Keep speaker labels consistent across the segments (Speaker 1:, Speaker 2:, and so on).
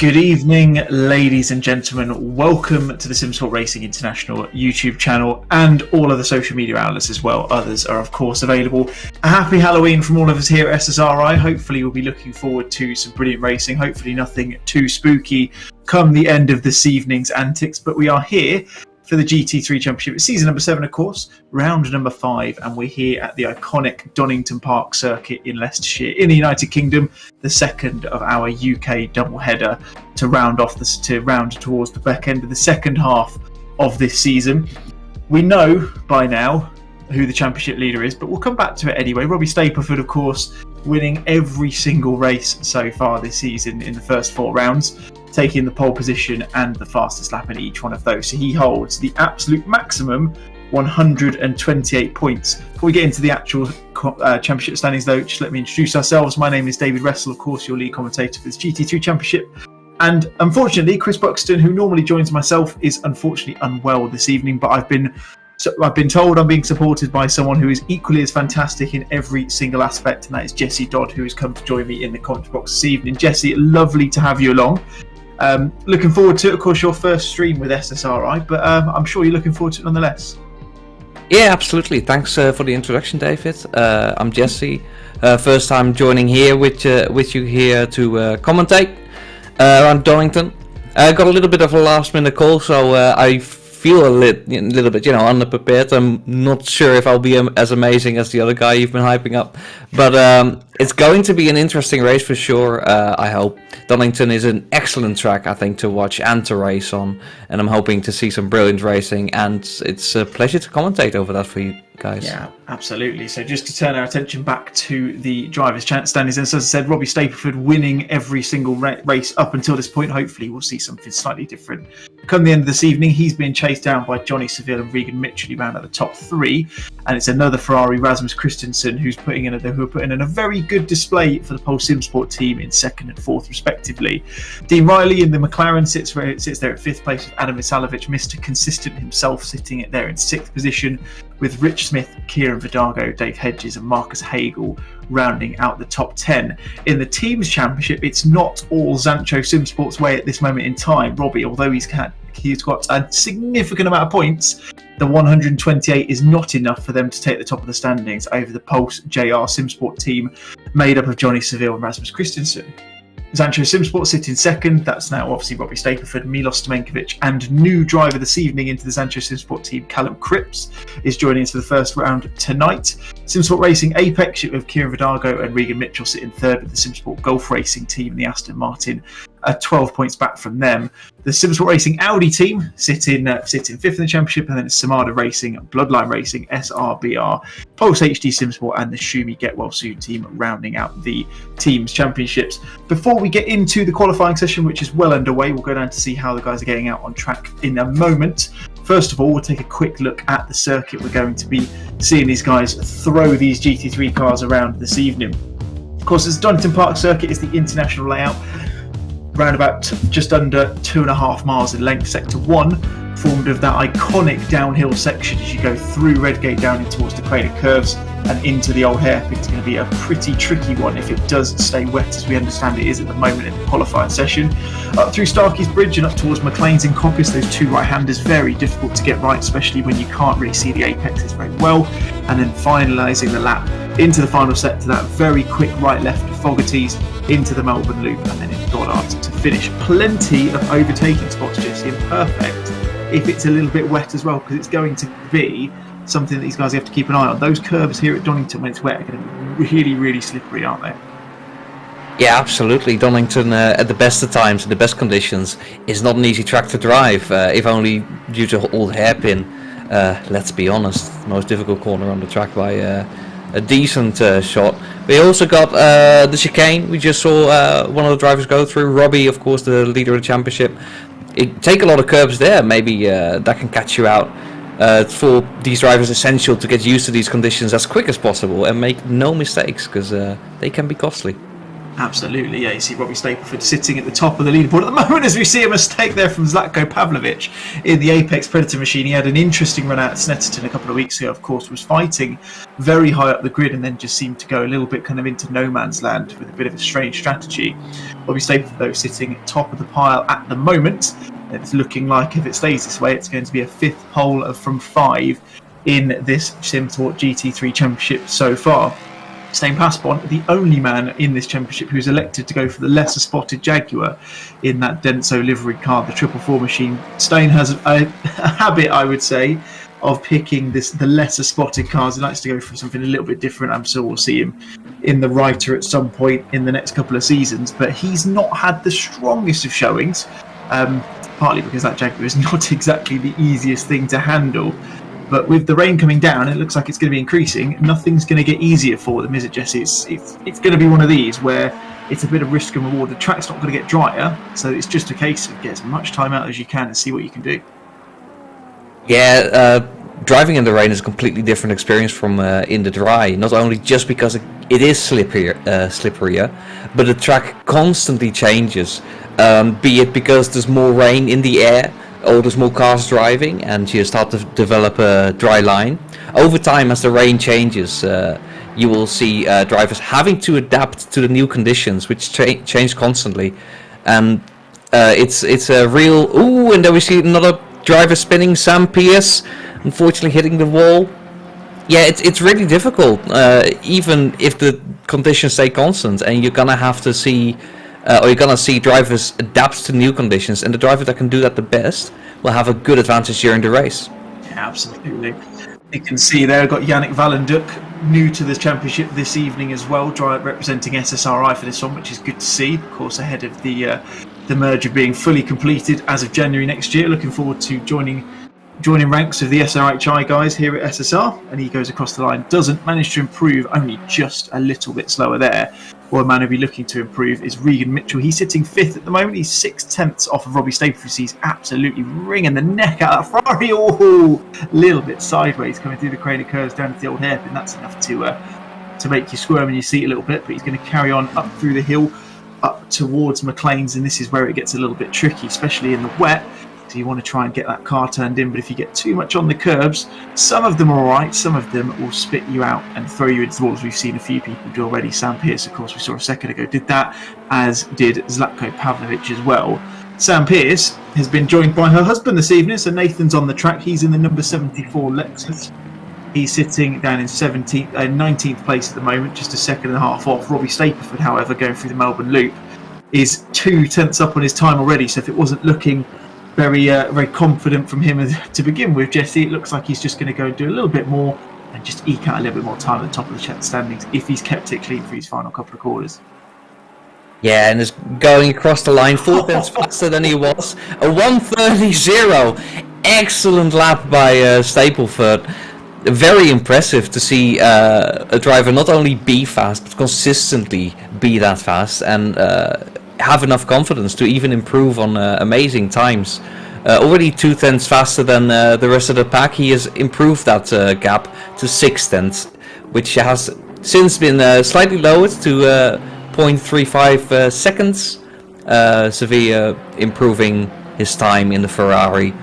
Speaker 1: Good evening, ladies and gentlemen. Welcome to the Simsport Racing International YouTube channel and all of the social media outlets as well. Others are, of course, available. A happy Halloween from all of us here at SSRI. Hopefully, we'll be looking forward to some brilliant racing. Hopefully, nothing too spooky come the end of this evening's antics. But we are here for the GT3 Championship, season number 7, of course, round number 5, and we're here at the iconic Donington Park circuit in Leicestershire, in the United Kingdom, the second of our UK doubleheader to round towards the back end of the second half of this season. We know by now who the championship leader is, but we'll come back to it anyway. Robbie Stapleford, of course, winning every single race so far this season in the first 4 rounds, taking the pole position and the fastest lap in each one of those. So he holds the absolute maximum 128 points. Before we get into the actual championship standings, though, just let me introduce ourselves. My name is David Wressell, of course, your lead commentator for this GT3 Championship. And unfortunately, Chris Buxton, who normally joins myself, is unfortunately unwell this evening, but I've been told I'm being supported by someone who is equally as fantastic in every single aspect, and that is Jesse Dodde, who has come to join me in the commentary box this evening. Jesse, lovely to have you along. Looking forward to it, of course, your first stream with SSRI, but I'm sure you're looking forward to it nonetheless.
Speaker 2: Yeah, absolutely. Thanks for the introduction, David. I'm Jesse. First time joining here with you here to commentate around Donington. I got a little bit of a last-minute call, so I feel a little bit, underprepared. I'm not sure if I'll be as amazing as the other guy you've been hyping up, but it's going to be an interesting race for sure. I hope. Donington is an excellent track, I think, to watch and to race on, and I'm hoping to see some brilliant racing, and it's a pleasure to commentate over that for you guys.
Speaker 1: Yeah, absolutely. So just to turn our attention back to the drivers' standings, and as I said, Robbie Stapleford winning every single race up until this point. Hopefully we'll see something slightly different come the end of this evening. He's being chased down by Johnny Seville and Regan Mitchell around at the top 3, and it's another Ferrari, Rasmus Christensen, who are putting in a very good display for the Pole Simsport team in 2nd and 4th respectively. Dean Riley in the McLaren sits there at 5th place with Adam Misalovic, Mr. Consistent himself, sitting there in 6th position, with Rich Smith, Kieran Vidago, Dave Hedges and Marcus Hagel rounding out the top 10. In the Teams Championship, it's not all Zancho Simsports' way at this moment in time. Robbie, although he's got a significant amount of points, the 128 is not enough for them to take the top of the standings over the Pulse JR Simsport team made up of Johnny Seville and Rasmus Christensen. Zancho Simsport sit in 2nd. That's now obviously Robbie Stapleford, Milos Stamenkovic, and new driver this evening into the Zancho Simsport team, Callum Cripps, is joining us for the first round tonight. Simsport Racing Apex with Kieran Vidago and Regan Mitchell sit in 3rd, with the Simsport Golf Racing team and the Aston Martin 12 points back from them. The Simsport Racing Audi team sit in 5th in the championship, and then it's Samada Racing, Bloodline Racing, SRBR, Pulse HD Simsport, and the Shumi Get Well Soon team rounding out the teams championships. Before we get into the qualifying session, which is well underway, we'll go down to see how the guys are getting out on track in a moment. First of all, we'll take a quick look at the circuit. We're going to be seeing these guys throw these GT3 cars around this evening. Of course, this Donington Park circuit is the international layout, around about just under 2.5 miles in length. Sector 1 formed of that iconic downhill section as you go through Redgate down in towards the Crater Curves and into the old hairpin. It's going to be a pretty tricky one if it does stay wet, as we understand it is at the moment in the qualifying session. Up through Starkey's Bridge and up towards McLean's in Coppice, those two right-handers, very difficult to get right, especially when you can't really see the apexes very well. And then finalising the lap into the final set to that very quick right-left of Fogarty's into the Melbourne Loop, and then in Dodde to finish. Plenty of overtaking spots, Jesse, and perfect if it's a little bit wet as well, because it's going to be something that these guys have to keep an eye on. Those curbs here at Donington when it's wet are going to be really, really slippery, aren't they?
Speaker 2: Yeah, absolutely. Donington, at the best of times, in the best conditions, is not an easy track to drive, if only due to old hairpin. Let's be honest, the most difficult corner on the track by a decent shot. We also got the chicane. We just saw one of the drivers go through. Robbie, of course, the leader of the championship. It take a lot of curbs there. Maybe that can catch you out. For these drivers, essential to get used to these conditions as quick as possible and make no mistakes, because they can be costly.
Speaker 1: Absolutely, yeah. You see Robbie Stapleford sitting at the top of the leaderboard at the moment as we see a mistake there from Zlatko Pavlovic in the Apex Predator machine. He had an interesting run out at Snetterton a couple of weeks ago, of course, was fighting very high up the grid and then just seemed to go a little bit kind of into no man's land with a bit of a strange strategy. Robbie Stapleford, though, sitting at top of the pile at the moment. It's looking like if it stays this way, it's going to be a 5th pole from 5 in this Simsport GT3 Championship so far. Staying Paspon, the only man in this championship who's elected to go for the lesser spotted Jaguar in that Denso liveried car, the 444 machine. Stain has a habit, I would say, of picking the lesser spotted cars. He likes to go for something a little bit different. I'm sure we'll see him in the Writer at some point in the next couple of seasons, but he's not had the strongest of showings, partly because that Jaguar is not exactly the easiest thing to handle. But with the rain coming down, it looks like it's going to be increasing. Nothing's going to get easier for them, is it, Jesse? It's going to be one of these where it's a bit of risk and reward. The track's not going to get drier, so it's just a case of get as much time out as you can and see what you can do.
Speaker 2: Yeah, driving in the rain is a completely different experience from in the dry. Not only just because it is slipperier, but the track constantly changes. Be it because there's more rain in the air, or there's more cars driving and you start to develop a dry line. Over time, as the rain changes, you will see drivers having to adapt to the new conditions, which change constantly. And it's a real... Ooh, and then we see another driver spinning, Sam Pierce, unfortunately hitting the wall. Yeah, it's really difficult, even if the conditions stay constant, and you're gonna have to see... or you're gonna see drivers adapt to new conditions, and the driver that can do that the best will have a good advantage during the race.
Speaker 1: Yeah, absolutely. You can see there, got Yannick Valenduk, new to the championship this evening as well, representing SSRI for this one, which is good to see. Of course, ahead of the merger being fully completed as of January next year. Looking forward to joining ranks of the SRHI guys here at SSR, and he goes across the line. Doesn't manage to improve, only just a little bit slower there. Or a man who'll be looking to improve is Regan Mitchell. He's sitting 5th at the moment. He's 6/10 off of Robbie Stapleford. He's absolutely wringing the neck out of that Ferrari. Oh, a little bit sideways coming through the crane of curves down to the old hairpin. That's enough to make you squirm in your seat a little bit. But he's going to carry on up through the hill, up towards McLean's, and this is where it gets a little bit tricky, especially in the wet. So you want to try and get that car turned in, but if you get too much on the curbs, some of them are alright, some of them will spit you out and throw you into the walls. We've seen a few people do already. Sam Pierce, of course, we saw a second ago, did that, as did Zlatko Pavlovic as well. Sam Pierce has been joined by her husband this evening, so Nathan's on the track. He's in the number 74 Lexus. He's sitting down in 19th place at the moment, just a second and a half off. Robbie Stapleford, however, going through the Melbourne Loop, is 2/10 up on his time already, so if it wasn't looking very confident from him to begin with, Jesse, it looks like he's just going to go and do a little bit more and just eke out a little bit more time at the top of the standings if he's kept it clean for his final couple of quarters.
Speaker 2: Yeah, and is going across the line 4 tenths faster than he was. A 1:30.0. Excellent lap by Stapleford. Very impressive to see a driver not only be fast, but consistently be that fast and have enough confidence to even improve on amazing times. Already 2 tenths faster than the rest of the pack. He has improved that gap to 6 tenths, which has since been slightly lowered to 0.35 seconds. Sevilla improving his time in the Ferrari.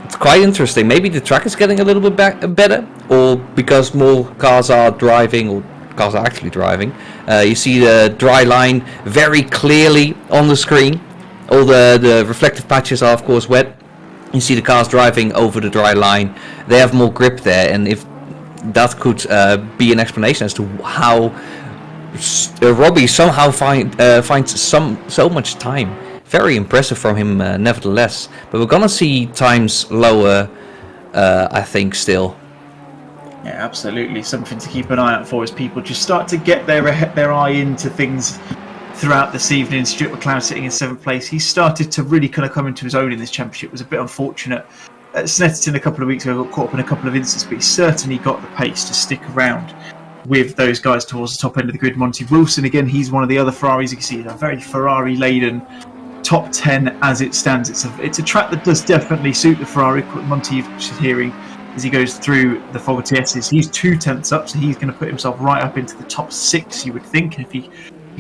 Speaker 2: It's quite interesting. Maybe the track is getting a little bit better, or because more cars are driving, or cars are actually driving. You see the dry line very clearly on the screen. All the reflective patches are of course wet. You see the cars driving over the dry line. They have more grip there, and if that could be an explanation as to how Robbie somehow finds so much time. Very impressive from him nevertheless. But we're gonna see times lower, I think, still.
Speaker 1: Yeah, absolutely. Something to keep an eye out for as people just start to get their eye into things throughout this evening. Stuart McLeod sitting in 7th place. He started to really kind of come into his own in this championship. It was a bit unfortunate. Snetterton a couple of weeks ago got caught up in a couple of incidents, but he certainly got the pace to stick around with those guys towards the top end of the grid. Monty Wilson, again, he's one of the other Ferraris. You can see a very Ferrari-laden top 10 as it stands. It's a track that does definitely suit the Ferrari. Monty is hearing as he goes through the Fogarty S's. He's 2 tenths up, so he's going to put himself right up into the top 6, you would think. If he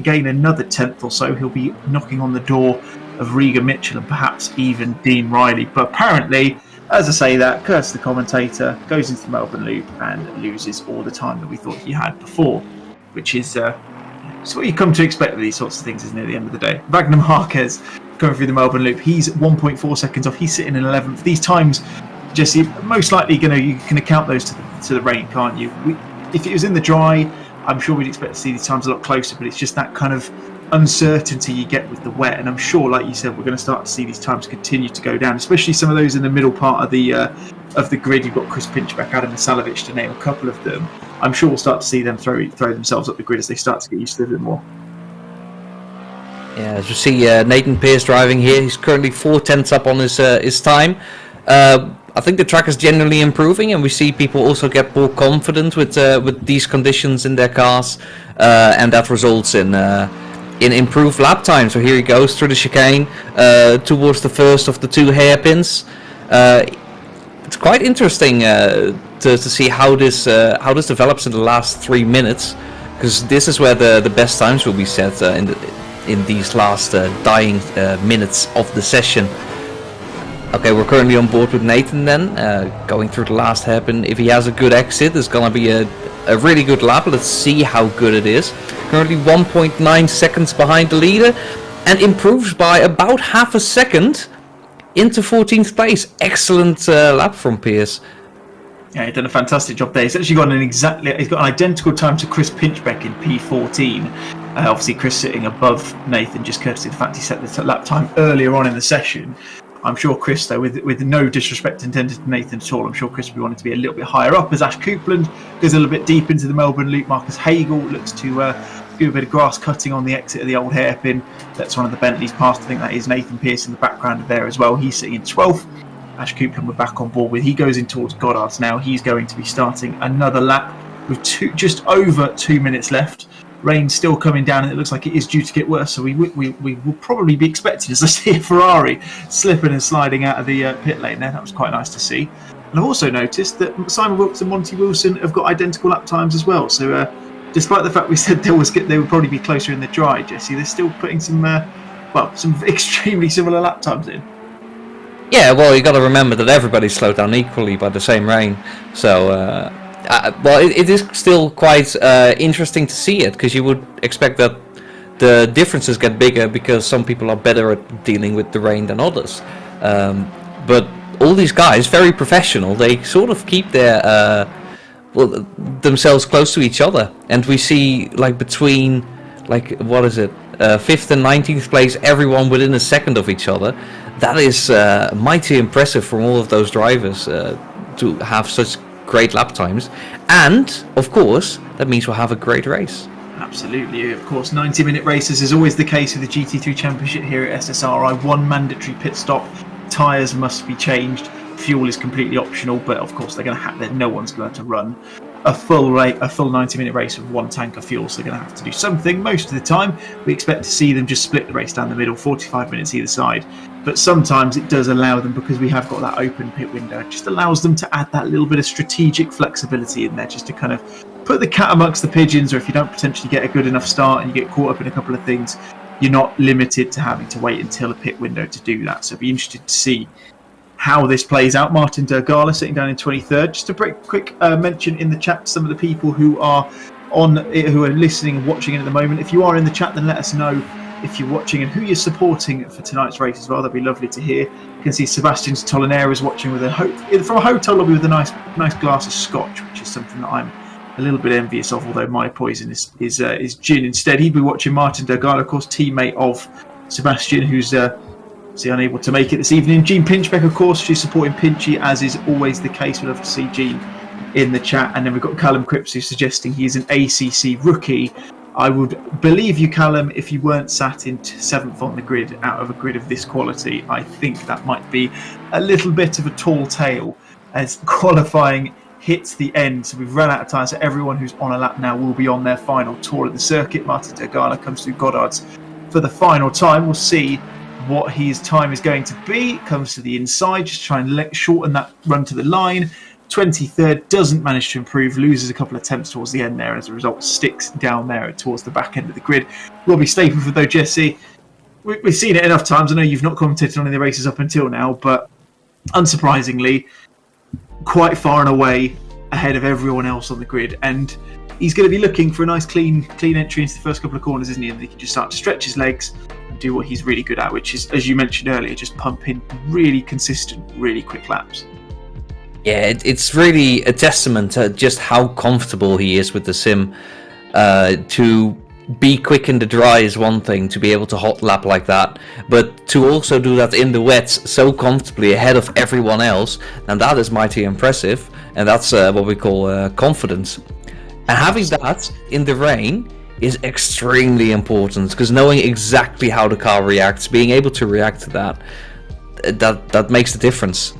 Speaker 1: gain another 10th or so, he'll be knocking on the door of Riga Mitchell and perhaps even Dean Riley. But apparently, as I say that, Curtis the commentator goes into the Melbourne Loop and loses all the time that we thought he had before, which is it's what you come to expect with these sorts of things, isn't it, at the end of the day. Wagner Marquez going through the Melbourne Loop, he's 1.4 seconds off, he's sitting in 11th. These times, Jesse, most likely you can account those to the rain, can't you? If it was in the dry, I'm sure we'd expect to see these times a lot closer, but it's just that kind of uncertainty you get with the wet, and I'm sure, like you said, we're going to start to see these times continue to go down, especially some of those in the middle part of the grid. You've got Chris Pinchbeck, Adam Misalovic to name a couple of them. I'm sure we'll start to see them throw themselves up the grid as they start to get used to it a bit more.
Speaker 2: Yeah, as you see, Nathan Pearce driving here. He's currently 4/10 up on his time. I think the track is generally improving, and we see people also get more confident with these conditions in their cars, and that results in improved lap time. So here he goes through the chicane towards the first of the two hairpins. It's quite interesting to see how this develops in the last 3 minutes, because this is where the best times will be set in these last dying minutes of the session. Okay, we're currently on board with Nathan then, going through the last hairpin. If he has a good exit, it's gonna be a really good lap. Let's see how good it is. Currently 1.9 seconds behind the leader, and improves by about half a second into 14th place. Excellent lap from Pearce.
Speaker 1: Yeah, he's done a fantastic job there. He's actually got he's got an identical time to Chris Pinchbeck in P14. Obviously, Chris sitting above Nathan, just courtesy of the fact he set the lap time earlier on in the session. I'm sure Chris, though, with no disrespect intended to Nathan at all, I'm sure Chris will be wanting to be a little bit higher up as Ash Coupland goes a little bit deep into the Melbourne Loop. Marcus Hagel looks to do a bit of grass cutting on the exit of the old hairpin. That's one of the Bentleys past. I think that is Nathan Pearce in the background there as well. He's sitting in 12th. Ash Coupland we're back on board with. He goes in towards Goddard's now. He's going to be starting another lap with just over 2 minutes left. Rain's still coming down, and it looks like it is due to get worse, so we will probably be expecting, as I see a Ferrari slipping and sliding out of the pit lane there. That was quite nice to see. And I've also noticed that Simon Wilkes and Monty Wilson have got identical lap times as well, so despite the fact we said they would probably be closer in the dry, Jesse, they're still putting some extremely similar lap times in.
Speaker 2: Yeah, well, you got to remember that everybody's slowed down equally by the same rain, so it is still quite interesting to see it, because you would expect that the differences get bigger because some people are better at dealing with the rain than others. But all these guys, very professional, they sort of keep their themselves close to each other, and we see between 5th and 19th place, everyone within a second of each other. That is mighty impressive from all of those drivers to have such great lap times, and of course that means we'll have a great race.
Speaker 1: Absolutely, of course, 90-minute races is always the case with the GT3 Championship here at SSRI. One mandatory pit stop, tyres must be changed, fuel is completely optional, but of course no one's going to run a full 90-minute race with one tank of fuel, so they're going to have to do something. Most of the time we expect to see them just split the race down the middle, 45 minutes either side, but sometimes it does allow them, because we have got that open pit window, it just allows them to add that little bit of strategic flexibility in there, just to kind of put the cat amongst the pigeons, or if you don't potentially get a good enough start and you get caught up in a couple of things, you're not limited to having to wait until a pit window to do that. So be interested to see how this plays out. Martin Dergala sitting down in 23rd. Just a quick mention in the chat to some of the people who are listening and watching in at the moment. If you are in the chat, then let us know if you're watching and who you're supporting for tonight's race as well. That'd be lovely to hear. You can see Sebastian Tolinera is watching from a hotel lobby with a nice glass of scotch, which is something that I'm a little bit envious of, although my poison is gin instead. He'd be watching Martin Dergala, of course, teammate of Sebastian, who's unable to make it this evening. Jean Pinchbeck, of course, she's supporting Pinchy, as is always the case. We'd love to see Jean in the chat. And then we've got Callum Cripps, who's suggesting he's an ACC rookie. I would believe you, Callum, if you weren't sat in 7th on the grid out of a grid of this quality. I think that might be a little bit of a tall tale as qualifying hits the end. So we've run out of time, so everyone who's on a lap now will be on their final tour of the circuit. Martin Dergala comes through Goddard's for the final time. We'll see what his time is going to be. Comes to the inside, just try and shorten that run to the line. 23rd, doesn't manage to improve, loses a couple of attempts towards the end there, and as a result sticks down there towards the back end of the grid. Robbie Stapleford, though, Jesse, we've seen it enough times. I know you've not commentated on any of the races up until now, but unsurprisingly, quite far and away ahead of everyone else on the grid, and he's going to be looking for a nice clean entry into the first couple of corners, isn't he? And he can just start to stretch his legs and do what he's really good at, which is, as you mentioned earlier, just pump in really consistent, really quick laps.
Speaker 2: Yeah, it's really a testament to just how comfortable he is with the sim. To be quick in the dry is one thing, to be able to hot lap like that, but to also do that in the wets so comfortably ahead of everyone else, and that is mighty impressive, and that's what we call confidence. And having that in the rain is extremely important, because knowing exactly how the car reacts, being able to react to that makes the difference.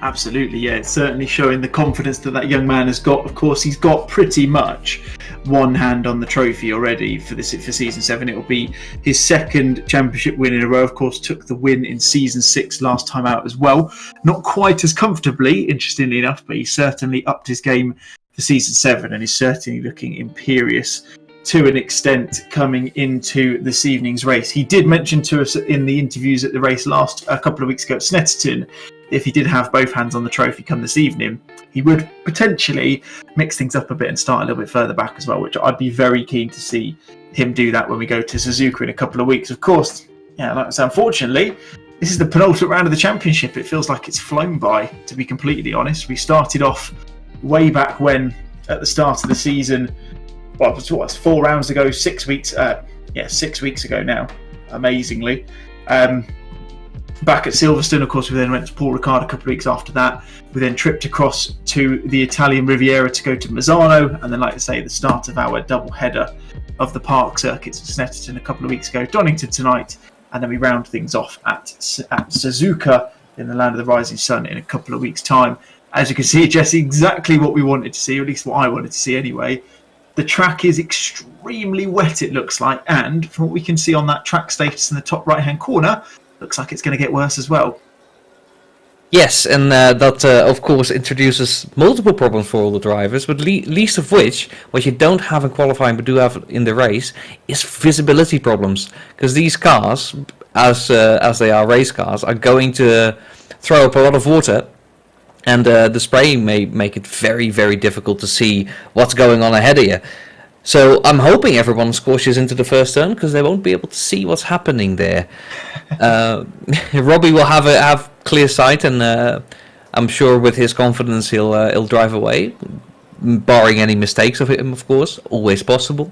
Speaker 1: Absolutely, yeah. It's certainly showing the confidence that young man has got. Of course, he's got pretty much one hand on the trophy already for season 7. It will be his second championship win in a row. Of course, took the win in season 6 last time out as well. Not quite as comfortably, interestingly enough, but he certainly upped his game for season 7 and is certainly looking imperious to an extent coming into this evening's race. He did mention to us in the interviews at the race a couple of weeks ago at Snetterton, if he did have both hands on the trophy come this evening, he would potentially mix things up a bit and start a little bit further back as well, which I'd be very keen to see him do that when we go to Suzuka in a couple of weeks. Of course, yeah, like I said, unfortunately, this is the penultimate round of the championship. It feels like it's flown by, to be completely honest. We started off way back when, at the start of the season, well, it was 4 rounds ago, 6 weeks, 6 weeks ago now, amazingly. Back at Silverstone, of course, we then went to Paul Ricard a couple of weeks after that. We then tripped across to the Italian Riviera to go to Misano, and then, like I say, the start of our double header of the park circuits at Snetterton a couple of weeks ago, Donington tonight, and then we round things off at Suzuka in the land of the rising sun in a couple of weeks' time. As you can see, Jesse, exactly what we wanted to see, or at least what I wanted to see anyway. The track is extremely wet, it looks like, and from what we can see on that track status in the top right-hand corner, looks like it's going to get worse as well.
Speaker 2: Yes, and that of course introduces multiple problems for all the drivers, but least of which, what you don't have in qualifying but do have in the race, is visibility problems. Because these cars, as they are race cars, are going to throw up a lot of water, and the spray may make it very, very difficult to see what's going on ahead of you. So I'm hoping everyone squashes into the first turn, because they won't be able to see what's happening there. Robbie will have clear sight, and I'm sure with his confidence he'll drive away, barring any mistakes of him, of course, always possible.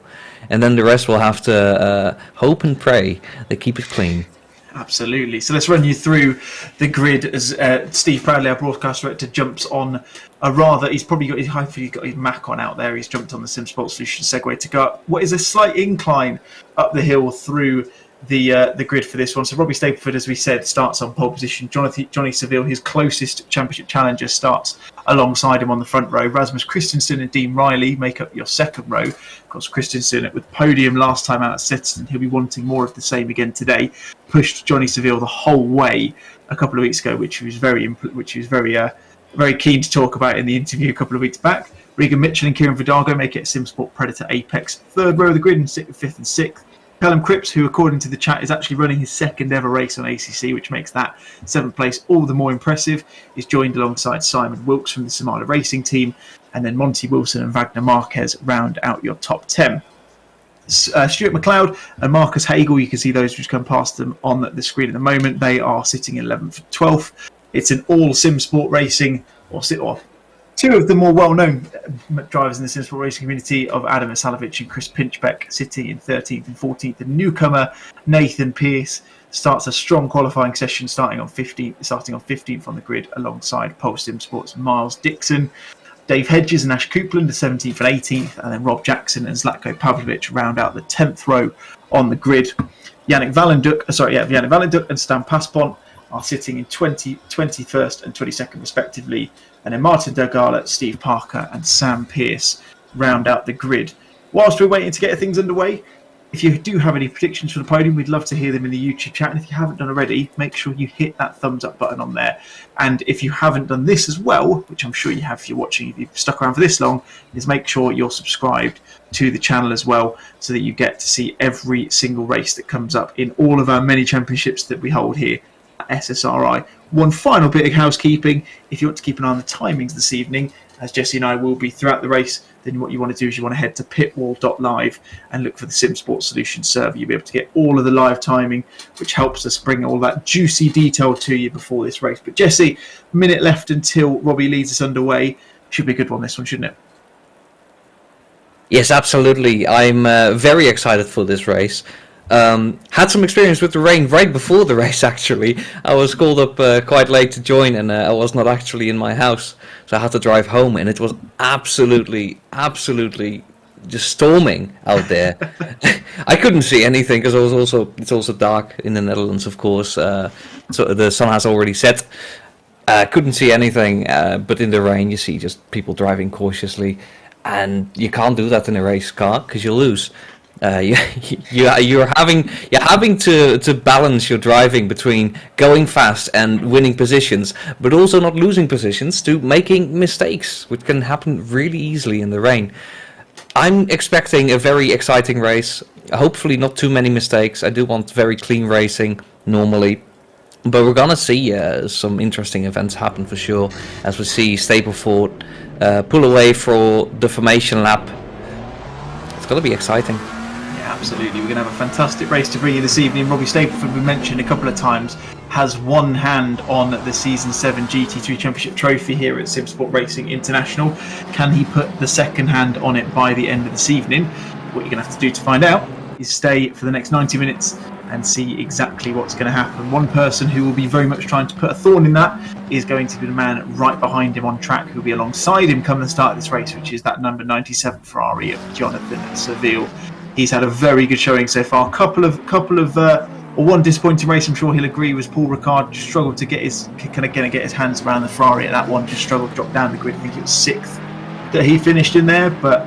Speaker 2: And then the rest will have to hope and pray they keep it clean.
Speaker 1: Absolutely. So let's run you through the grid as Steve Bradley, our broadcast director, jumps on hopefully he's got his Mac on out there. He's jumped on the Simsport Solutions Segway to go up what is a slight incline up the hill through the grid for this one. So Robbie Stapleford, as we said, starts on pole position. Johnny Seville, his closest championship challenger, starts alongside him on the front row. Rasmus Christensen and Dean Riley make up your second row. Of course, Christensen with podium last time out at Sept, he'll be wanting more of the same again today. Pushed Johnny Seville the whole way a couple of weeks ago, which he was very keen to talk about in the interview a couple of weeks back. Regan Mitchell and Kieran Vidago make it Simsport Predator Apex third row of the grid in 5th and 6th. Callum Cripps, who according to the chat is actually running his second ever race on ACC, which makes that 7th place all the more impressive, is joined alongside Simon Wilkes from the Simsport Racing team, and then Monty Wilson and Wagner Marquez round out your top 10. Stuart McLeod and Marcus Hagel, you can see those which come past them on the screen at the moment. They are sitting in 11th and 12th. It's an all Simsport Racing, or two of the more well-known drivers in the Simsport Racing community of Adam Isalovich and Chris Pinchbeck sitting in 13th and 14th. The newcomer Nathan Pearce starts a strong qualifying session starting on 15th on the grid alongside Pole Simsports Miles Dixon. Dave Hedges and Ash Coupland are 17th and 18th, and then Rob Jackson and Zlatko Pavlovich round out the 10th row on the grid. Yannick Valenduk and Stan Paspont are sitting in 21st and 22nd respectively, and then Martin Dergala, Steve Parker and Sam Pearce round out the grid. Whilst we're waiting to get things underway, If you do have any predictions for the podium, we'd love to hear them in the YouTube chat. And if you haven't done already, make sure you hit that thumbs up button on there. And if you haven't done this as well, which I'm sure you have if you're watching, if you've stuck around for this long, is make sure you're subscribed to the channel as well, so that you get to see every single race that comes up in all of our many championships that we hold here at SSRI. One final bit of housekeeping: if you want to keep an eye on the timings this evening, as Jesse and I will be throughout the race, then what you want to do is you want to head to pitwall.live and look for the Simsport Solutions server. You'll be able to get all of the live timing, which helps us bring all that juicy detail to you before this race. But Jesse, a minute left until Robbie leads us underway. Should be a good one, this one, shouldn't it?
Speaker 2: Yes, absolutely. I'm very excited for this race. Had some experience with the rain right before the race, actually. I was called up quite late to join, and I was not actually in my house, so I had to drive home, and it was absolutely just storming out there. I couldn't see anything because it's also dark in the Netherlands, of course, so the sun has already set. Couldn't see anything, but in the rain you see just people driving cautiously, and you can't do that in a race car because you lose. You're having to balance your driving between going fast and winning positions, but also not losing positions to making mistakes, which can happen really easily in the rain. I'm expecting a very exciting race. Hopefully not too many mistakes. I do want very clean racing normally. But we're gonna see some interesting events happen for sure, as we see Stapleford pull away for the formation lap. It's gonna be exciting.
Speaker 1: Yeah, absolutely. We're going to have a fantastic race to bring you this evening. Robbie Stapleford, we mentioned a couple of times, has one hand on the Season 7 GT3 Championship trophy here at Simsport Racing International. Can he put the second hand on it by the end of this evening? What you're going to have to do to find out is stay for the next 90 minutes and see exactly what's going to happen. One person who will be very much trying to put a thorn in that is going to be the man right behind him on track, who will be alongside him come the start of this race, which is that number 97 Ferrari of Jonathan Seville. He's had a very good showing so far. One disappointing race, I'm sure he'll agree, was Paul Ricard. Just struggled to get his hands around the Ferrari at that one. Just struggled to drop down the grid. I think it was 6th that he finished in there, but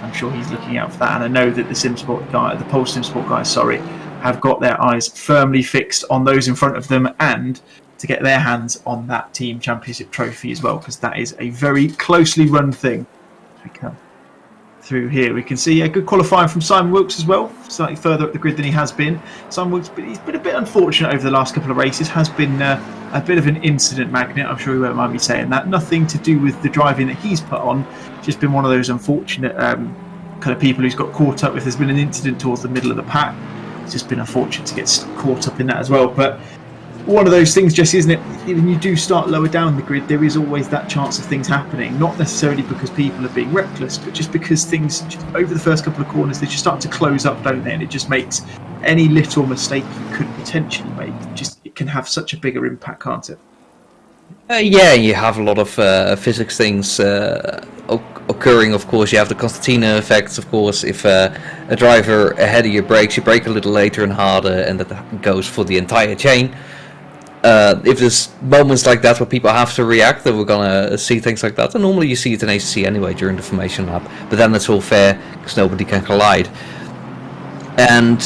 Speaker 1: I'm sure he's looking out for that. And I know that the Pole Simsport guys, have got their eyes firmly fixed on those in front of them, and to get their hands on that team championship trophy as well, because that is a very closely run thing. We come through here, we can see a good qualifying from Simon Wilkes as well, slightly further up the grid than he has been. Simon Wilkes, he's been a bit unfortunate over the last couple of races, has been a bit of an incident magnet. I'm sure he won't mind me saying that. Nothing to do with the driving that he's put on, just been one of those unfortunate kind of people who's got caught up with. There's been an incident towards the middle of the pack. It's just been unfortunate to get caught up in that as well. But one of those things, Jesse, isn't it? When you do start lower down the grid, there is always that chance of things happening. Not necessarily because people are being reckless, but just because things, just over the first couple of corners, they just start to close up, don't they? And it just makes any little mistake you could potentially make, it can have such a bigger impact, can't it?
Speaker 2: Yeah, you have a lot of physics things occurring. Of course, you have the concertina effects. Of course, if a driver ahead of you brakes, you brake a little later and harder, and that goes for the entire chain. If there's moments like that where people have to react, then we're gonna see things like that. And normally you see it in ACC anyway during the formation lap, but then it's all fair because nobody can collide. And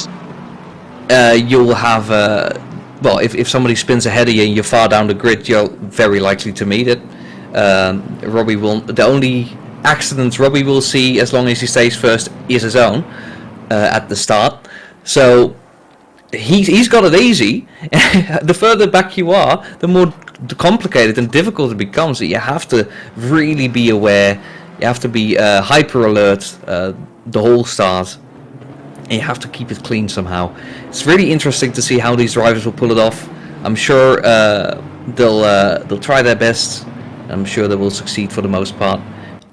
Speaker 2: you'll have if somebody spins ahead of you and you're far down the grid, you're very likely to meet it. The only accidents Robbie will see, as long as he stays first, is his own at the start. So he's got it easy. The further back you are, the more complicated and difficult it becomes. You have to really be aware. You have to be hyper alert the whole start. And you have to keep it clean somehow. It's really interesting to see how these drivers will pull it off. I'm sure they'll try their best. I'm sure they will succeed for the most part.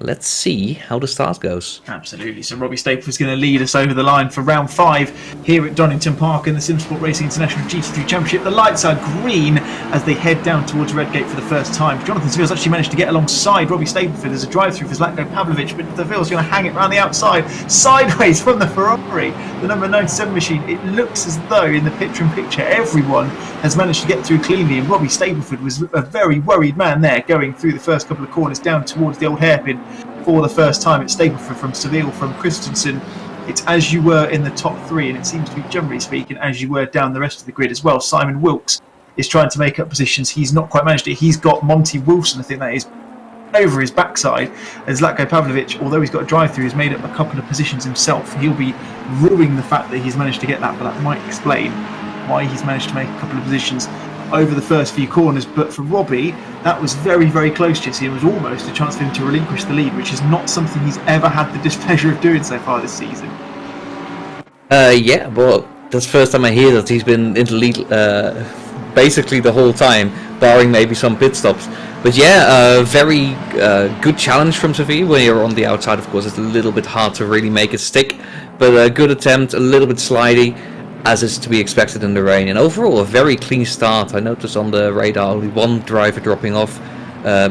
Speaker 2: Let's see how the start goes.
Speaker 1: Absolutely. So Robbie Stapleford is going to lead us over the line for round 5 here at Donington Park in the Simsport Racing International GT3 Championship. The lights are green as they head down towards Redgate for the first time. Jonathan Seville's actually managed to get alongside Robbie Stapleford as a drive-through for Zlatko Pavlovic, but Seville's going to hang it around the outside, sideways from the Ferrari, the number 97 machine. It looks as though in the picture-in-picture everyone has managed to get through cleanly, and Robbie Stapleford was a very worried man there, going through the first couple of corners down towards the old hairpin for the first time. It's Stapleford from Seville, from Christensen, it's as you were in the top 3, and it seems to be, generally speaking, as you were down the rest of the grid as well. Simon Wilkes is trying to make up positions. He's not quite managed it. He's got Monty Wilson, I think that is, over his backside. And Zlatko Pavlovic, although he's got a drive-through, has made up a couple of positions himself. He'll be ruining the fact that he's managed to get that, but that might explain why he's managed to make a couple of positions over the first few corners. But for Robbie, that was very, very close, Jesse. It was almost a chance for him to relinquish the lead, which is not something he's ever had the displeasure of doing so far this season.
Speaker 2: Yeah, well, that's the first time I hear that he's been in the lead basically the whole time, barring maybe some pit stops. But yeah, very good challenge from Sevilla. When you're on the outside, of course, it's a little bit hard to really make it stick. But a good attempt, a little bit slidey, as is to be expected in the rain. And overall, a very clean start. I noticed on the radar only one driver dropping off,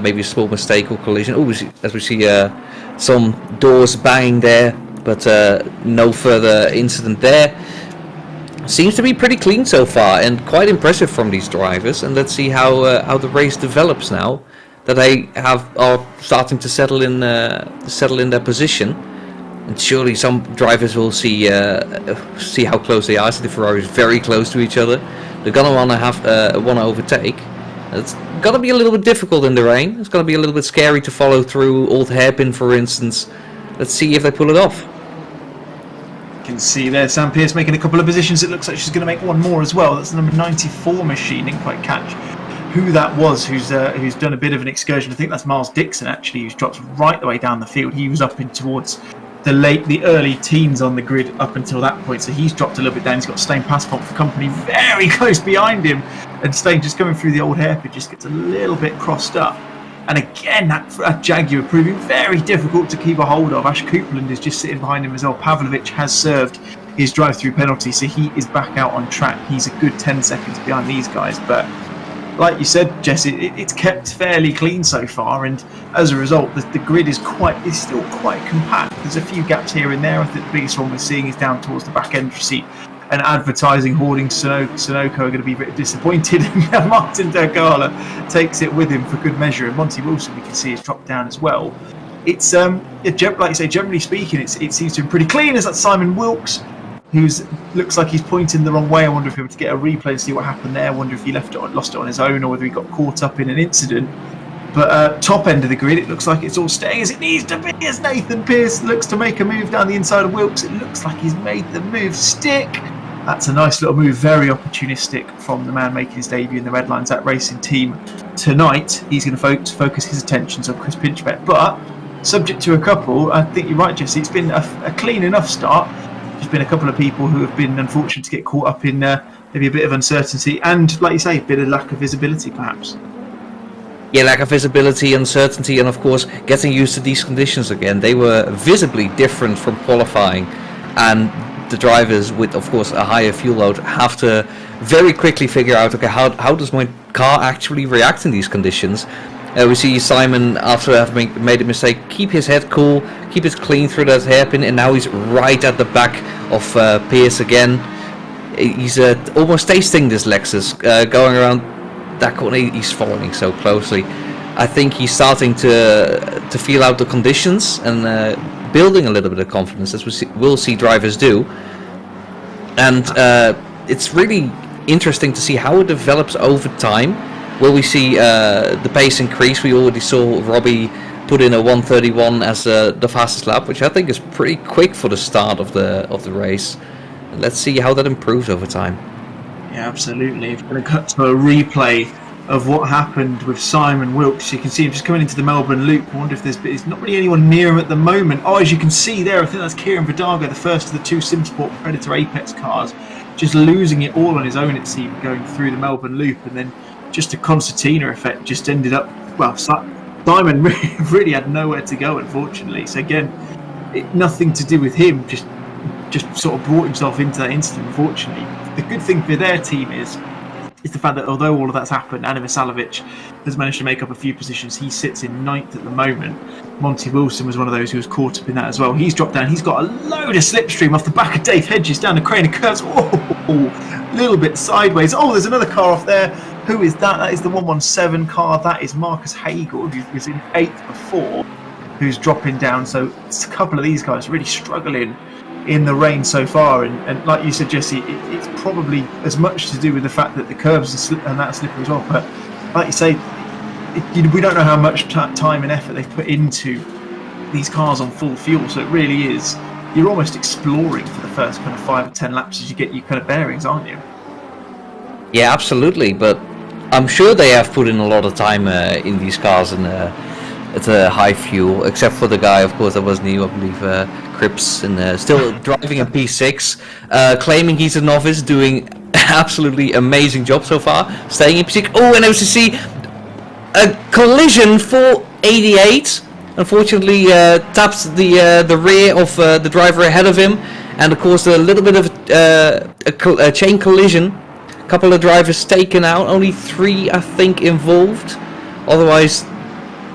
Speaker 2: maybe a small mistake or collision. Oh, as we see some doors banging there, but no further incident there. Seems to be pretty clean so far, and quite impressive from these drivers. And let's see how the race develops now that they are starting to settle in their position. And surely some drivers will see how close they are. So the Ferraris very close to each other. They're gonna want to overtake. It's gonna be a little bit difficult in the rain. It's gonna be a little bit scary to follow through Old Hairpin, for instance. Let's see if they pull it off.
Speaker 1: You can see there Sam Pearce making a couple of positions. It looks like she's going to make one more as well. That's the number 94 machine. Didn't quite catch who that was who's done a bit of an excursion. I think that's Miles Dixon actually, who's dropped right the way down the field. He was up in towards the early teens on the grid up until that point, so he's dropped a little bit down. He's got Stain Passport for company very close behind him, and Stain just coming through the Old Hairpin just gets a little bit crossed up. And again, that Jaguar proving very difficult to keep a hold of. Ash Coupland is just sitting behind him as well. Pavlovic has served his drive-through penalty, so he is back out on track. He's a good 10 seconds behind these guys. But like you said, Jesse, it's kept fairly clean so far, and as a result, the grid is still quite compact. There's a few gaps here and there. I think the biggest one we're seeing is down towards the back entry seat. And advertising hoarding Sunoco are going to be very disappointed. Martin Dergala takes it with him for good measure, and Monty Wilson we can see is dropped down as well. It's like you say, generally speaking, it seems to be pretty clean. As that Simon Wilkes, looks like he's pointing the wrong way. I wonder if he were to get a replay and see what happened there. I wonder if he lost it on his own, or whether he got caught up in an incident. But top end of the grid, it looks like it's all staying as it needs to be, as Nathan Pearce looks to make a move down the inside of Wilkes. It looks like he's made the move stick. That's a nice little move, very opportunistic from the man making his debut in the Red Lions at Racing team tonight. He's going to focus his attentions on Chris Pinchbeck, but subject to a couple, I think you're right, Jesse, it's been a clean enough start. There's been a couple of people who have been unfortunate to get caught up in maybe a bit of uncertainty and, like you say, a bit of lack of visibility perhaps.
Speaker 2: Yeah, lack of visibility, uncertainty, and of course getting used to these conditions again. They were visibly different from qualifying, and the drivers with, of course, a higher fuel load have to very quickly figure out, okay, how does my car actually react in these conditions? We see Simon, after having made a mistake, keep his head cool, keep it clean through that hairpin, and now he's right at the back of Pearce again. He's almost tasting this Lexus, going around that corner. He's following so closely. I think he's starting to feel out the conditions and building a little bit of confidence, as we'll see drivers do. And it's really interesting to see how it develops over time. Will we see the pace increase? We already saw Robbie put in a 1:31 as the fastest lap, which I think is pretty quick for the start of the race. And let's see how that improves over time.
Speaker 1: Yeah, absolutely. If we're going to cut to a replay of what happened with Simon Wilkes, you can see him just coming into the Melbourne Loop. I wonder if there's not really anyone near him at the moment. Oh, as you can see there, I think that's Kieran Vidago, the first of the two Simsport Predator Apex cars, just losing it all on his own, it seemed, going through the Melbourne Loop, and then just a concertina effect just ended up, well, Simon really had nowhere to go, unfortunately. So again, nothing to do with him, just sort of brought himself into that incident, unfortunately. The good thing for their team is the fact that although all of that's happened, Anna Misalovic has managed to make up a few positions. He sits in 9th at the moment. Monty Wilson was one of those who was caught up in that as well. He's dropped down. He's got a load of slipstream off the back of Dave Hedges down the crane of curves. Oh, a little bit sideways. Oh, there's another car off there. Who is that? That is the 117 car. That is Marcus Hagel, who was in 8th before, who's dropping down. So it's a couple of these guys really struggling in the rain so far. And like you said, Jesse, it's probably as much to do with the fact that the curbs and that slippery as well. But like you say, we don't know how much time and effort they've put into these cars on full fuel. So it really is, you're almost exploring for the first kind of 5 or 10 laps as you get your kind of bearings, aren't you?
Speaker 2: Yeah, absolutely. But I'm sure they have put in a lot of time in these cars and at a high fuel, except for the guy, of course, that was new, I believe, Cripps, and still driving a P6, claiming he's a novice, doing absolutely amazing job so far, staying in P6. Oh, and OCC, a collision for 88. Unfortunately, taps the rear of the driver ahead of him, and of course a little bit of a chain collision. A couple of drivers taken out, only 3 I think involved. Otherwise,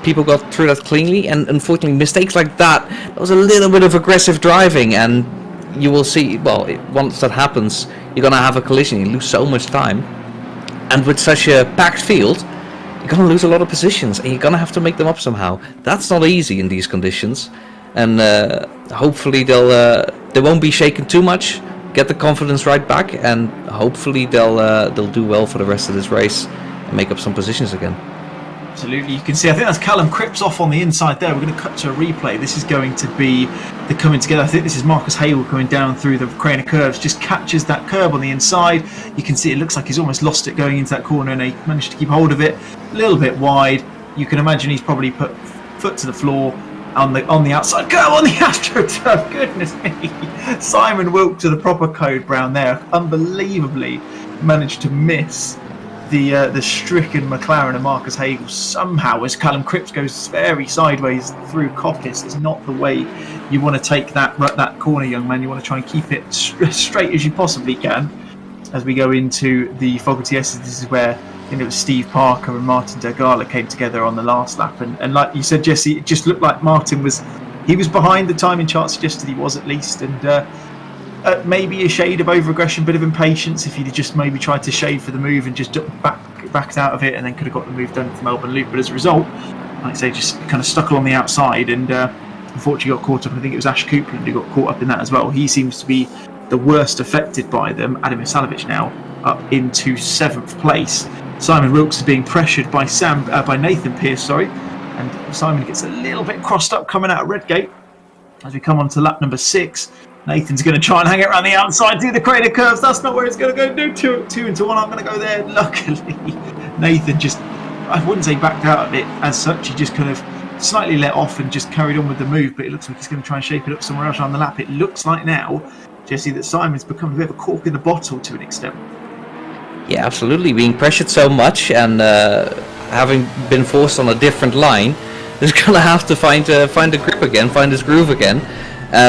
Speaker 2: people got through that cleanly, and unfortunately mistakes like that was a little bit of aggressive driving, and you will see, well, once that happens, you're gonna have a collision, you lose so much time, and with such a packed field, you're gonna lose a lot of positions, and you're gonna have to make them up somehow. That's not easy in these conditions, and hopefully they won't be shaken too much, get the confidence right back, and hopefully they'll do well for the rest of this race and make up some positions again.
Speaker 1: Absolutely, you can see, I think that's Callum Cripps off on the inside there. We're going to cut to a replay. This is going to be the coming together. I think this is Marcus Hale coming down through the crane of curves, just catches that curb on the inside. You can see it looks like he's almost lost it going into that corner, and he managed to keep hold of it a little bit wide. You can imagine he's probably put foot to the floor on the outside curve on the AstroTurf. Goodness me, Simon Wilk to the proper code brown there, unbelievably managed to miss the stricken McLaren and Marcus Hagel somehow, as Callum Cripps goes very sideways through Coppice. It's not the way you want to take that corner, young man. You want to try and keep it straight as you possibly can. As we go into the Fogarty S's, this is where it was Steve Parker and Martin Dergala came together on the last lap, and like you said, Jesse, it just looked like Martin was behind. The timing chart suggested he was, at least, and maybe a shade of over-aggression, bit of impatience. If he'd just maybe tried to shade for the move and just backed out of it, and then could have got the move done to Melbourne Loop. But as a result, like I say, just kind of stuck along the outside, and unfortunately got caught up. I think it was Ash Coupland who got caught up in that as well. He seems to be the worst affected by them. Adam Isalovic now up into 7th place. Simon Wilkes is being pressured by Nathan Pearce, and Simon gets a little bit crossed up coming out of Redgate. As we come on to lap number 6, Nathan's going to try and hang it around the outside, do the crater curves. That's not where it's going to go. Do two into one. I'm going to go there. Luckily, Nathan just, I wouldn't say backed out of it as such. He just kind of slightly let off and just carried on with the move. But it looks like he's going to try and shape it up somewhere else around the lap. It looks like now, Jesse, that Simon's become a bit of a cork in the bottle to an extent.
Speaker 2: Yeah, absolutely. Being pressured so much and having been forced on a different line, he's going to have to find a grip again, find his groove again.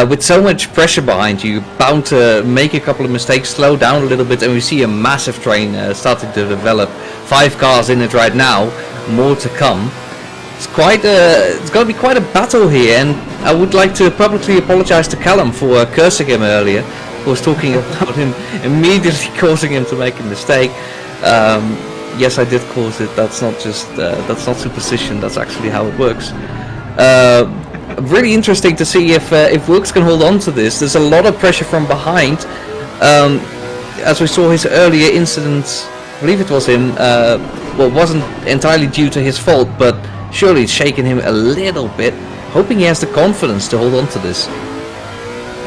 Speaker 2: With so much pressure behind you, you're bound to make a couple of mistakes, slow down a little bit, and we see a massive train starting to develop. 5 cars in it right now, more to come. It's going to be quite a battle here, and I would like to publicly apologize to Callum for cursing him earlier. I was talking about him immediately causing him to make a mistake. Yes, I did cause it. That's not superstition. That's actually how it works. Really interesting to see if Wilkes can hold on to this. There's a lot of pressure from behind. As we saw his earlier incident, I believe it was him. Well, wasn't entirely due to his fault, but surely it's shaken him a little bit. Hoping he has the confidence to hold on to this.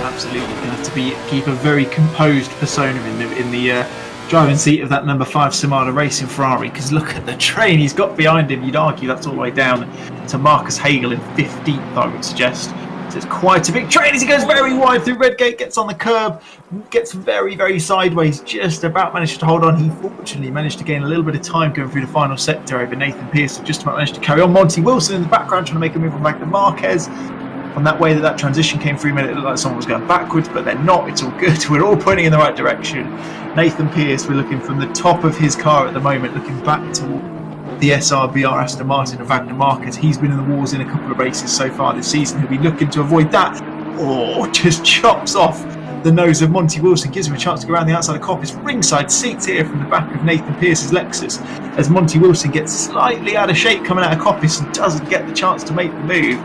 Speaker 1: Absolutely, you're going to have to keep a very composed persona in the driving seat of that number 5 Simsport Racing Ferrari, because look at the train he's got behind him. You'd argue that's all the way down to Marcus Hagel in 15th, I would suggest. So it's quite a big train as he goes very wide through Redgate, gets on the curb, gets very, very sideways, just about managed to hold on. He fortunately managed to gain a little bit of time going through the final sector over Nathan Pearce, just about managed to carry on. Monty Wilson in the background trying to make a move on back to Marquez. On that way that transition came through, made it look like someone was going backwards, but they're not. It's all good. We're all pointing in the right direction. Nathan Pearce, we're looking from the top of his car at the moment, looking back to the SRBR Aston Martin of Wagner Marquez. He's been in the wars in a couple of races so far this season. He'll be looking to avoid that. Oh, just chops off the nose of Monty Wilson, gives him a chance to go around the outside of Coppice. Ringside seats here from the back of Nathan Pearce's Lexus as Monty Wilson gets slightly out of shape coming out of Coppice and doesn't get the chance to make the move.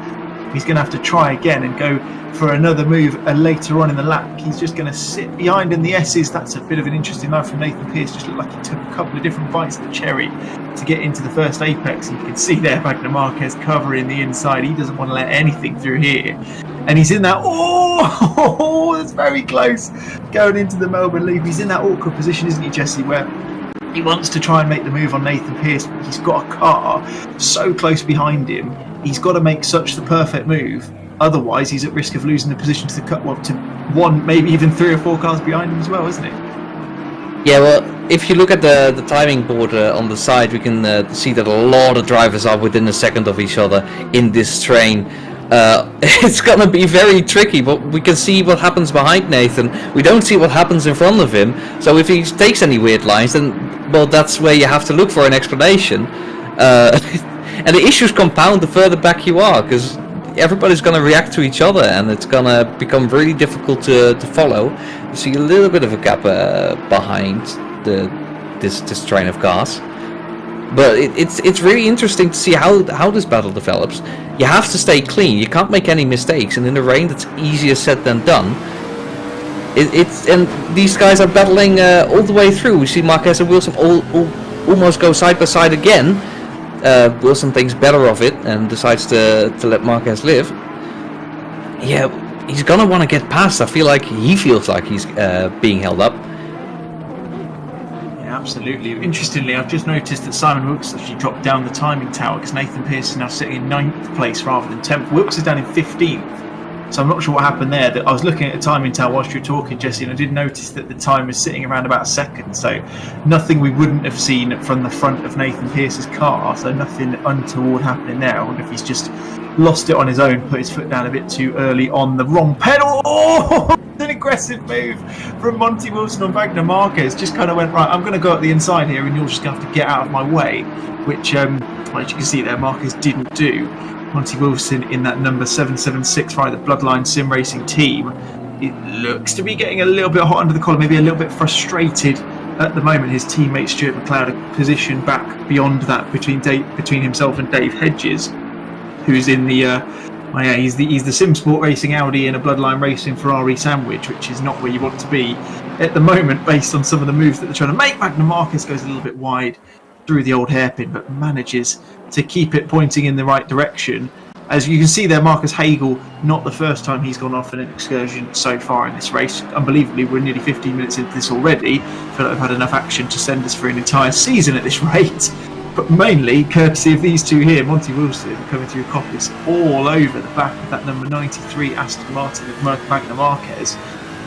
Speaker 1: He's going to have to try again and go for another move later on in the lap. He's just going to sit behind in the S's. That's a bit of an interesting line from Nathan Pearce. Just looked like he took a couple of different bites of the cherry to get into the first apex. And you can see there Wagner Marquez covering the inside. He doesn't want to let anything through here. And he's in that, that's very close, going into the Melbourne Loop. He's in that awkward position, isn't he, Jesse, where he wants to try and make the move on Nathan Pearce, but he's got a car so close behind him. He's got to make such the perfect move. Otherwise, he's at risk of losing the position to the cut, to one, maybe even 3 or 4 cars behind him as well, isn't it?
Speaker 2: Yeah, well, if you look at the timing board on the side, we can see that a lot of drivers are within a second of each other in this train. It's gonna be very tricky, but we can see what happens behind Nathan. We don't see what happens in front of him. So if he takes any weird lines, then, well, that's where you have to look for an explanation. And the issues compound the further back you are, because everybody's going to react to each other, and it's going to become really difficult to follow. You see a little bit of a gap behind this train of cars. But it's really interesting to see how this battle develops. You have to stay clean. You can't make any mistakes, and in the rain, that's easier said than done. And these guys are battling all the way through. We see Marquez and Wilson almost go side by side again. Wilson thinks better of it and decides to let Marquez live. Yeah, he's gonna want to get past. I feel like he feels like he's being held up.
Speaker 1: Yeah, absolutely. Interestingly, I've just noticed that Simon Wilkes actually dropped down the timing tower because Nathan Pearce is now sitting in 9th place rather than 10th. Wilkes is down in 15th. So I'm not sure what happened there. I was looking at the timing tower whilst you were talking, Jesse, and I did notice that the time was sitting around about a second. So nothing we wouldn't have seen from the front of Nathan Pearce's car. So nothing untoward happening there. I wonder if he's just lost it on his own, put his foot down a bit too early on the wrong pedal. Oh, an aggressive move from Monty Wilson on Wagner Marquez. Just kind of went, right, I'm going to go up the inside here and you're just going to have to get out of my way, which, as you can see there, Marquez didn't do. Monty Wilson in that number 776 via the Bloodline Sim Racing team. It looks to be getting a little bit hot under the collar, maybe a little bit frustrated at the moment. His teammate Stuart McLeod a position back beyond that between himself and Dave Hedges, who's in the he's the Simsport Racing Audi and a Bloodline Racing Ferrari sandwich, which is not where you want to be at the moment based on some of the moves that they're trying to make. Wagner Marquez goes a little bit wide through the old hairpin, but manages to keep it pointing in the right direction. As you can see there, Marcus Hagel, not the first time he's gone off on an excursion so far in this race. Unbelievably, we're nearly 15 minutes into this already. I feel like I've had enough action to send us through an entire season at this rate. But mainly, courtesy of these two here, Monty Wilson coming through Coppice all over the back of that number 93 Aston Martin of Wagner Marquez.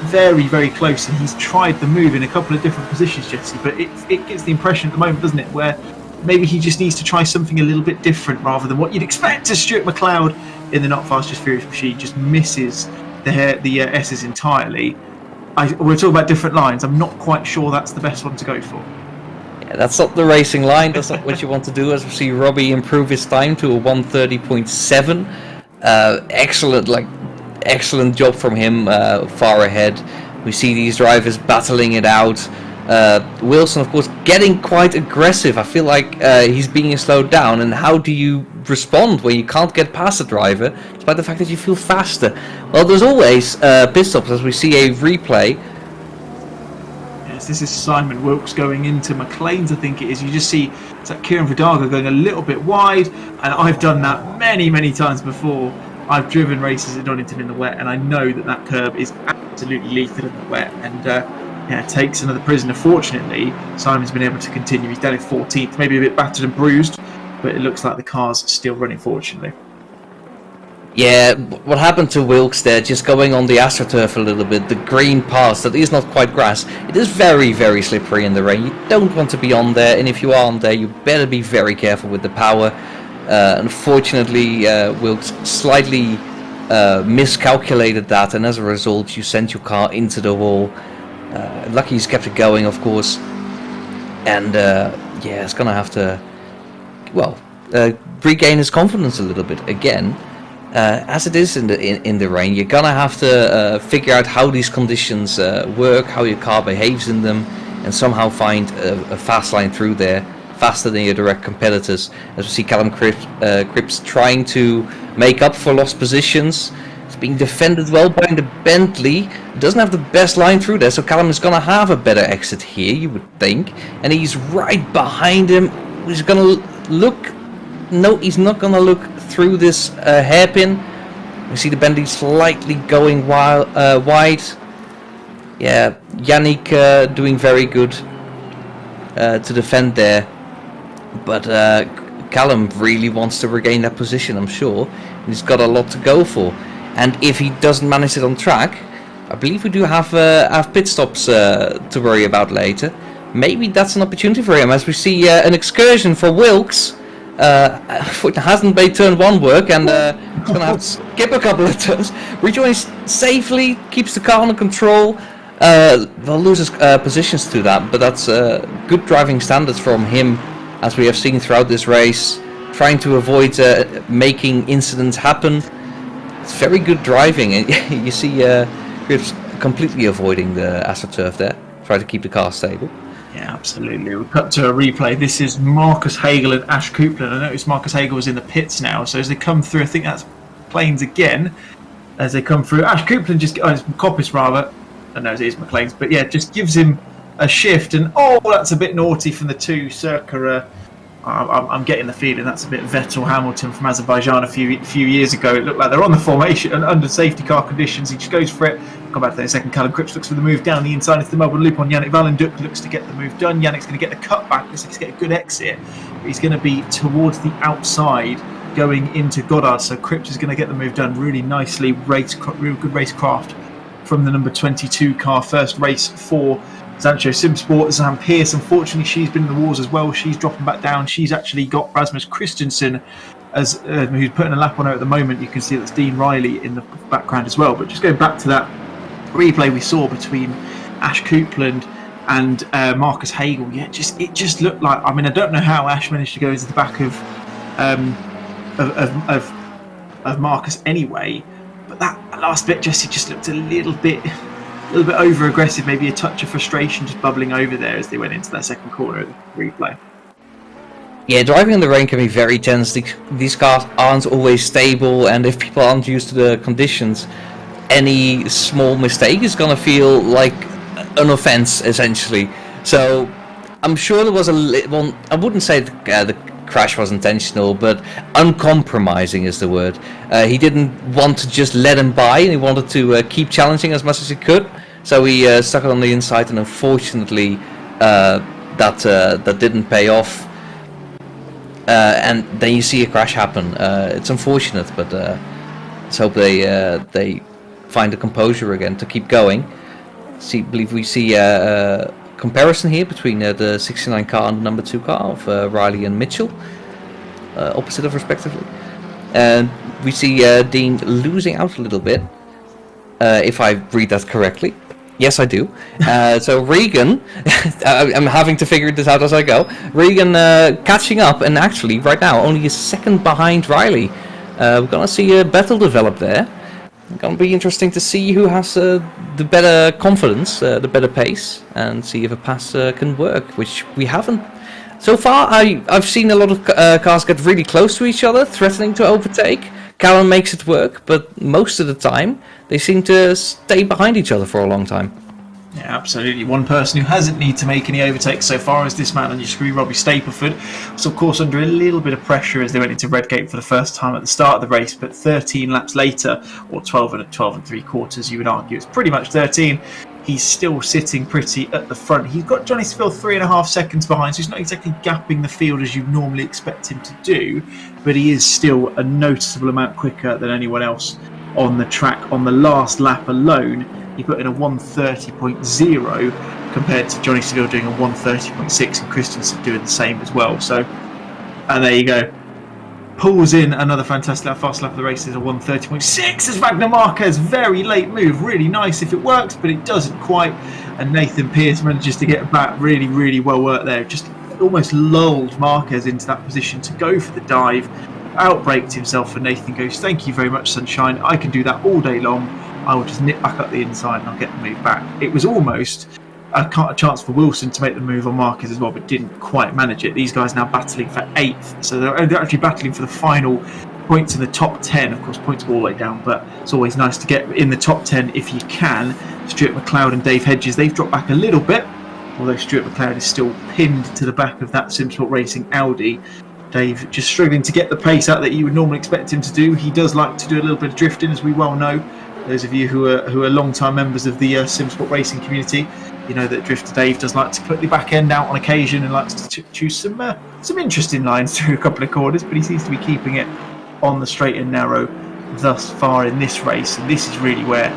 Speaker 1: Very, very close, and he's tried the move in a couple of different positions, Jesse, but it gives the impression at the moment, doesn't it, where maybe he just needs to try something a little bit different rather than what you'd expect to Stuart McLeod in the Not Fast Just Furious machine. Just misses the S's entirely. We're talking about different lines. I'm not quite sure that's the best one to go for.
Speaker 2: Yeah, that's not the racing line. That's not what you want to do. As we see Robbie improve his time to a 1:30.7. Excellent job from him, far ahead. We see these drivers battling it out. Wilson, of course, getting quite aggressive. I feel like he's being slowed down. And how do you respond when you can't get past the driver, despite the fact that you feel faster? Well, there's always pit stops, as we see a replay.
Speaker 1: Yes, this is Simon Wilkes going into McLean's, I think it is. You just see it's like Kieran Vidaga going a little bit wide, and I've done that many, many times before. I've driven races at Donington in the wet, and I know that curb is absolutely lethal in the wet, and takes another prisoner. Fortunately, Simon's been able to continue. He's down in 14th, maybe a bit battered and bruised, but it looks like the car's still running, fortunately.
Speaker 2: Yeah, what happened to Wilkes there, just going on the AstroTurf a little bit, the green pass that is not quite grass, it is very, very slippery in the rain. You don't want to be on there, and if you are on there, you better be very careful with the power. Unfortunately, Wilkes slightly miscalculated that, and as a result, you sent your car into the wall. Lucky he's kept it going, of course, and it's gonna have to, regain his confidence a little bit again. As it is in the rain, you're gonna have to figure out how these conditions work, how your car behaves in them, and somehow find a fast line through there faster than your direct competitors. As we see Callum Cripps trying to make up for lost positions. It's being defended well by the Bentley. Doesn't have the best line through there, so Callum is going to have a better exit here, you would think. And he's right behind him. He's going to look... No, he's not going to look through this hairpin. We see the Bentley slightly going wide. Yeah, Yannick doing very good to defend there. But Callum really wants to regain that position, I'm sure. And he's got a lot to go for. And if he doesn't manage it on track, I believe we do have pit stops to worry about later. Maybe that's an opportunity for him, as we see an excursion for Wilkes. Hasn't made turn 1 work, and he's going to have to skip a couple of turns. Rejoins safely, keeps the car under control. Well, loses positions to that, but that's good driving standards from him, as we have seen throughout this race. Trying to avoid making incidents happen. It's very good driving, and you see Cripps completely avoiding the AstroTurf there. Try to keep the car stable.
Speaker 1: Yeah, absolutely. We cut to a replay. This is Marcus Hagel and Ash Coupland. I noticed Marcus Hagel was in the pits now, so as they come through, I think that's Plains again. As they come through, Ash Coupland just, it's Coppis rather. I know it is McLean's, but yeah, just gives him a shift, and that's a bit naughty from the two. Circa, I'm getting the feeling that's a bit Vettel Hamilton from Azerbaijan a few years ago. It looked like they're on the formation and under safety car conditions. He just goes for it. Come back to that in a second. Callum Cripps looks for the move down the inside into the Melbourne loop on Yannick Valenduk. Looks to get the move done. Yannick's going to get the cut back. Looks like he's going to get a good exit. But he's going to be towards the outside going into Goddard. So Cripps is going to get the move done really nicely. Real good racecraft from the number 22 car. First race for Sancho Simsport. Sam Pearce, unfortunately, she's been in the wars as well. She's dropping back down. She's actually got Rasmus Christensen as who's putting a lap on her at the moment. You can see that's Dean Riley in the background as well. But just going back to that replay we saw between Ash Coupland and Marcus Hagel, it just looked like, I mean, I don't know how Ash managed to go into the back of Marcus anyway, but that last bit just looked a little bit over aggressive, maybe a touch of frustration just bubbling over there as they went into that second corner of the replay.
Speaker 2: Yeah, driving in the rain can be very tense. These cars aren't always stable, and if people aren't used to the conditions, any small mistake is gonna feel like an offense, essentially. So I'm sure there was I wouldn't say the crash was intentional, but uncompromising is the word. He didn't want to just let him by, and he wanted to keep challenging as much as he could. So he stuck it on the inside, and unfortunately that didn't pay off. And then you see a crash happen. It's unfortunate, but let's hope they find the composure again to keep going. Believe we see a comparison here between the 69 car and the number 2 car of Riley and Mitchell, opposite of respectively. And we see Dean losing out a little bit, if I read that correctly. Yes, I do. So Regan, I'm having to figure this out as I go. Regan catching up, and actually right now only a second behind Riley. We're going to see a battle develop there. It's going to be interesting to see who has the better confidence, the better pace, and see if a pass can work, which we haven't. So far, I've seen a lot of cars get really close to each other, threatening to overtake. Callum makes it work, but most of the time, they seem to stay behind each other for a long time.
Speaker 1: Yeah, absolutely. One person who hasn't need to make any overtakes so far is this man on your screen, Robbie Stapleford. So, of course, under a little bit of pressure as they went into Redgate for the first time at the start of the race, but 13 laps later, or 12 and 3/4, you would argue it's pretty much 13. He's still sitting pretty at the front. He's got Johnny Seville 3.5 seconds behind, so he's not exactly gapping the field as you'd normally expect him to do, but he is still a noticeable amount quicker than anyone else on the track. On the last lap alone, he put in a 1:30.0 compared to Johnny Seville doing a 1:30.6 and Christensen doing the same as well. So, and there you go. Pulls in another fantastic lap. Fast lap of the race is a 1:30.6 as Wagner Marquez. Very late move. Really nice if it works, but it doesn't quite. And Nathan Pearce manages to get back. Really, really well worked there. Just almost lulled Marquez into that position to go for the dive. Outbraked himself, and Nathan goes, "Thank you very much, Sunshine. I can do that all day long. I will just nip back up the inside and I'll get the move back." It was almost a chance for Wilson to make the move on Marquez as well, but didn't quite manage it. These guys now battling for 8th, so they're actually battling for the final points in the top 10. Of course, points all the way down, but it's always nice to get in the top 10 if you can. Stuart McLeod and Dave Hedges, they've dropped back a little bit, although Stuart McLeod is still pinned to the back of that Simsport Racing Audi. Dave just struggling to get the pace out that you would normally expect him to do. He does like to do a little bit of drifting, as we well know. Those of you who are long-time members of the Simsport Racing community, you know that Drifter Dave does like to put the back end out on occasion and likes to choose some interesting lines through a couple of corners, but he seems to be keeping it on the straight and narrow thus far in this race. And this is really where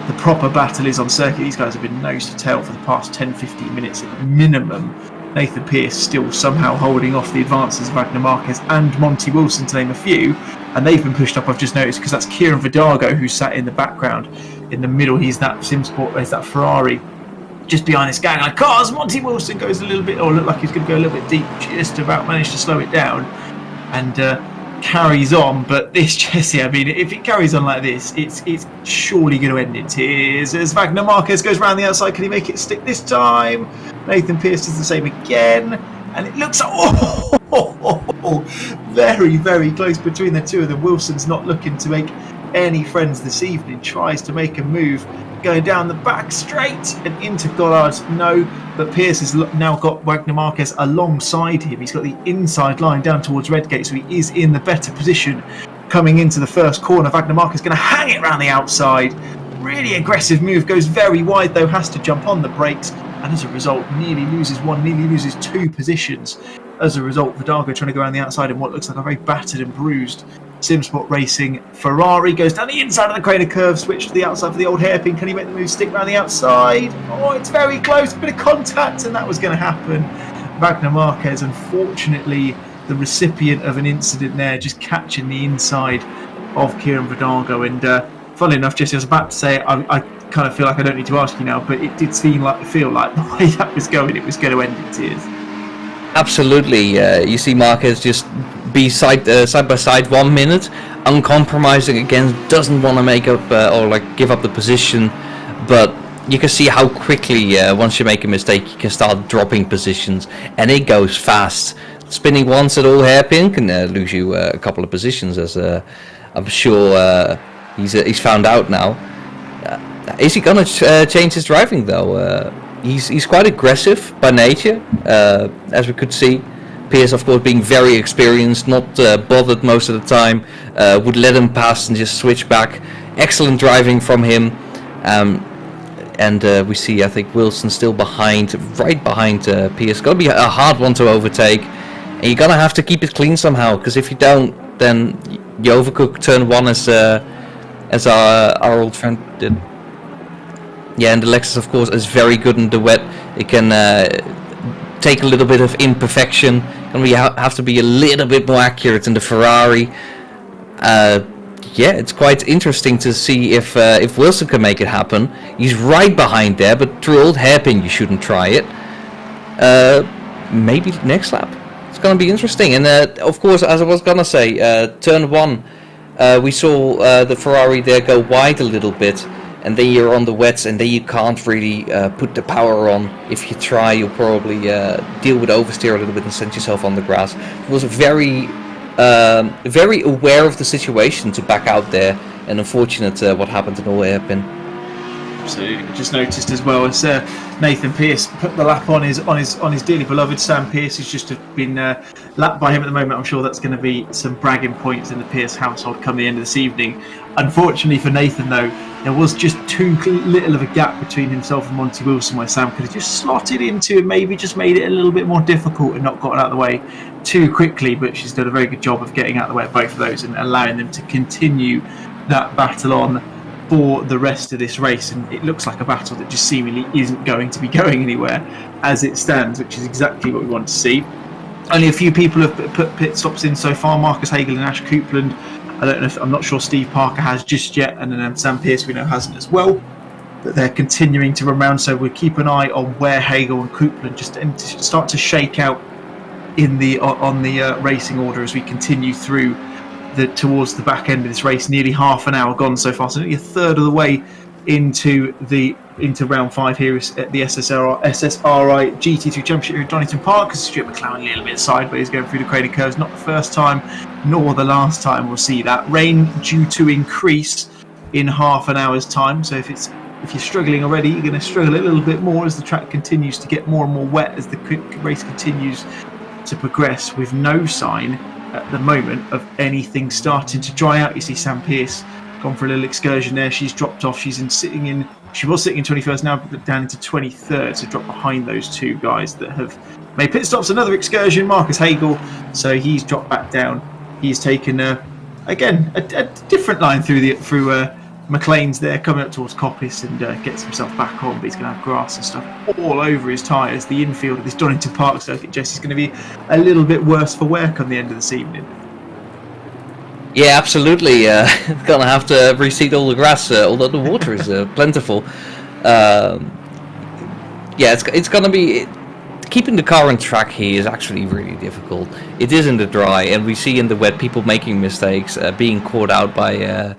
Speaker 1: the proper battle is on circuit. These guys have been nose to tail for the past 10-15 minutes at minimum. Nathan Pearce still somehow holding off the advances of Wagner Marquez and Monty Wilson, to name a few, and they've been pushed up, I've just noticed, because that's Kieran Vidago who sat in the background. In the middle, he's that Simsport, he's that Ferrari just behind this gang like cars. Monty Wilson goes a little bit, or looked like he's going to go a little bit deep, just about managed to slow it down and carries on. But this, Jesse, I mean, if it carries on like this, it's surely going to end in tears as Wagner Marquez goes round the outside. Can he make it stick this time? Nathan Pearce does the same again, and it looks very, very close between the two of them. Wilson's not looking to make any friends this evening, tries to make a move going down the back straight and into Goddard. No, but Pearce has now got Wagner Marquez alongside him. He's got the inside line down towards Redgate, so he is in the better position coming into the first corner. Wagner Marquez going to hang it around the outside. Really aggressive move, goes very wide though, has to jump on the brakes, and as a result nearly loses 2 positions. As a result, Vidago trying to go around the outside in what looks like a very battered and bruised Simsport Racing Ferrari. Goes down the inside of the crater curve, switch to the outside for the old hairpin. Can he make the move, stick around the outside? Oh, it's very close, a bit of contact, and that was going to happen. Wagner Marquez, unfortunately, the recipient of an incident there, just catching the inside of Kieran Vidago. And funnily enough, Jesse, I was about to say, I kind of feel like I don't need to ask you now, but it did feel like the way that was going, it was going to end in tears.
Speaker 2: Absolutely. You see Marquez just be side by side 1 minute, uncompromising again, doesn't want to make up or like give up the position, but you can see how quickly once you make a mistake you can start dropping positions, and it goes fast. Spinning once at all hairpin can lose you a couple of positions, as I'm sure he's found out now. Is he gonna change his driving though? He's quite aggressive by nature, as we could see. Pearce, of course, being very experienced, not bothered most of the time, would let him pass and just switch back. Excellent driving from him. And we see, I think, Wilson still right behind Pearce. Got to be a hard one to overtake. And you're going to have to keep it clean somehow, because if you don't, then you overcook turn 1 as our old friend did. Yeah, and the Lexus, of course, is very good in the wet. It can take a little bit of imperfection, and we have to be a little bit more accurate in the Ferrari. Yeah, it's quite interesting to see if Wilson can make it happen. He's right behind there, but through old hairpin you shouldn't try it. Maybe next lap. It's going to be interesting. And of course, as I was going to say, turn 1, we saw the Ferrari there go wide a little bit. And then you're on the wets, and then you can't really put the power on. If you try, you'll probably deal with oversteer a little bit and send yourself on the grass. It was very aware of the situation to back out there, and unfortunate what happened in all hairpin.
Speaker 1: Absolutely. Just noticed as well as Nathan Pearce put the lap on his dearly beloved Sam Pearce, who's just been lapped by him at the moment. I'm sure that's going to be some bragging points in the Pearce household come the end of this evening. Unfortunately for Nathan, though, there was just too little of a gap between himself and Monty Wilson, where Sam could have just slotted into and maybe just made it a little bit more difficult and not gotten out of the way too quickly. But she's done a very good job of getting out of the way of both of those and allowing them to continue that battle on for the rest of this race. And it looks like a battle that just seemingly isn't going to be going anywhere as it stands, which is exactly what we want to see. Only a few people have put pit stops in so far. Marcus Hagel and Ash Coupland. I'm not sure Steve Parker has just yet, and then Sam Pearce we know hasn't as well. But they're continuing to run around, so we'll keep an eye on where Hagel and Coupland just start to shake out in on the racing order as we continue through towards the back end of this race. Nearly half an hour gone so far, so nearly a third of the way into round 5 here at the SSRI GT3 Championship here at Donington Park. Because Stuart McLaren a little bit sideways going through the cradle curves. Not the first time, nor the last time we'll see that. Rain due to increase in half an hour's time. So if you're struggling already, you're going to struggle a little bit more as the track continues to get more and more wet as the race continues to progress, with no sign at the moment of anything starting to dry out. You see Sam Pearce gone for a little excursion there. She's dropped off. She was sitting in 21st, now down into 23rd, so dropped behind those two guys that have made pit stops. Another excursion, Marcus Hagel, so he's dropped back down. He's taken again a different line through McLean's there, coming up towards Coppice, and gets himself back on, but he's going to have grass and stuff all over his tyres. The infield of this Donington Park circuit, Jesse's going to be a little bit worse for wear come the end of this evening.
Speaker 2: Yeah, absolutely. Gonna have to reseed all the grass, although the water is plentiful. Yeah, it's gonna be... Keeping the car on track here is actually really difficult. It is in the dry, and we see in the wet people making mistakes, being caught out by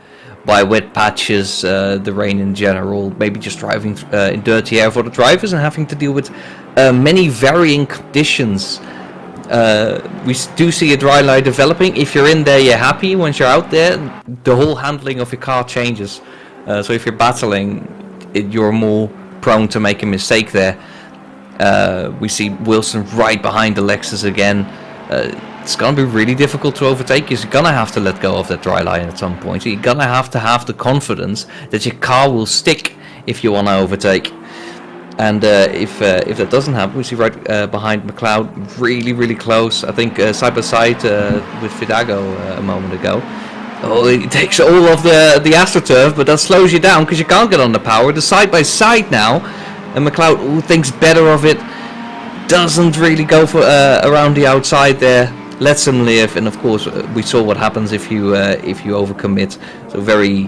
Speaker 2: wet patches, the rain in general, maybe just driving in dirty air for the drivers and having to deal with many varying conditions. We do see a dry line developing. If you're in there, you're happy. Once you're out there, the whole handling of your car changes. So if you're battling, you're more prone to make a mistake there. We see Wilson right behind the Lexus again. It's going to be really difficult to overtake. You're going to have to let go of that dry line at some point. You're going to have the confidence that your car will stick if you want to overtake. And if that doesn't happen, we see right behind McLeod, really close. I think side by side with Fidago a moment ago. Oh, he takes all of the AstroTurf, but that slows you down because you can't get on the power. The side by side now, and McLeod thinks better of it. Doesn't really go for around the outside there. Lets him live, and of course we saw what happens if you overcommit. So very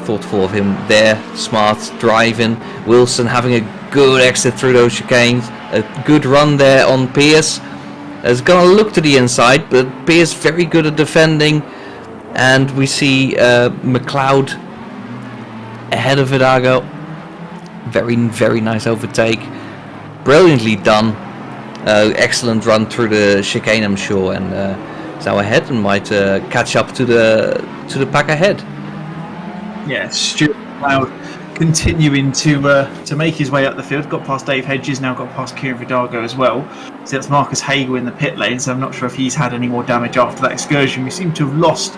Speaker 2: thoughtful of him there. Smart driving. Wilson having a good exit through those chicanes. A good run there on Pearce. Is gonna look to the inside, but Pearce very good at defending. And we see McLeod ahead of Vidago. Very nice overtake. Brilliantly done. Excellent run through the chicane, I'm sure, and is now ahead and might catch up to the pack ahead.
Speaker 1: Yeah, Stuart McLeod continuing to make his way up the field. Got past Dave Hedges, now got past Kieran Vidago as well. So that's Marcus Hagel in the pit lane, so I'm not sure if he's had any more damage after that excursion. We seem to have lost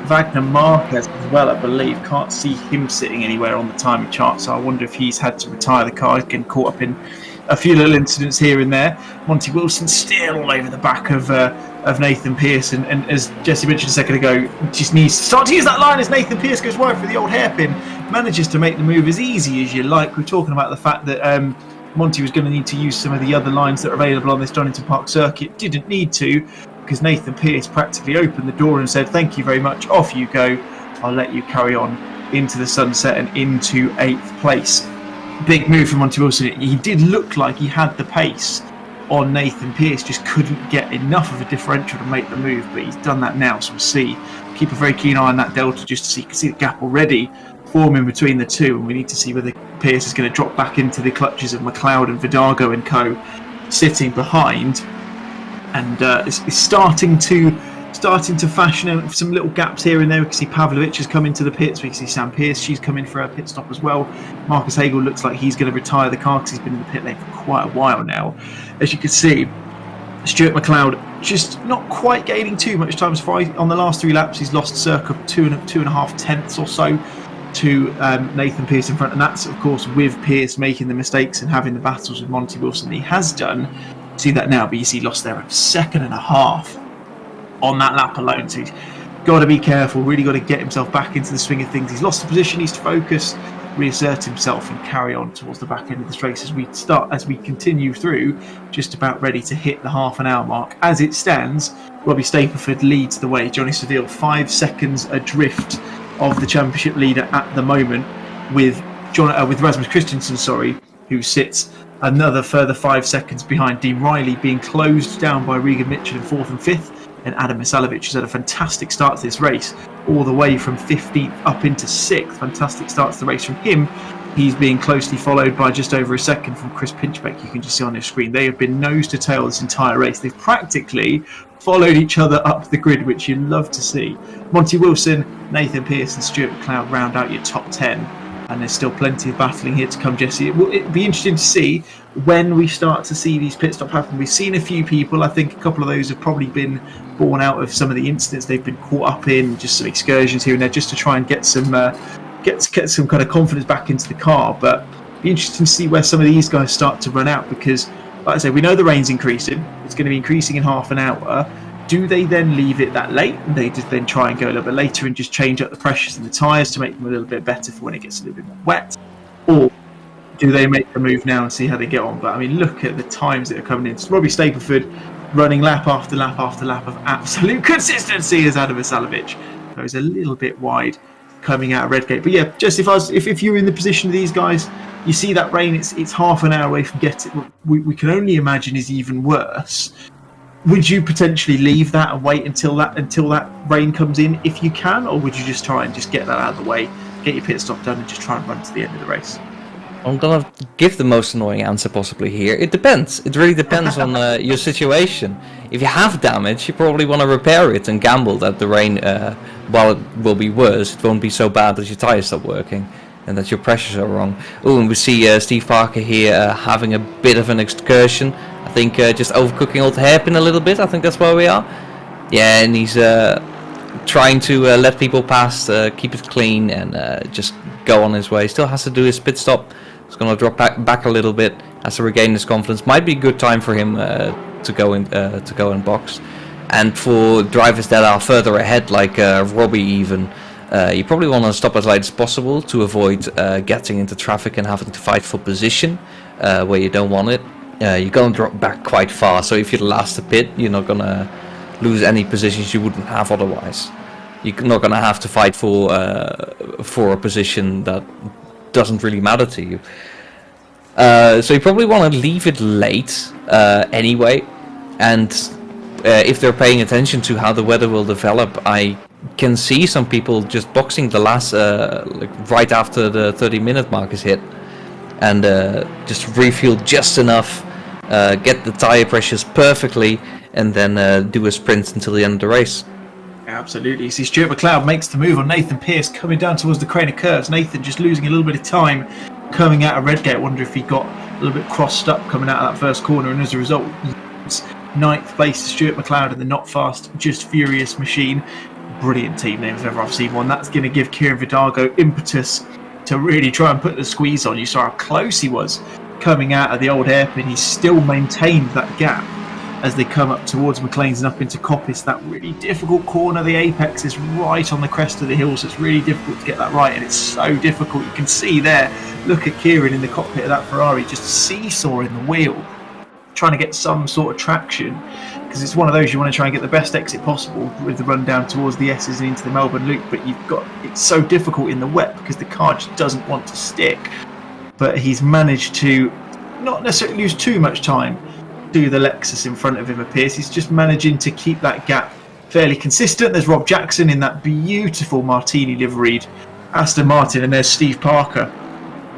Speaker 1: Wagner Marquez as well, I believe. Can't see him sitting anywhere on the timing chart, so I wonder if he's had to retire the car. He's getting caught up in a few little incidents here and there. Monty Wilson still all over the back of Nathan Pearce, and as Jesse mentioned a second ago, just needs to start to use that line as Nathan Pearce goes wide for the old hairpin. Manages to make the move as easy as you like. We're talking about the fact that Monty was going to need to use some of the other lines that are available on this Donington Park circuit. Didn't need to, because Nathan Pearce practically opened the door and said, "Thank you very much, off you go. I'll let you carry on into the sunset and into 8th place." Big move from Monty Wilson. He did look like he had the pace on Nathan Pearce, just couldn't get enough of a differential to make the move, but he's done that now, so we'll see. Keep a very keen eye on that delta just to see. You can see the gap already forming between the two, and we need to see whether Pearce is going to drop back into the clutches of McLeod and Vidago and co sitting behind, and it's starting to fashion out some little gaps here and there. We can see Pavlovich has come into the pits. We can see Sam Pearce, she's come in for her pit stop as well. Marcus Hagel looks like he's going to retire the car because he's been in the pit lane for quite a while now. As you can see, Stuart McLeod just not quite gaining too much time. On the last 3 laps, he's lost circa 2.5 tenths or so to Nathan Pearce in front, and that's of course with Pearce making the mistakes and having the battles with Monty Wilson that he has done. See that now, but you see lost there a 1.5 seconds on that lap alone, so he's got to be careful, really got to get himself back into the swing of things. He's lost the position, needs to focus, reassert himself and carry on towards the back end of this race as we continue through, just about ready to hit the half-an-hour mark. As it stands, Robbie Stapleford leads the way. Johnny Seville 5 seconds adrift of the championship leader at the moment, with Rasmus Christensen, who sits Another further 5 seconds behind. Dean Riley being closed down by Regan Mitchell in 4th and 5th. And Adam Misalovic has had a fantastic start to this race, all the way from 15th up into 6th. Fantastic start to the race from him. He's being closely followed by just over a second from Chris Pinchbeck. You can just see on your screen. They have been nose to tail this entire race. They've practically followed each other up the grid, which you love to see. Monty Wilson, Nathan Pearce and Stuart McLeod round out your top 10. And there's still plenty of battling here to come, Jesse. It'll be interesting to see when we start to see these pit stops happen. We've seen a few people. I think a couple of those have probably been born out of some of the incidents they've been caught up in, just some excursions here and there, just to try and get some kind of confidence back into the car. But it'll be interesting to see where some of these guys start to run out, because, like I say, we know the rain's increasing. It's going to be increasing in half an hour. Do they then leave it that late and they just then try and go a little bit later and just change up the pressures in the tyres to make them a little bit better for when it gets a little bit more wet? Or do they make the move now and see how they get on? But I mean, look at the times that are coming in. It's Robbie Stapleford running lap after lap after lap of absolute consistency as Adam Misalovic goes a little bit wide coming out of Redgate. But yeah, just if you're in the position of these guys, you see that rain, it's half an hour away from getting it. We can only imagine is even worse. Would you potentially leave that and wait until that rain comes in if you can, or would you just try and just get that out of the way, get your pit stop done, and just try and run to the end of the race?
Speaker 2: I'm gonna give the most annoying answer possibly here. It depends. It really depends on your situation. If you have damage, you probably want to repair it and gamble that the rain, while it will be worse, it won't be so bad that your tires stop working and that your pressures are wrong. Oh, and we see Steve Parker here having a bit of an excursion. I think just overcooking old hairpin a little bit. I think that's where we are. Yeah, and he's trying to let people pass, keep it clean, and just go on his way. Still has to do his pit stop. He's going to drop back a little bit, has to regain his confidence. Might be a good time for him to go in box. And for drivers that are further ahead, like Robbie even, you probably want to stop as late as possible to avoid getting into traffic and having to fight for position where you don't want it. You're going to drop back quite far, so if you're the last to pit, you're not going to lose any positions you wouldn't have otherwise. You're not going to have to fight for a position that doesn't really matter to you. So you probably want to leave it late anyway, and if they're paying attention to how the weather will develop, I can see some people just boxing the last right after the 30-minute mark is hit, and just refuel just enough, get the tire pressures perfectly, and then do a sprint until the end of the race.
Speaker 1: Absolutely. You see Stuart McLeod makes the move on Nathan Pearce coming down towards the crane of curves. Nathan just losing a little bit of time coming out of Redgate. I wonder if he got a little bit crossed up coming out of that first corner, and as a result, 9th place to Stuart McLeod in the Not Fast, Just Furious machine. Brilliant team name if ever I've seen one. That's going to give Kieran Vidago impetus to really try and put the squeeze on. You saw how close he was coming out of the old hairpin. He still maintained that gap as they come up towards McLean's and up into Coppice. That really difficult corner, the apex is right on the crest of the hill, so it's really difficult to get that right, and it's so difficult. You can see there, look at Kieran in the cockpit of that Ferrari just seesawing the wheel, trying to get some sort of traction, because it's one of those you want to try and get the best exit possible with the run down towards the S's and into the Melbourne Loop, but it's so difficult in the wet because the car just doesn't want to stick. But he's managed to not necessarily lose too much time to the Lexus in front of him appears. He's just managing to keep that gap fairly consistent. There's Rob Jackson in that beautiful Martini liveried Aston Martin, and there's Steve Parker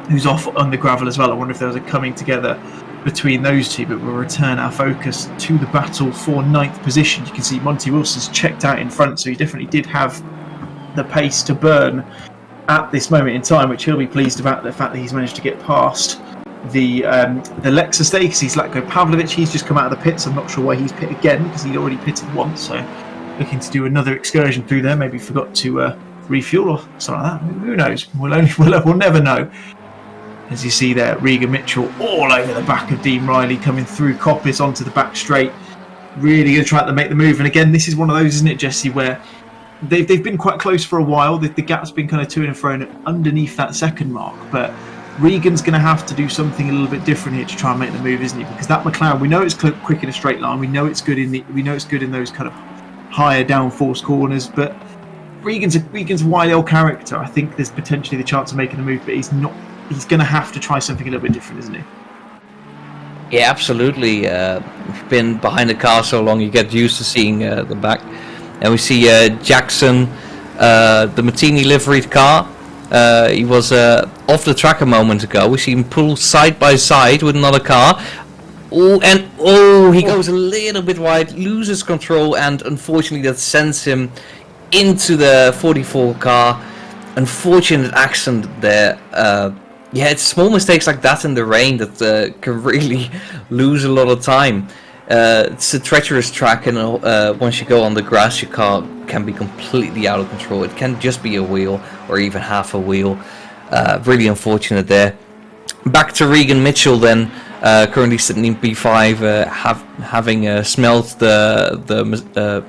Speaker 1: who's off on the gravel as well. I wonder if there was a coming together between those two, but we'll return our focus to the battle for 9th position. You can see Monty Wilson's checked out in front, so he definitely did have the pace to burn at this moment in time, which he'll be pleased about, the fact that he's managed to get past the Lexus there. You can see Zlatko Pavlovic, he's just come out of the pits. I'm not sure why he's pit again, because he'd already pitted once, so looking to do another excursion through there. Maybe forgot to refuel or something like that. Who knows? We'll never know. As you see there, Regan Mitchell all over the back of Dean Riley, coming through Coppice onto the back straight, really going to try to make the move. And again, this is one of those, isn't it, Jesse, where they've been quite close for a while. The gap's been kind of to and fro underneath that second mark, but Regan's going to have to do something a little bit different here to try and make the move, isn't he? Because that McLaren, we know it's quick in a straight line. We know it's good in those kind of higher downforce corners. But Regan's a wily old character. I think there's potentially the chance of making the move, but he's not. He's going to have to try something a little bit different, isn't he?
Speaker 2: Yeah, absolutely. Been behind the car so long, you get used to seeing the back. And we see Jackson, the Martini liveried car. He was off the track a moment ago. We see him pull side by side with another car. He goes a little bit wide, loses control, and unfortunately that sends him into the 44 car. Unfortunate accident there. It's small mistakes like that in the rain that can really lose a lot of time. It's a treacherous track, and once you go on the grass, your car can be completely out of control. It can just be a wheel or even half a wheel. Really unfortunate there. Back to Regan Mitchell then, currently sitting in P5, having smelled the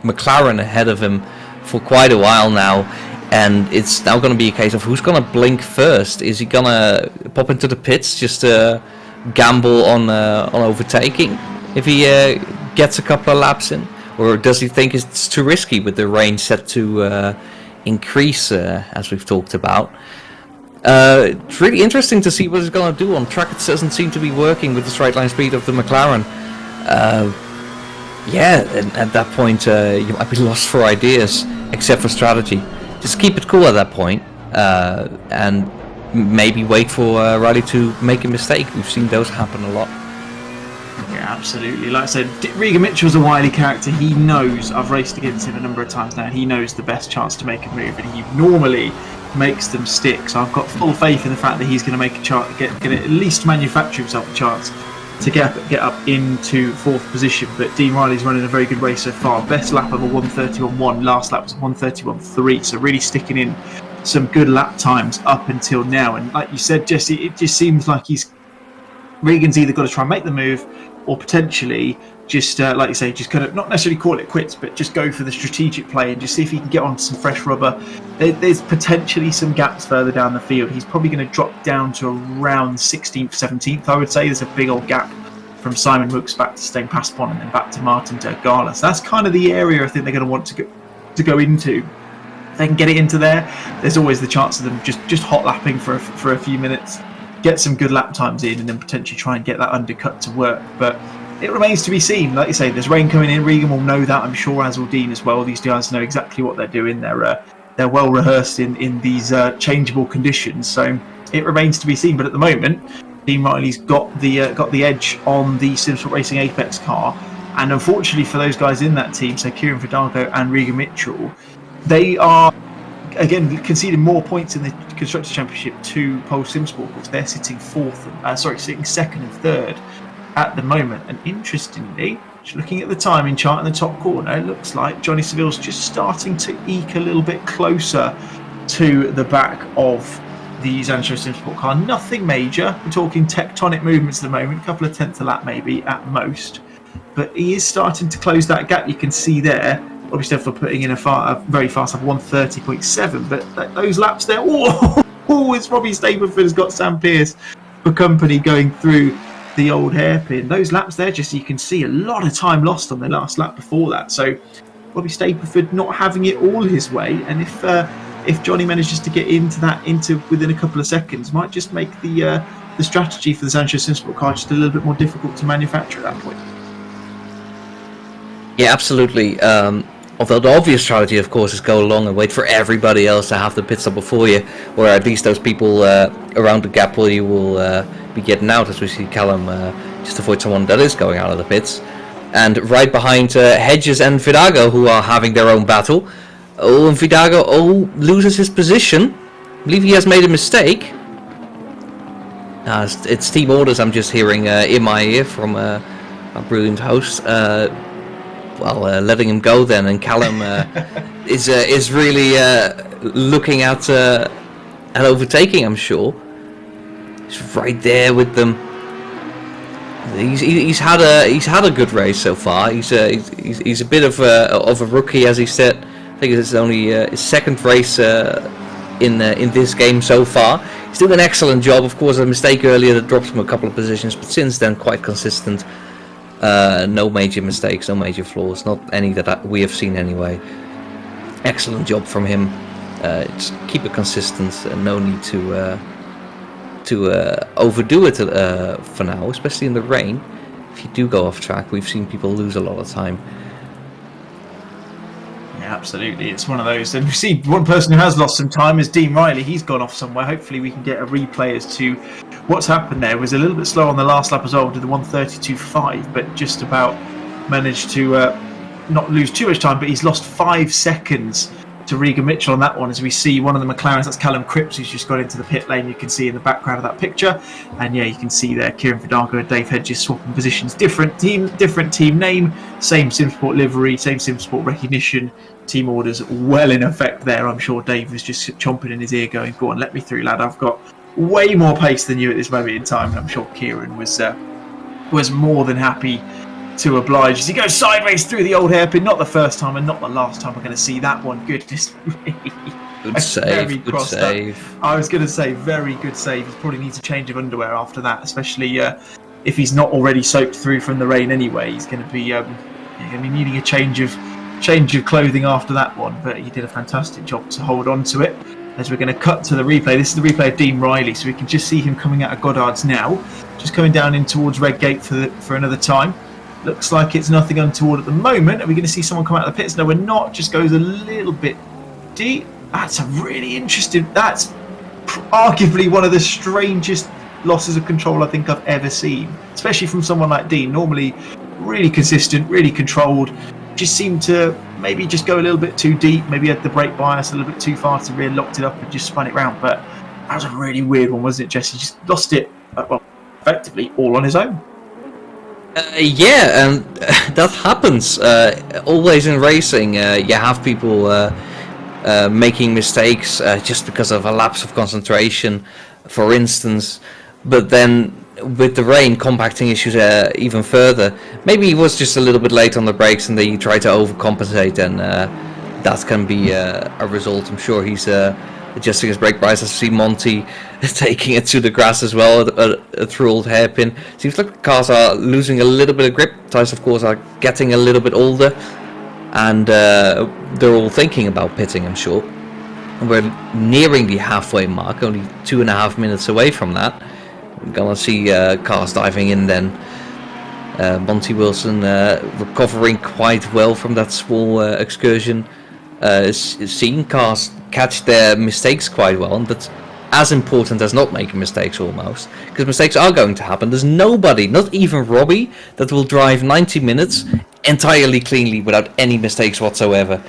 Speaker 2: McLaren ahead of him for quite a while now. And it's now going to be a case of who's going to blink first. Is he going to pop into the pits just to gamble on overtaking if he gets a couple of laps in? Or does he think it's too risky with the range set to increase, as we've talked about? It's really interesting to see what he's going to do on track. It doesn't seem to be working with the straight line speed of the McLaren. And at that point you might be lost for ideas, except for strategy. Just keep it cool at that point, and maybe wait for Riley to make a mistake. We've seen those happen a lot.
Speaker 1: Yeah, absolutely. Like I said, Regan Mitchell's a wily character. He knows, I've raced against him a number of times now, he knows the best chance to make a move, and he normally makes them stick. So I've got full faith in the fact that he's going to make a chance, get at least manufacture himself a chance to get up into fourth position. But Dean Riley's running a very good race so far. Best lap of a 1:31.1. Last lap was 1:31.3. So really sticking in some good lap times up until now. And like you said, Jesse, it just seems like Regan's either got to try and make the move, or potentially just like you say, just kind of not necessarily call it quits, but just go for the strategic play and just see if he can get onto some fresh rubber. There's potentially some gaps further down the field. He's probably going to drop down to around 16th, 17th, I would say. There's a big old gap from Simon Rooks back to Stein Paspon and then back to Martin Tergala. So that's kind of the area I think they're going to want to go into. If they can get it into there, there's always the chance of them just hot lapping for a few minutes, get some good lap times in, and then potentially try and get that undercut to work. But it remains to be seen. Like you say, there's rain coming in. Regan will know that, I'm sure, as will Dean as well. These guys know exactly what they're doing. They're well rehearsed in these changeable conditions. So it remains to be seen. But at the moment, Dean Riley's got the edge on the Simsport Racing Apex car. And unfortunately for those guys in that team, so Kieran Fidalgo and Regan Mitchell, they are again conceding more points in the Constructors' Championship to Pole Simsport. They're sitting sitting second and third at the moment. And interestingly, just looking at the timing chart in the top corner, it looks like Johnny Seville's just starting to eke a little bit closer to the back of the Zansho Simsport car. Nothing major. We're talking tectonic movements at the moment, a couple of tenths a lap maybe at most. But he is starting to close that gap. You can see there, obviously for putting in a very fast lap, 1:30.7. But those laps there, it's Robbie Stapleford has got Sam Pearce for company going through the old hairpin. Those laps there, just so you can see a lot of time lost on the last lap before that. So Robbie Stapleford not having it all his way, and if Johnny manages to get into within a couple of seconds, might just make the strategy for the Zansho Simsport car just a little bit more difficult to manufacture at that point.
Speaker 2: Yeah, absolutely. Although the obvious strategy, of course, is go along and wait for everybody else to have the pit stop before you, or at least those people around the gap where you will be getting out, as we see Callum just avoid someone that is going out of the pits. And right behind Hedges and Fidalgo, who are having their own battle. And Fidalgo loses his position. I believe he has made a mistake. It's team orders I'm just hearing in my ear from our brilliant host. Letting him go then, and Callum is really looking at overtaking, I'm sure. He's right there with them. He's had a good race so far. He's a bit of a rookie, as he said. I think it's only his second race in this game so far. He's doing an excellent job. Of course, a mistake earlier that dropped him a couple of positions, but since then quite consistent. No major mistakes, no major flaws, not any that we have seen anyway. Excellent job from him. Just keep it consistent, and no need to overdo it for now, especially in the rain. if you do go off track, we've seen people lose a lot of time.
Speaker 1: Yeah, absolutely. It's one of those. And we see one person who has lost some time is Dean Riley. He's gone off somewhere. Hopefully we can get a replay as to what's happened there. It was a little bit slow on the last lap as well, to the 1:32.5, but just about managed to not lose too much time, but he's lost 5 seconds to Regan Mitchell on that one, as we see one of the McLarens, that's Callum Cripps, who's just got into the pit lane. You can see in the background of that picture, and yeah, you can see there Kieran Vidago and Dave Hedges swapping positions. Different team name, same Simsport livery, same Simsport recognition, team orders well in effect there. I'm sure Dave was just chomping in his ear going, go on, let me through, lad, I've got way more pace than you at this moment in time. And I'm sure Kieran was more than happy to oblige as he goes sideways through the old hairpin. Not the first time and not the last time we're going to see that one. Goodness me.
Speaker 2: Good save, good save.
Speaker 1: I was going to say, very good save. He probably needs a change of underwear after that, especially if he's not already soaked through from the rain anyway. He's going to be needing a change of clothing after that one, but he did a fantastic job to hold on to it. As we're going to cut to the replay, this is the replay of Dean Riley, so we can just see him coming out of Goddard's now, just coming down in towards Redgate for another time. Looks like it's nothing untoward at the moment. Are we going to see someone come out of the pits? No, we're not. Just goes a little bit deep. That's a really interesting. That's arguably one of the strangest losses of control I think I've ever seen, especially from someone like Dean. Normally, really consistent, really controlled. Just seemed to maybe just go a little bit too deep. Maybe had the brake bias a little bit too far to rear, locked it up and just spun it round. But that was a really weird one, wasn't it, Jesse? Just lost it, effectively all on his own.
Speaker 2: Yeah, and that happens always in racing. You have people making mistakes just because of a lapse of concentration, for instance. But then with the rain compacting issues even further, maybe he was just a little bit late on the brakes and they try to overcompensate, and that can be a result. I'm sure he's adjusting his brake bias. I see Monty taking it to the grass as well through old hairpin. Seems like the cars are losing a little bit of grip. Tyres, of course, are getting a little bit older, and they're all thinking about pitting, I'm sure. And we're nearing the halfway mark, only 2.5 minutes away from that. We're gonna see cars diving in then. Monty Wilson recovering quite well from that small excursion. Seeing cars catch their mistakes quite well, and that's as important as not making mistakes almost, because mistakes are going to happen. There's nobody, not even Robbie, that will drive 90 minutes entirely cleanly without any mistakes whatsoever.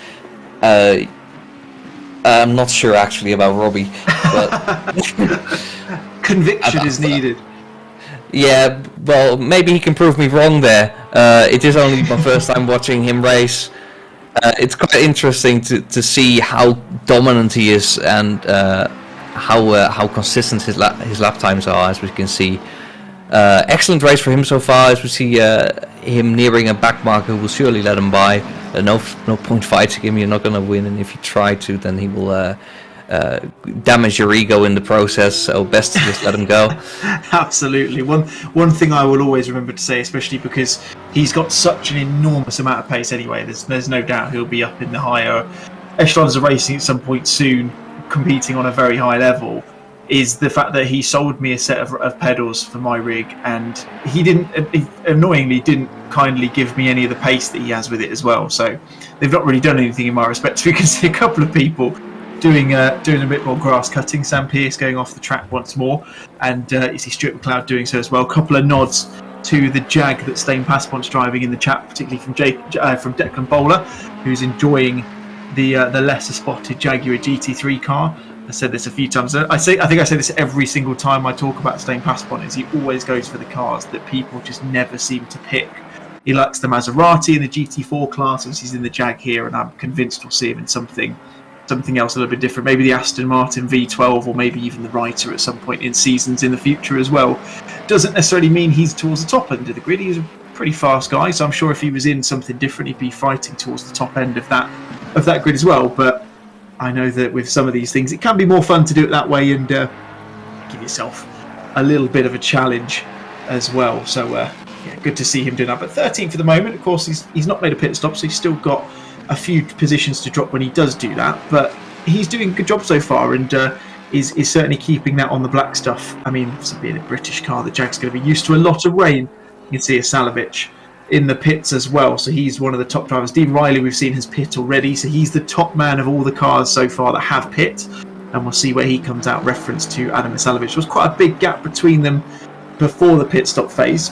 Speaker 2: I'm not sure actually about Robbie, but
Speaker 1: conviction is needed.
Speaker 2: Yeah, well, maybe he can prove me wrong there. It is only my first time watching him race. It's quite interesting to see how dominant he is, and how consistent his lap times are, as we can see. Excellent race for him so far, as we see him nearing a back marker who will surely let him by. No point fighting him, you're not going to win, and if you try to, then he will damage your ego in the process, so best to just let him go.
Speaker 1: Absolutely. One thing I will always remember to say, especially because he's got such an enormous amount of pace anyway, there's no doubt he'll be up in the higher echelons of racing at some point soon, competing on a very high level, is the fact that he sold me a set of pedals for my rig, and he annoyingly didn't kindly give me any of the pace that he has with it as well. So they've not really done anything in my respect. We can see a couple of people doing a bit more grass cutting. Sam Pearce going off the track once more, and you see Stuart McLeod doing so as well. A couple of nods to the Jag that Stain Paspont's driving in the chat, particularly from Declan Bowler, who's enjoying the lesser spotted Jaguar GT3 car. I said this a few times. I think I say this every single time I talk about Stain Passpont, is he always goes for the cars that people just never seem to pick. He likes the Maserati in the GT4 class, and he's in the Jag here, and I'm convinced we'll see him in something else a little bit different. Maybe the Aston Martin V12, or maybe even the Writer at some point in seasons in the future as well. Doesn't necessarily mean he's towards the top end of the grid. He's a pretty fast guy, so I'm sure if he was in something different, he'd be fighting towards the top end of that grid as well. But I know that with some of these things, it can be more fun to do it that way and give yourself a little bit of a challenge as well. So yeah, good to see him doing that. But 13th for the moment. Of course, he's not made a pit stop, so he's still got a few positions to drop when he does do that. But he's doing a good job so far, and is certainly keeping that on the black stuff. I mean, obviously being a British car, the Jag's going to be used to a lot of rain. You can see Asalovic in the pits as well, so he's one of the top drivers. Dean Riley, we've seen his pit already, so he's the top man of all the cars so far that have pit, and we'll see where he comes out. Reference to Adam Asalovic. There was quite a big gap between them before the pit stop phase.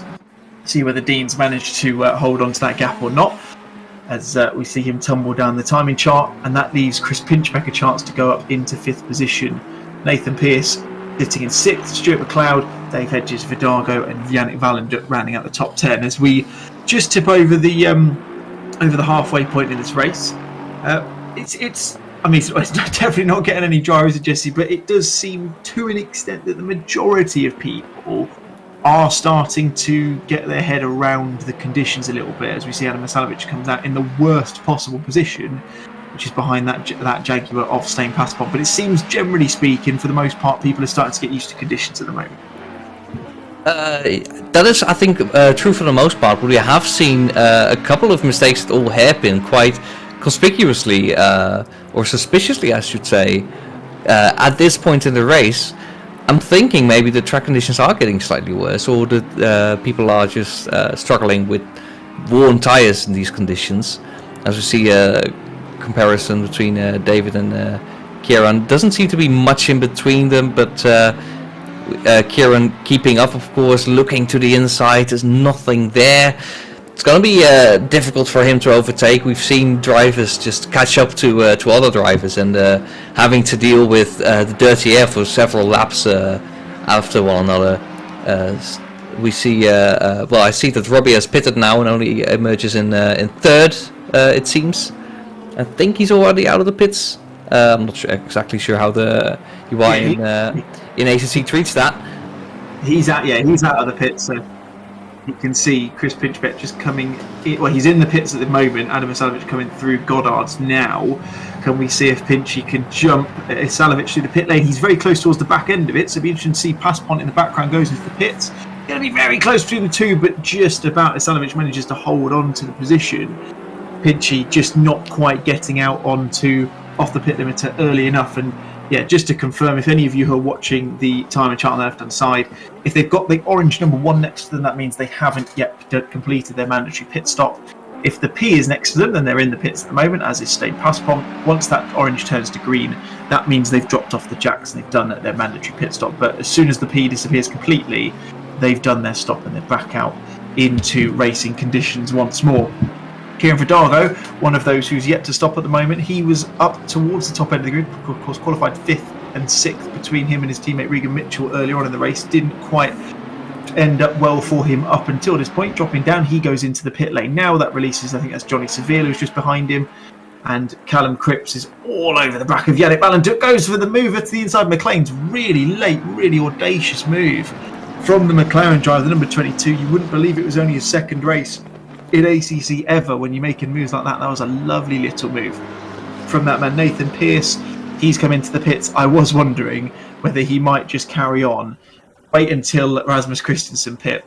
Speaker 1: See whether Dean's managed to hold on to that gap or not, as we see him tumble down the timing chart, and that leaves Chris Pinchbeck a chance to go up into 5th position. Nathan Pearce sitting in 6th, Stuart McLeod, Dave Hedges, Vidago and Yannick Valenduk rounding out the top 10 as we just tip over the halfway point in this race. It's definitely not getting any drivers at Jesse, but it does seem to an extent that the majority of people are starting to get their head around the conditions a little bit, as we see Adam Asalovic comes out in the worst possible position, which is behind that Jaguar of Stein Passport. But it seems, generally speaking, for the most part, people are starting to get used to conditions at the moment.
Speaker 2: That is, I think, true for the most part. But we have seen a couple of mistakes at all hairpin quite conspicuously, or suspiciously, I should say, at this point in the race. I'm thinking maybe the track conditions are getting slightly worse, or that people are just struggling with worn tyres in these conditions. As we see a comparison between David and Kieran, doesn't seem to be much in between them, but Kieran keeping up, of course, looking to the inside, there's nothing there. It's going to be difficult for him to overtake. We've seen drivers just catch up to other drivers, and having to deal with the dirty air for several laps after one another. We see, I see that Robbie has pitted now and only emerges in 3rd, it seems. I think he's already out of the pits. I'm not exactly sure how the UI in ACC treats that.
Speaker 1: He's out of the pits, so you can see Chris Pinchbeck just coming in. Well, he's in the pits at the moment. Adam Asalovic coming through Goddard's now. Can we see if Pinchy can jump Asalovic through the pit lane? He's very close towards the back end of it, so it'll be interesting to see Passpont in the background goes into the pits. Going to be very close between the two, but just about. Asalovic manages to hold on to the position. Pinchy just not quite getting out off the pit limiter early enough. And yeah, just to confirm, if any of you who are watching the timer chart on the left-hand side, if they've got the orange number 1 next to them, that means they haven't yet completed their mandatory pit stop. If the P is next to them, then they're in the pits at the moment, as is Stein Passpont. Once that orange turns to green, that means they've dropped off the jacks and they've done their mandatory pit stop. But as soon as the P disappears completely, they've done their stop and they're back out into racing conditions once more. Kieran Vidago, one of those who's yet to stop at the moment, he was up towards the top end of the grid, of course qualified 5th and 6th between him and his teammate Regan Mitchell earlier on in the race. Didn't quite end up well for him up until this point. Dropping down, he goes into the pit lane. Now that releases, I think that's Johnny Seville who's just behind him, and Callum Cripps is all over the back of Yannick Valenduk. Goes for the mover to the inside. McLean's really late, really audacious move from the McLaren driver, the number 22. You wouldn't believe it was only his 2nd race in ACC ever when you're making moves like that. That was a lovely little move from that man. Nathan Pearce, he's come into the pits. I was wondering whether he might just carry on, wait until Rasmus Christensen pit,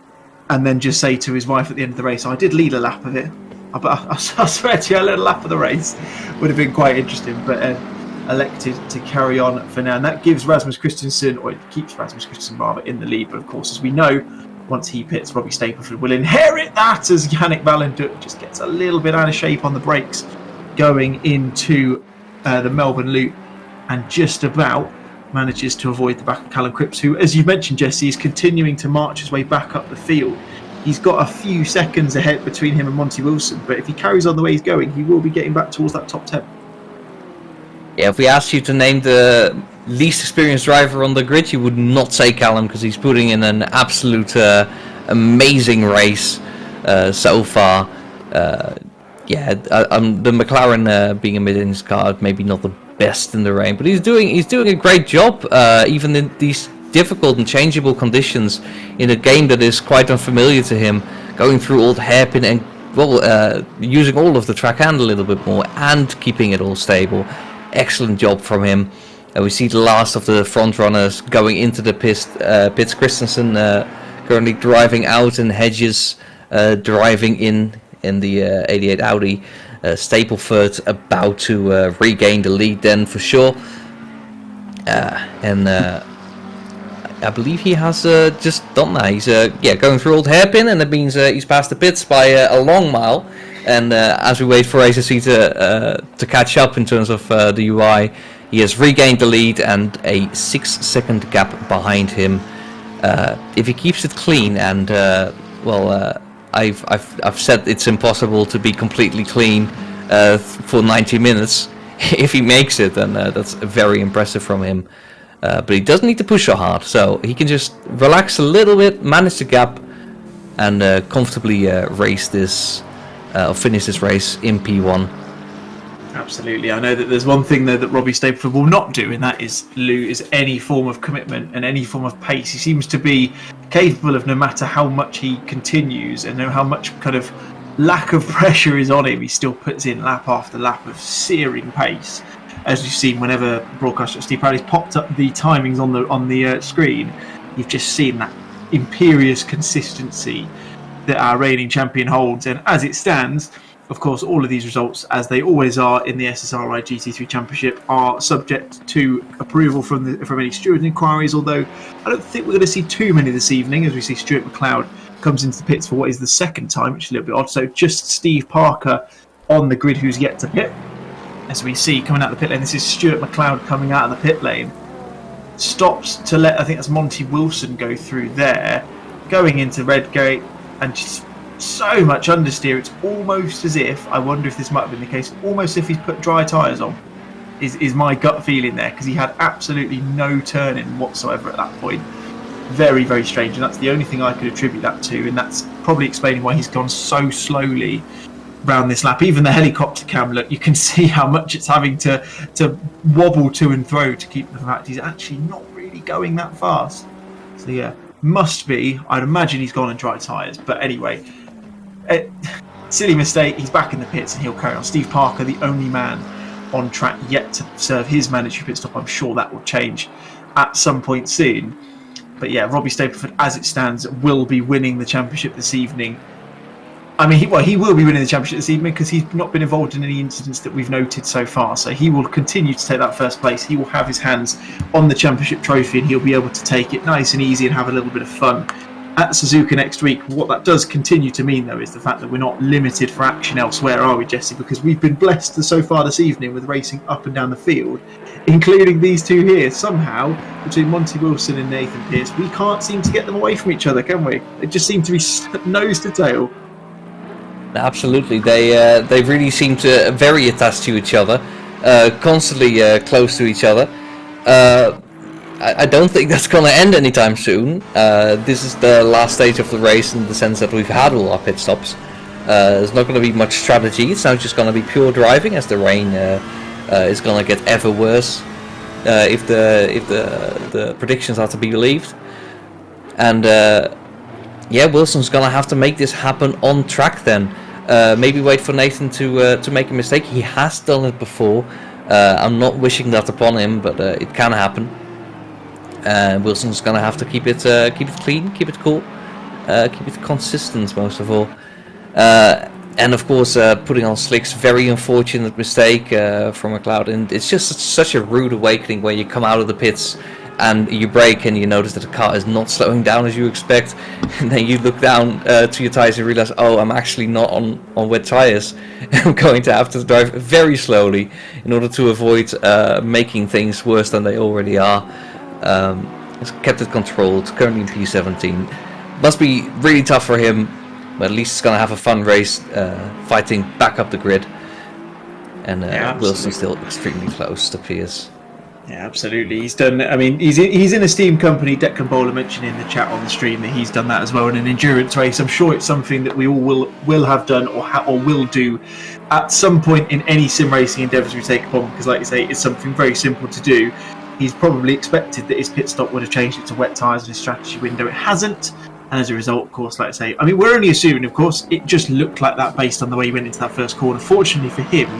Speaker 1: and then just say to his wife at the end of the race, I did lead a lap of it. I swear to you, I led a lap of the race. Would have been quite interesting, but elected to carry on for now. And that gives Rasmus Christensen, or it keeps Rasmus Christensen rather, in the lead. But of course, as we know, once he pits, Robbie Stapleford will inherit that, as Yannick Valenduk just gets a little bit out of shape on the brakes going into the Melbourne Loop, and just about manages to avoid the back of Callum Cripps, who, as you mentioned, Jesse, is continuing to march his way back up the field. He's got a few seconds ahead between him and Monty Wilson, but if he carries on the way he's going, he will be getting back towards that top 10.
Speaker 2: Yeah, if we asked you to name the least experienced driver on the grid, you would not say Callum, because he's putting in an absolute amazing race so far. The McLaren being a mid-engine car, maybe not the best in the rain, but he's doing a great job, even in these difficult and changeable conditions in a game that is quite unfamiliar to him, going through all the hairpin and using all of the track hand a little bit more and keeping it all stable. Excellent job from him. We see the last of the front runners going into the pits. Christensen currently driving out, and Hedges driving in the 88 Audi. Stapleford about to regain the lead then for sure. I believe he has just done that. He's going through Old Hairpin, and that means he's passed the pits by a long mile. And as we wait for ACC to catch up in terms of the UI, he has regained the lead and a 6-second gap behind him. If he keeps it clean, and I've said it's impossible to be completely clean for 90 minutes. If he makes it, then that's very impressive from him. But he doesn't need to push so hard, so he can just relax a little bit, manage the gap, and comfortably race this or finish this race in P1.
Speaker 1: Absolutely. I know that there's one thing though that Robbie Stapleford will not do, and that is lose any form of commitment and any form of pace. He seems to be capable of, no matter how much he continues and how much kind of lack of pressure is on him, he still puts in lap after lap of searing pace. As you've seen, whenever broadcaster Steve Proudie's popped up the timings on the screen, you've just seen that imperious consistency that our reigning champion holds. And as it stands, of course, all of these results, as they always are in the SSRI GT3 Championship, are subject to approval from any steward inquiries, although I don't think we're going to see too many this evening, as we see Stuart McLeod comes into the pits for what is the second time, which is a little bit odd. So just Steve Parker on the grid, who's yet to pit. As we see coming out of the pit lane, this is Stuart McLeod coming out of the pit lane. Stops to let, I think that's Monty Wilson, go through there, going into Redgate, and just so much understeer. It's almost as if, I wonder if this might have been the case, almost as if he's put dry tyres on, is my gut feeling there, because he had absolutely no turning whatsoever at that point. Very, very strange, and that's the only thing I could attribute that to, and that's probably explaining why he's gone so slowly round this lap. Even the helicopter cam, look, you can see how much it's having to wobble to and fro to keep the fact he's actually not really going that fast. So yeah, must be, I'd imagine he's gone on dry tyres. But anyway, silly mistake, he's back in the pits and he'll carry on. Steve Parker, the only man on track yet to serve his mandatory pit stop. I'm sure that will change at some point soon. But yeah, Robbie Stapleford, as it stands, will be winning the championship this evening. I mean, he will be winning the championship this evening because he's not been involved in any incidents that we've noted so far. So he will continue to take that first place. He will have his hands on the championship trophy and he'll be able to take it nice and easy and have a little bit of fun at Suzuka next week. What that does continue to mean, though, is the fact that we're not limited for action elsewhere, are we, Jesse? Because we've been blessed so far this evening with racing up and down the field, including these two here. Somehow, between Monty Wilson and Nathan Pearce, we can't seem to get them away from each other, can we? They just seem to be nose to tail.
Speaker 2: Absolutely, they really seem to very attached to each other, constantly close to each other. I don't think that's going to end anytime soon. This is the last stage of the race in the sense that we've had all our pit stops. There's not going to be much strategy. It's now just going to be pure driving, as the rain is going to get ever worse if the predictions are to be believed. And yeah, Wilson's going to have to make this happen on track then. Maybe wait for Nathan to make a mistake. He has done it before. I'm not wishing that upon him, but it can happen. Wilson's going to have to keep it clean, keep it cool, keep it consistent most of all. And of course, putting on slicks, very unfortunate mistake from McLeod. And it's just such a rude awakening when you come out of the pits and you brake and you notice that the car is not slowing down as you expect, and then you look down to your tyres and realize, oh, I'm actually not on wet tyres. I'm going to have to drive very slowly in order to avoid making things worse than they already are. It's kept it controlled, currently in P17. Must be really tough for him, but at least he's going to have a fun race fighting back up the grid. And Wilson's still extremely close to Pearce.
Speaker 1: Yeah, absolutely. He's done. I mean, he's in a steam company. Declan Bowler mentioned in the chat on the stream that he's done that as well in an endurance race. I'm sure it's something that we all will have done or will do at some point in any sim racing endeavours we take upon. Because, like you say, it's something very simple to do. He's probably expected that his pit stop would have changed it to wet tyres in his strategy window. It hasn't. And as a result, of course, like I say, I mean, we're only assuming, of course, it just looked like that based on the way he went into that first corner. Fortunately for him,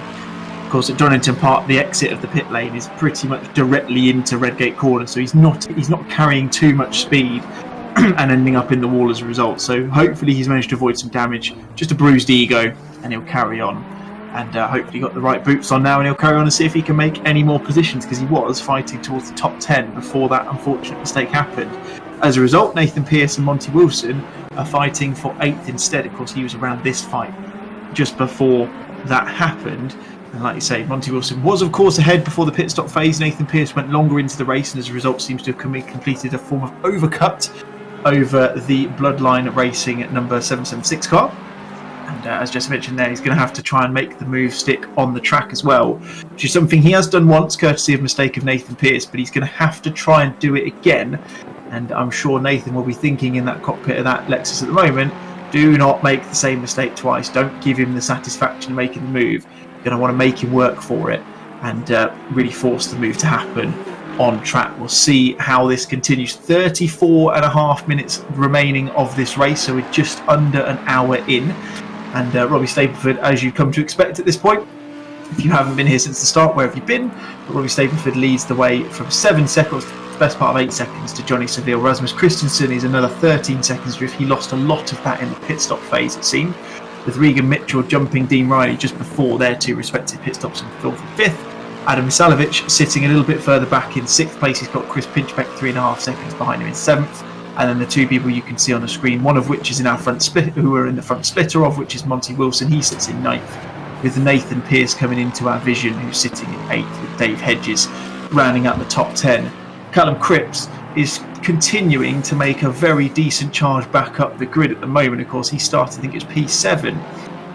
Speaker 1: of course, at Donington Park, the exit of the pit lane is pretty much directly into Redgate Corner, so he's not carrying too much speed and ending up in the wall as a result. So hopefully he's managed to avoid some damage, just a bruised ego, and he'll carry on. and hopefully got the right boots on now, and he'll carry on and see if he can make any more positions, because he was fighting towards the top 10 before that unfortunate mistake happened. As a result, Nathan Pearce and Monty Wilson are fighting for 8th instead. Of course, he was around this fight just before that happened. And like you say, Monty Wilson was, of course, ahead before the pit stop phase. Nathan Pearce went longer into the race, and as a result seems to have completed a form of overcut over the Bloodline Racing at number 776 car. And as just mentioned there, he's going to have to try and make the move stick on the track as well, which is something he has done once, courtesy of mistake of Nathan Pearce, but he's going to have to try and do it again. And I'm sure Nathan will be thinking in that cockpit of that Lexus at the moment, do not make the same mistake twice. Don't give him the satisfaction of making the move. You're going to want to make him work for it and really force the move to happen on track. We'll see how this continues. 34.5 minutes remaining of this race, so we're just under an hour in. And Robbie Stapleford, as you come to expect at this point, if you haven't been here since the start, where have you been? But Robbie Stapleford leads the way from 7 seconds, the best part of 8 seconds, to Johnny Seville. Rasmus Christensen is another 13 seconds drift. He lost a lot of that in the pit stop phase, it seemed, with Regan Mitchell jumping Dean Riley just before their 2 respective pit stops in 4th and 5th. Adam Misalovic sitting a little bit further back in 6th place. He's got Chris Pinchbeck 3.5 seconds behind him in 7th. And then the 2 people you can see on the screen, one of which is in our front split, who are in the front splitter of, which is Monty Wilson. He sits in 9th, with Nathan Pearce coming into our vision, who's sitting in 8th, with Dave Hedges rounding out the top 10. Callum Cripps is continuing to make a very decent charge back up the grid at the moment. Of course, he started, I think it's P7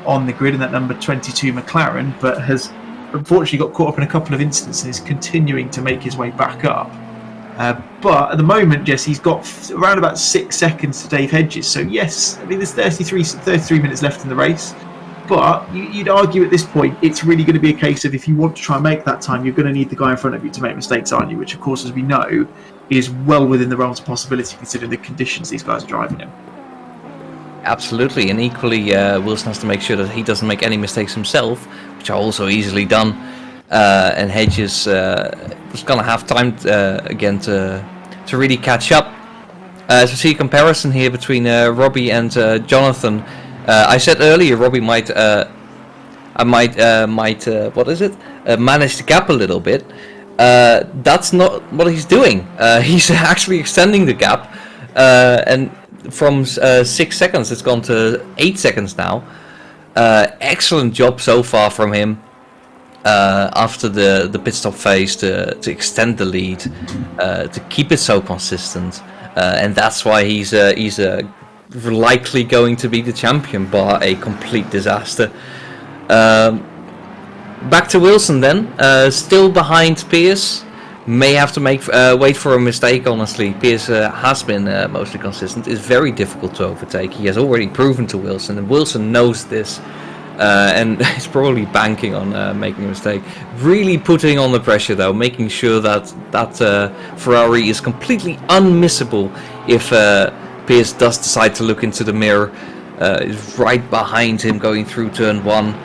Speaker 1: on the grid in that number 22 McLaren, but has unfortunately got caught up in a couple of instances, continuing to make his way back up. But at the moment, Jess, he's got around about 6 seconds to Dave Hedges. So yes, I mean, there's 33 minutes left in the race. But you'd argue at this point, it's really going to be a case of, if you want to try and make that time, you're going to need the guy in front of you to make mistakes, aren't you? Which, of course, as we know, is well within the realms of possibility, considering the conditions these guys are driving in.
Speaker 2: Absolutely, and equally, Wilson has to make sure that he doesn't make any mistakes himself, which are also easily done. And Hedges was going to have time again to really catch up. As we see a comparison here between Robbie and Jonathan. I said earlier Robbie might manage the gap a little bit. That's not what he's doing. He's actually extending the gap, and from 6 seconds it's gone to 8 seconds now. Excellent job so far from him. After the pit stop phase to extend the lead, to keep it so consistent, and that's why he's likely going to be the champion, bar a complete disaster. Back to Wilson then, still behind Pearce. May have to wait for a mistake, honestly. Pearce has been mostly consistent. It's very difficult to overtake. He has already proven to Wilson, and Wilson knows this. And he's probably banking on making a mistake. Really putting on the pressure though, making sure that Ferrari is completely unmissable if Pearce does decide to look into the mirror. Is right behind him going through turn 1.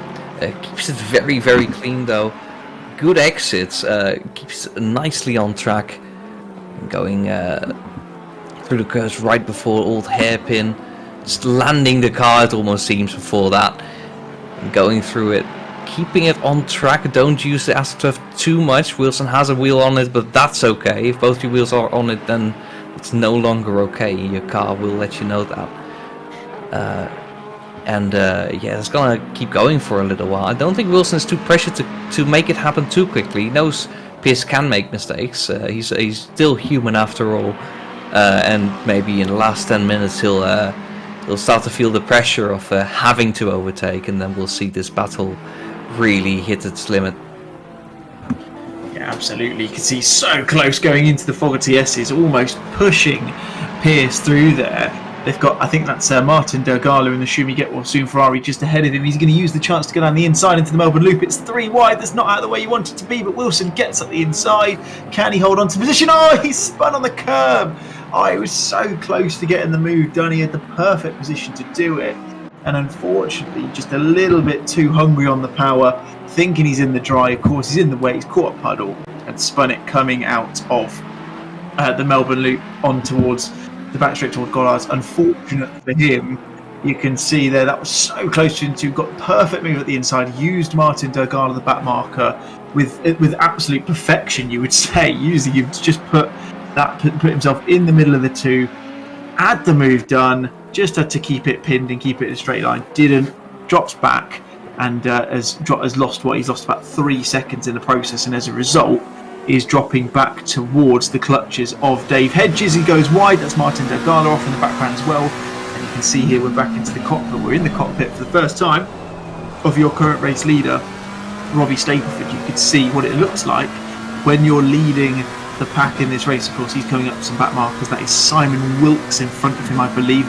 Speaker 2: Keeps it very, very clean though. Good exits. Keeps nicely on track. Going through the curves right before old hairpin. Just landing the car, it almost seems, before that. Going through it, keeping it on track. Don't use the AstroTurf too much. Wilson has a wheel on it, but that's okay. If both your wheels are on it, then it's no longer okay. Your car will let you know that. Yeah, it's gonna keep going for a little while. I don't think Wilson is too pressured to make it happen too quickly. He knows Pearce can make mistakes. He's still human after all, and maybe in the last 10 minutes he'll start to feel the pressure of having to overtake, and then we'll see this battle really hit its limit.
Speaker 1: Yeah, absolutely. You can see so close going into the Fogarty S's, almost pushing Pearce through there. They've got, I think that's Martin Dergala in the Schumi Get Soon Ferrari just ahead of him. He's going to use the chance to go down the inside into the Melbourne Loop. It's 3 wide. That's not out of the way you want it to be, but Wilson gets up the inside. Can he hold on to position? Oh, he's spun on the curb. Oh, it was so close to getting the move done. He had the perfect position to do it. And unfortunately, just a little bit too hungry on the power, thinking he's in the dry. Of course, he's in the way. He's caught a puddle and spun it coming out of the Melbourne Loop on towards the back straight toward Gollards. Unfortunate for him, You can see there that was so close to him too. Got perfect move at the inside. Used Martin Dergala, the back marker, with absolute perfection. You would say, using him to just put himself in the middle of the two. Had the move done. Just had to keep it pinned and keep it in a straight line. Didn't. Drops back and has lost what he's lost about 3 seconds in the process, and as a result, is dropping back towards the clutches of Dave Hedges. He goes wide. That's Martin Dergala off in the background as well. And you can see here we're back into the cockpit. We're in the cockpit for the first time of your current race leader, Robbie Stapleford. You can see what it looks like when you're leading the pack in this race. Of course, he's coming up to some back markers. That is Simon Wilkes in front of him, I believe.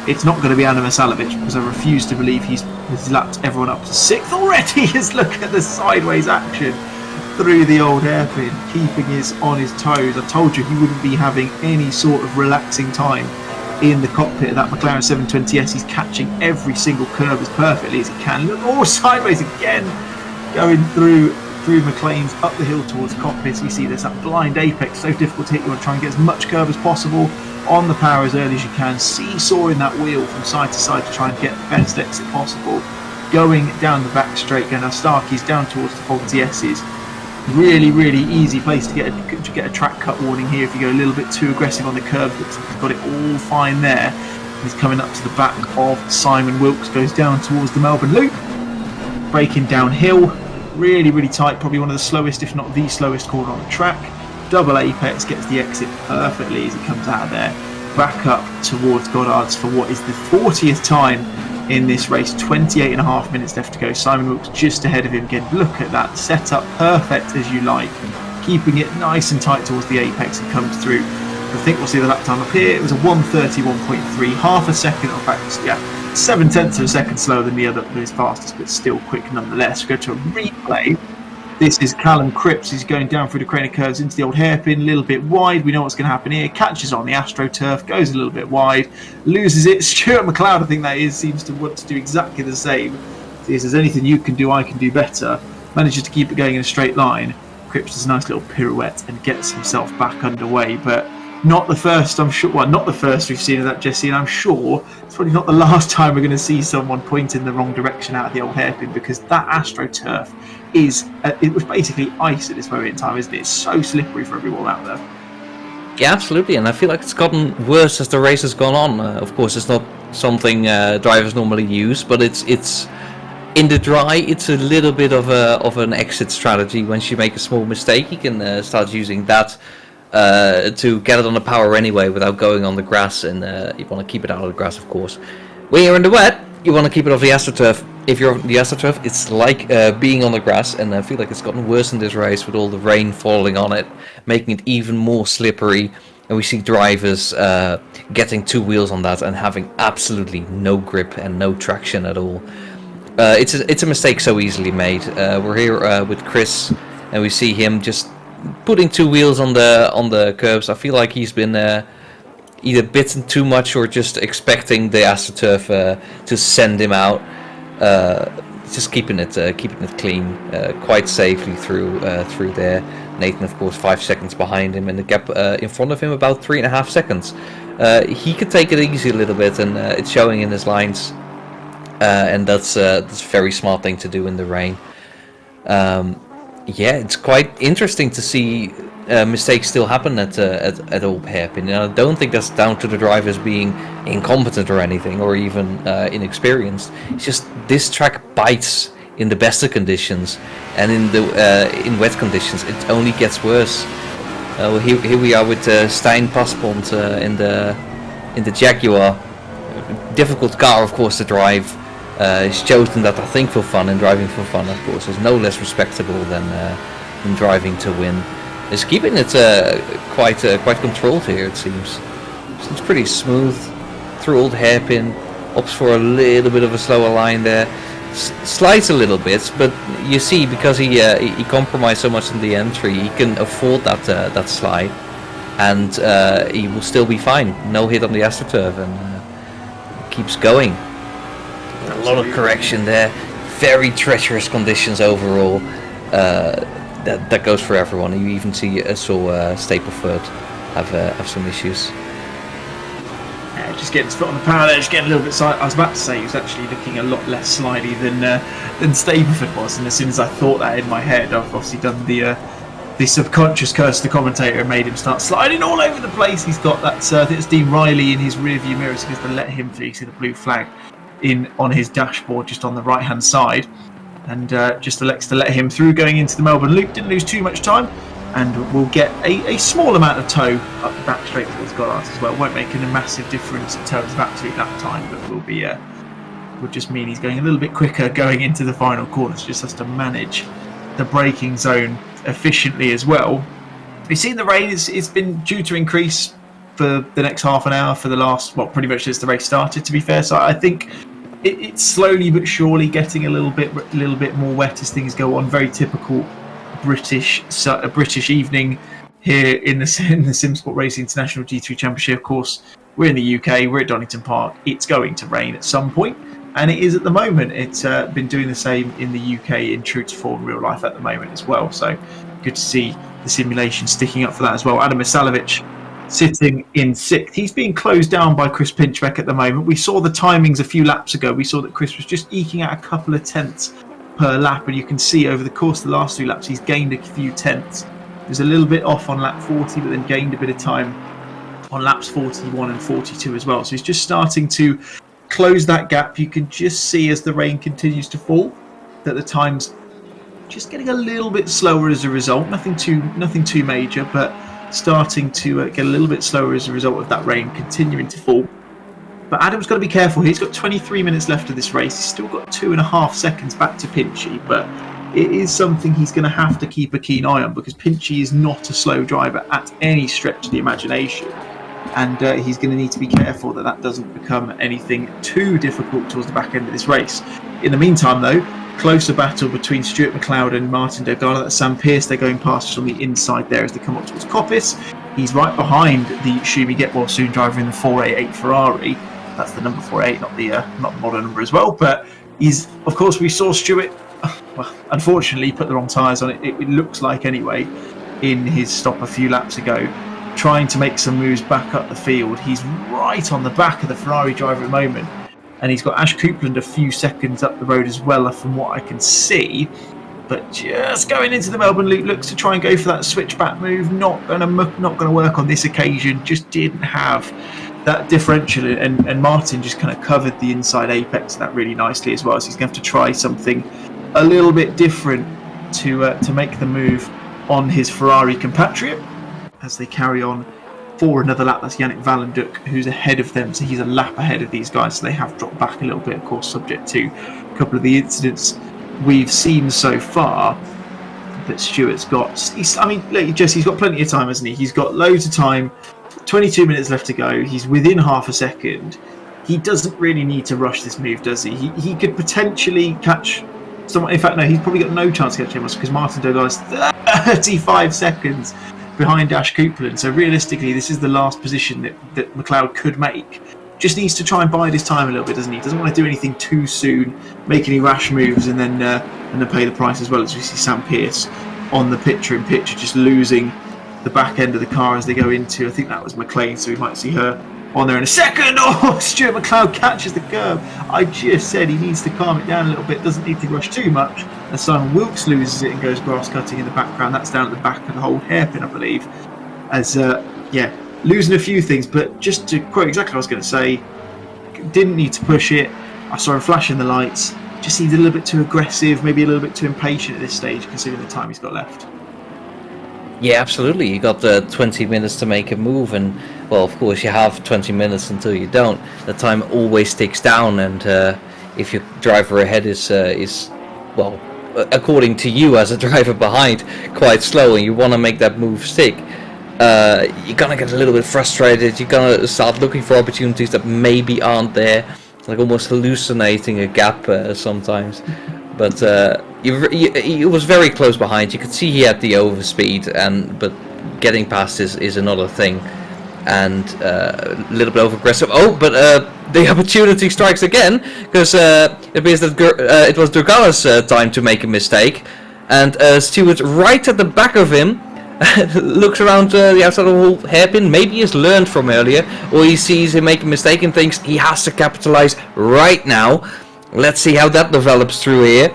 Speaker 1: It's not going to be Anna Masalovic, because I refuse to believe he's lapped everyone up to 6th already. Just look at the sideways action through the old hairpin, keeping on his toes. I told you he wouldn't be having any sort of relaxing time in the cockpit of that McLaren 720S. He's catching every single curve as perfectly as he can. Look, sideways again, going through McLean's up the hill towards cockpit. You see there's that blind apex, so difficult to hit. You want to try and get as much curve as possible on the power as early as you can, seesawing that wheel from side to side to try and get the best exit possible. Going down the back straight, going now Starkey's down towards the faulty S's. Really, really easy place to get a track cut warning here if you go a little bit too aggressive on the curve. Looks like he's got it all fine there. He's coming up to the back of Simon Wilkes, goes down towards the Melbourne Loop, braking downhill. Really, really tight, probably one of the slowest, if not the slowest corner on the track. Double apex, gets the exit perfectly as he comes out of there. Back up towards Goddard's for what is the 40th time in this race. 28.5 minutes left to go. Simon Wilkes just ahead of him again. Look at that, set up perfect as you like. Keeping it nice and tight towards the apex and comes through. I think we'll see the lap time up here. It was a 1:31.3, half a second, in fact, 7/10 of a second slower than the other, his fastest, but still quick nonetheless. We go to a replay. This is Callum Cripps. He's going down through the crane of curves into the old hairpin, a little bit wide. We know what's going to happen here. Catches on the AstroTurf, goes a little bit wide, loses it. Stuart McLeod, I think that is, seems to want to do exactly the same. So if there's anything you can do, I can do better. Manages to keep it going in a straight line. Cripps does a nice little pirouette and gets himself back underway, but not the first, I'm sure. Well, not the first we've seen of that, Jesse, and I'm sure it's probably not the last time we're going to see someone point in the wrong direction out of the old hairpin, because that AstroTurf it was basically ice at this moment in time, isn't it? It's so slippery for everyone out there.
Speaker 2: Yeah, absolutely, and I feel like it's gotten worse as the race has gone on. Of course, it's not something drivers normally use, but it's in the dry. It's a little bit of an exit strategy. Once you make a small mistake, you can start using that to get it on the power anyway without going on the grass, and you want to keep it out of the grass, of course. When you're in the wet, you want to keep it off the AstroTurf. If you're on the AstroTurf, it's like being on the grass, and I feel like it's gotten worse in this race with all the rain falling on it, making it even more slippery. And we see drivers getting two wheels on that and having absolutely no grip and no traction at all. It's a mistake so easily made. We're here with Chris, and we see him just putting two wheels on the curbs. I feel like he's been either bitten too much or just expecting the AstroTurf to send him out. Just keeping it clean, quite safely through there. Nathan, of course, 5 seconds behind him, and the gap in front of him about 3.5 seconds. He could take it easy a little bit, and it's showing in his lines. And that's a very smart thing to do in the rain. Yeah, it's quite interesting to see mistakes still happen at Old Hairpin. And I don't think that's down to the drivers being incompetent or anything, or even inexperienced. It's just this track bites in the best of conditions, and in wet conditions it only gets worse. Here we are with Stijn Paspont in the Jaguar. Difficult car, of course, to drive. He's chosen that, I think, for fun, and driving for fun, of course, is no less respectable than driving to win. He's keeping it quite controlled here, it seems. Seems pretty smooth through Old Hairpin. Opts for a little bit of a slower line there. Slides a little bit, but you see, because he compromised so much in the entry, he can afford that slide, and he will still be fine. No hit on the AstroTurf, and keeps going. A lot of correction there. Very treacherous conditions overall. That goes for everyone. You even saw Stapleford have some issues.
Speaker 1: just getting his foot on the power there, just getting a little bit I was about to say he was actually looking a lot less slidey than Stapleford was, and as soon as I thought that in my head, I've obviously done the subconscious curse of the commentator and made him start sliding all over the place. He's got that, I think it's Dean Riley in his rear view mirror, so he's going to let him through. You see the blue flag on his dashboard just on the right hand side, and just elects to let him through going into the Melbourne Loop. Didn't lose too much time, and we'll get a small amount of tow up the back straight towards Goddard as well. Won't make a massive difference in terms of absolute lap time, but will just mean he's going a little bit quicker going into the final corner, so just has to manage the braking zone efficiently as well. We've seen the rain it's been due to increase for the next half an hour for the last, pretty much since the race started, to be fair. So I think it's slowly but surely getting a little bit more wet as things go on. Very typical British evening here in the Simsport Racing International G3 Championship. Of course, we're in the UK, we're at Donington Park. It's going to rain at some point, and it is at the moment. It's been doing the same in the UK in true to form real life at the moment as well. So good to see the simulation sticking up for that as well. Adam Misalovic sitting in 6th. He's being closed down by Chris Pinchbeck at the moment. We saw the timings a few laps ago. We saw that Chris was just eking out a couple of tenths per lap, and you can see over the course of the last 3 laps he's gained a few tenths. He was a little bit off on lap 40, but then gained a bit of time on laps 41 and 42 as well. So he's just starting to close that gap. You can just see as the rain continues to fall that the time's just getting a little bit slower as a result. Nothing too major, but starting to get a little bit slower as a result of that rain continuing to fall. But Adam's got to be careful. He's got 23 minutes left of this race. He's still got 2.5 seconds back to Pinchy, but it is something he's going to have to keep a keen eye on, because Pinchy is not a slow driver at any stretch of the imagination. And he's going to need to be careful that doesn't become anything too difficult towards the back end of this race. In the meantime, though, closer battle between Stuart McLeod and Martin Dodde. That's Sam Pearce. They're going past us on the inside there as they come up towards Coppice. He's right behind the Schumi Get Well Soon driver in the 488 Ferrari. That's the number 48, not the model number as well. But he's, of course, we saw Stuart, unfortunately, put the wrong tyres on it. It looks like anyway, in his stop a few laps ago, trying to make some moves back up the field. He's right on the back of the Ferrari driver at the moment, and he's got Ash Coupland a few seconds up the road as well, from what I can see. But just going into the Melbourne Loop, looks to try and go for that switchback move. Not going to work on this occasion. Just didn't have that differential, and Martin just kind of covered the inside apex of that really nicely as well. So he's going to have to try something a little bit different to make the move on his Ferrari compatriot as they carry on for another lap. That's Yannick Valenduk who's ahead of them, so he's a lap ahead of these guys. So they have dropped back a little bit, of course, subject to a couple of the incidents we've seen so far. But Stuart's got, he's got plenty of time, hasn't he? He's got loads of time. 22 minutes left to go. He's within half a second. He doesn't really need to rush this move, does he? He could potentially catch someone. In fact, no, he's probably got no chance to catch him, because Martin Dodde is 35 seconds behind Ash Coupland. So realistically, this is the last position that McLeod could make. Just needs to try and bide his time a little bit, doesn't he? Doesn't want to do anything too soon, make any rash moves, and then pay the price as well, as we see Sam Pearce on the picture-in-picture, just losing the back end of the car as they go into, I think that was McLean, so we might see her on there in a second. Oh, Stuart McLeod catches the curb. I just said he needs to calm it down a little bit, doesn't need to rush too much. And Simon Wilkes loses it and goes grass cutting in the background. That's down at the back of the whole hairpin, I believe. As, losing a few things, but just to quote exactly what I was going to say, didn't need to push it. I saw him flashing the lights. Just seemed a little bit too aggressive, maybe a little bit too impatient at this stage, considering the time he's got left.
Speaker 2: Yeah, absolutely. You got 20 minutes to make a move, and well, of course, you have 20 minutes until you don't. The time always ticks down, and if your driver ahead is well, according to you as a driver behind, quite slow, and you want to make that move stick, you're gonna get a little bit frustrated. You're gonna start looking for opportunities that maybe aren't there, like almost hallucinating a gap sometimes. But he was very close behind. You could see he had the overspeed, but getting past is another thing, and a little bit over aggressive. Oh, but the opportunity strikes again, because it appears that it was Durgala's time to make a mistake, and Stewart right at the back of him. looks around the outside of the whole hairpin. Maybe he's learned from earlier, or he sees him make a mistake and thinks he has to capitalize right now. Let's see how that develops through here.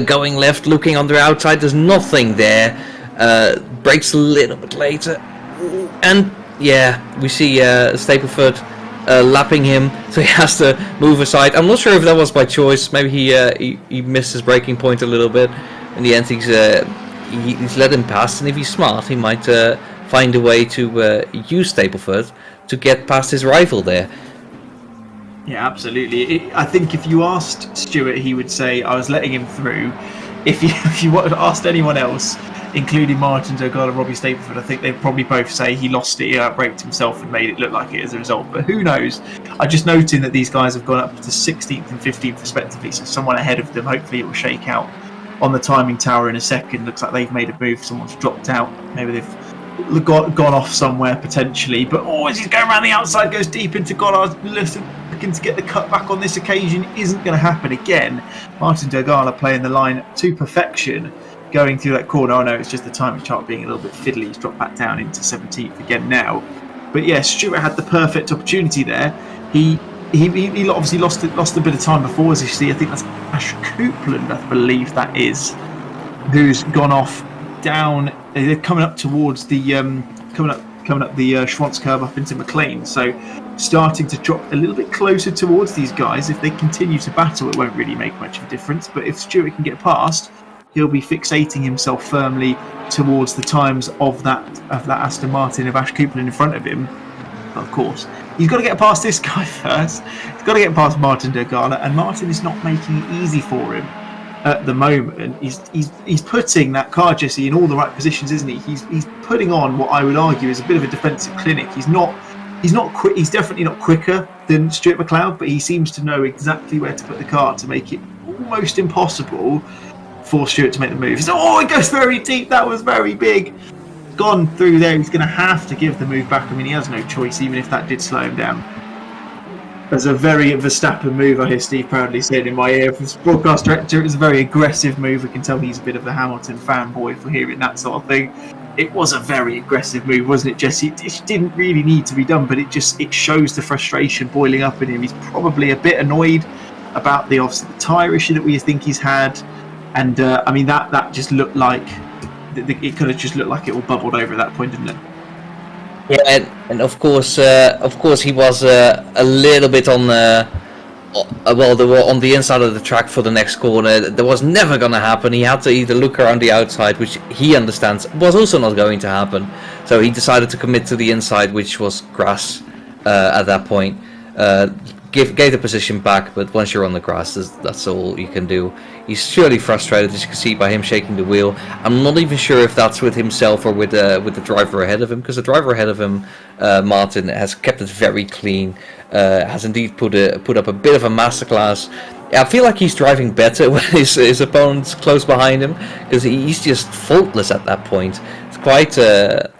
Speaker 2: Going left, looking on the outside, there's nothing there. Brakes a little bit later, and yeah, we see Stapleford lapping him, so he has to move aside. I'm not sure if that was by choice. Maybe he missed his braking point a little bit. In the end, he's let him pass, and if he's smart, he might find a way to use Stapleford to get past his rival there.
Speaker 1: Yeah, absolutely. I think if you asked Stuart, he would say, I was letting him through. If you asked anyone else, including Martin Dogale and Robbie Stapleford, I think they'd probably both say he lost it, he outbraked himself and made it look like it as a result. But who knows? I'm just noting that these guys have gone up to 16th and 15th respectively, so someone ahead of them, hopefully it will shake out on the timing tower in a second. Looks like they've made a move, someone's dropped out. Maybe they've gone off somewhere potentially. But as he's going around the outside, goes deep into Goddard, looking to get the cut back on this occasion. Isn't going to happen again. Martin Dogale playing the line to perfection, going through that corner. Oh no, it's just the timing chart being a little bit fiddly. He's dropped back down into 17th again now. But yeah, Stuart had the perfect opportunity there. He obviously lost a bit of time before, as you see. I think that's Ash Coupland, I believe that is, who's gone off down. They're coming up towards the coming up the Schwantz curve up into McLean. So starting to drop a little bit closer towards these guys. If they continue to battle, it won't really make much of a difference. But if Stuart can get past, he'll be fixating himself firmly towards the times of that Aston Martin of Ash Coupland in front of him. But of course, he's got to get past this guy first. He's got to get past Martin Dogale, and Martin is not making it easy for him at the moment. He's putting that car, Jesse, in all the right positions, isn't he? He's putting on what I would argue is a bit of a defensive clinic. He's not quick. He's definitely not quicker than Stuart McLeod, but he seems to know exactly where to put the car to make it almost impossible for Stuart to make the move. It goes very deep. That was very big. Gone through there. He's going to have to give the move back. I mean, he has no choice, even if that did slow him down. There's a very Verstappen move, I hear Steve proudly saying in my ear from his broadcast director. It was a very aggressive move. We can tell he's a bit of a Hamilton fanboy for hearing that sort of thing. It was a very aggressive move, wasn't it, Jesse? It didn't really need to be done, but it shows the frustration boiling up in him. He's probably a bit annoyed about the tyre issue that we think he's had. And I mean, that just looked like it could have just looked like it all bubbled over at that point, didn't it?
Speaker 2: Yeah, and of course he was a little bit on they were on the inside of the track for the next corner. That was never going to happen. He had to either look around the outside, which he understands was also not going to happen. So he decided to commit to the inside, which was grass at that point. Gave the position back, but once you're on the grass, that's all you can do. He's surely frustrated, as you can see by him shaking the wheel. I'm not even sure if that's with himself or with the driver ahead of him, because the driver ahead of him, Martin, has kept it very clean. Has indeed put up a bit of a masterclass. I feel like he's driving better when his opponent's close behind him, because he's just faultless at that point. It's quite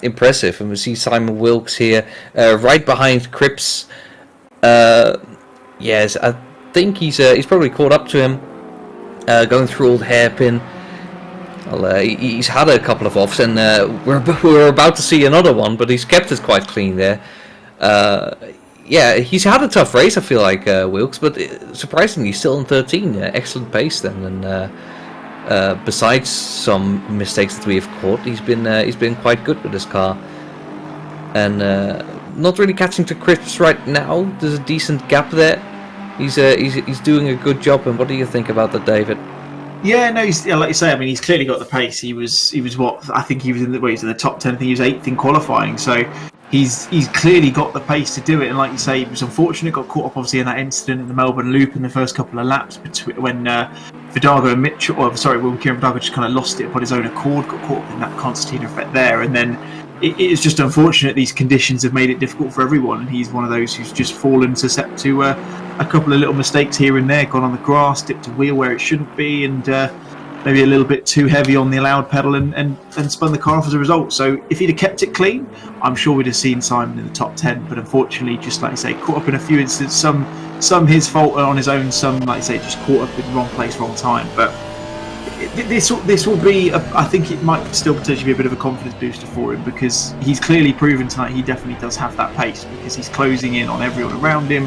Speaker 2: impressive. And we see Simon Wilkes here, right behind Cripps. Yes, I think he's probably caught up to him, going through old hairpin. Well, he's had a couple of offs, and we're about to see another one, but he's kept it quite clean there. Yeah, he's had a tough race, I feel like, Wilkes, but surprisingly still in 13. Excellent pace then, and besides some mistakes that we have caught, he's been quite good with this car. And not really catching to Cripps right now. There's a decent gap there. He's doing a good job. And what do you think about that, David?
Speaker 1: Yeah, no, like you say, I mean, he's clearly got the pace. He was what I think he was in the top 10. I think he was 8th in qualifying. So he's clearly got the pace to do it. And like you say, he was unfortunate. Got caught up obviously in that incident in the Melbourne Loop in the first couple of laps when Vidago and Mitchell, Kieran Vidago just kind of lost it upon his own accord. Got caught up in that concertina effect there, and then. It is just unfortunate these conditions have made it difficult for everyone, and he's one of those who's just fallen to Sept to a couple of little mistakes here and there, gone on the grass, dipped a wheel where it shouldn't be, and maybe a little bit too heavy on the allowed pedal and spun the car off as a result. So if he'd have kept it clean, I'm sure we'd have seen Simon in the top 10, but unfortunately, just like I say, caught up in a few incidents, some his fault on his own, some, like I say, just caught up in the wrong place, wrong time. But this will be. I think it might still potentially be a bit of a confidence booster for him, because he's clearly proven tonight he definitely does have that pace, because he's closing in on everyone around him,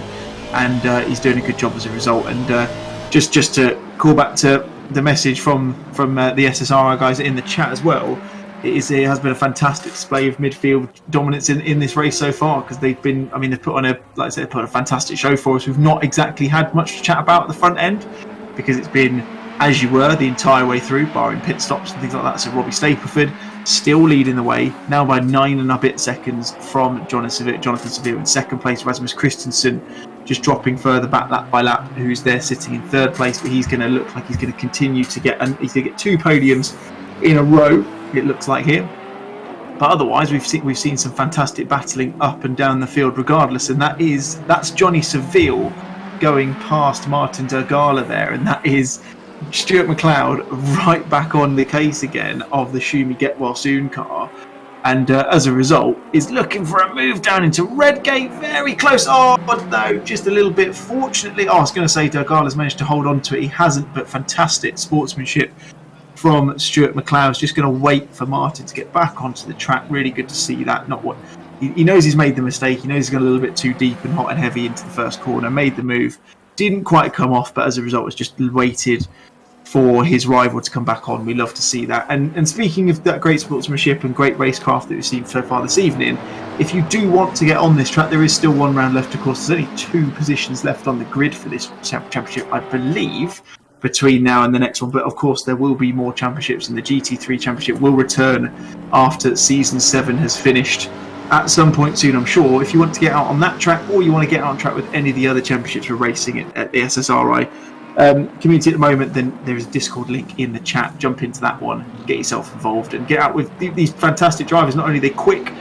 Speaker 1: and he's doing a good job as a result. And just to call back to the message from the SSRI guys in the chat as well, it has been a fantastic display of midfield dominance in this race so far, because they've put on a fantastic show for us. We've not exactly had much to chat about at the front end, because it's been as you were the entire way through, barring pit stops and things like that. So Robbie Stapleford still leading the way, now by 9 and a bit seconds from Jonathan Seville in second place. Rasmus Christensen just dropping further back lap by lap, who's there sitting in third place, but he's going to look like he's going to continue to get, and he's going to get 2 podiums in a row, it looks like here. But otherwise, we've seen some fantastic battling up and down the field regardless, and that's Johnny Seville going past Martin Dergala there, and that is Stuart McLeod right back on the case again of the Schumi Get Well Soon car, and as a result is looking for a move down into Redgate, very close. Oh no, just a little bit. Fortunately, I was going to say Dergala's managed to hold on to it, he hasn't, but fantastic sportsmanship from Stuart McLeod. Just going to wait for Martin to get back onto the track. Really good to see that. Not what he knows, he's made the mistake, he knows he's got a little bit too deep and hot and heavy into the first corner, made the move, didn't quite come off, but as a result was just waited for his rival to come back on. We love to see that. And speaking of that great sportsmanship and great racecraft that we've seen so far this evening, if you do want to get on this track, there is still one round left. Of course, there's only 2 positions left on the grid for this championship, I believe, between now and the next one. But of course, there will be more championships, and the GT3 championship will return after season 7 has finished at some point soon, I'm sure. If you want to get out on that track, or you want to get out on track with any of the other championships we're racing at the SSRI community at the moment, then there is a Discord link in the chat. Jump into that one, get yourself involved, and get out with these fantastic drivers. Not only are they quick,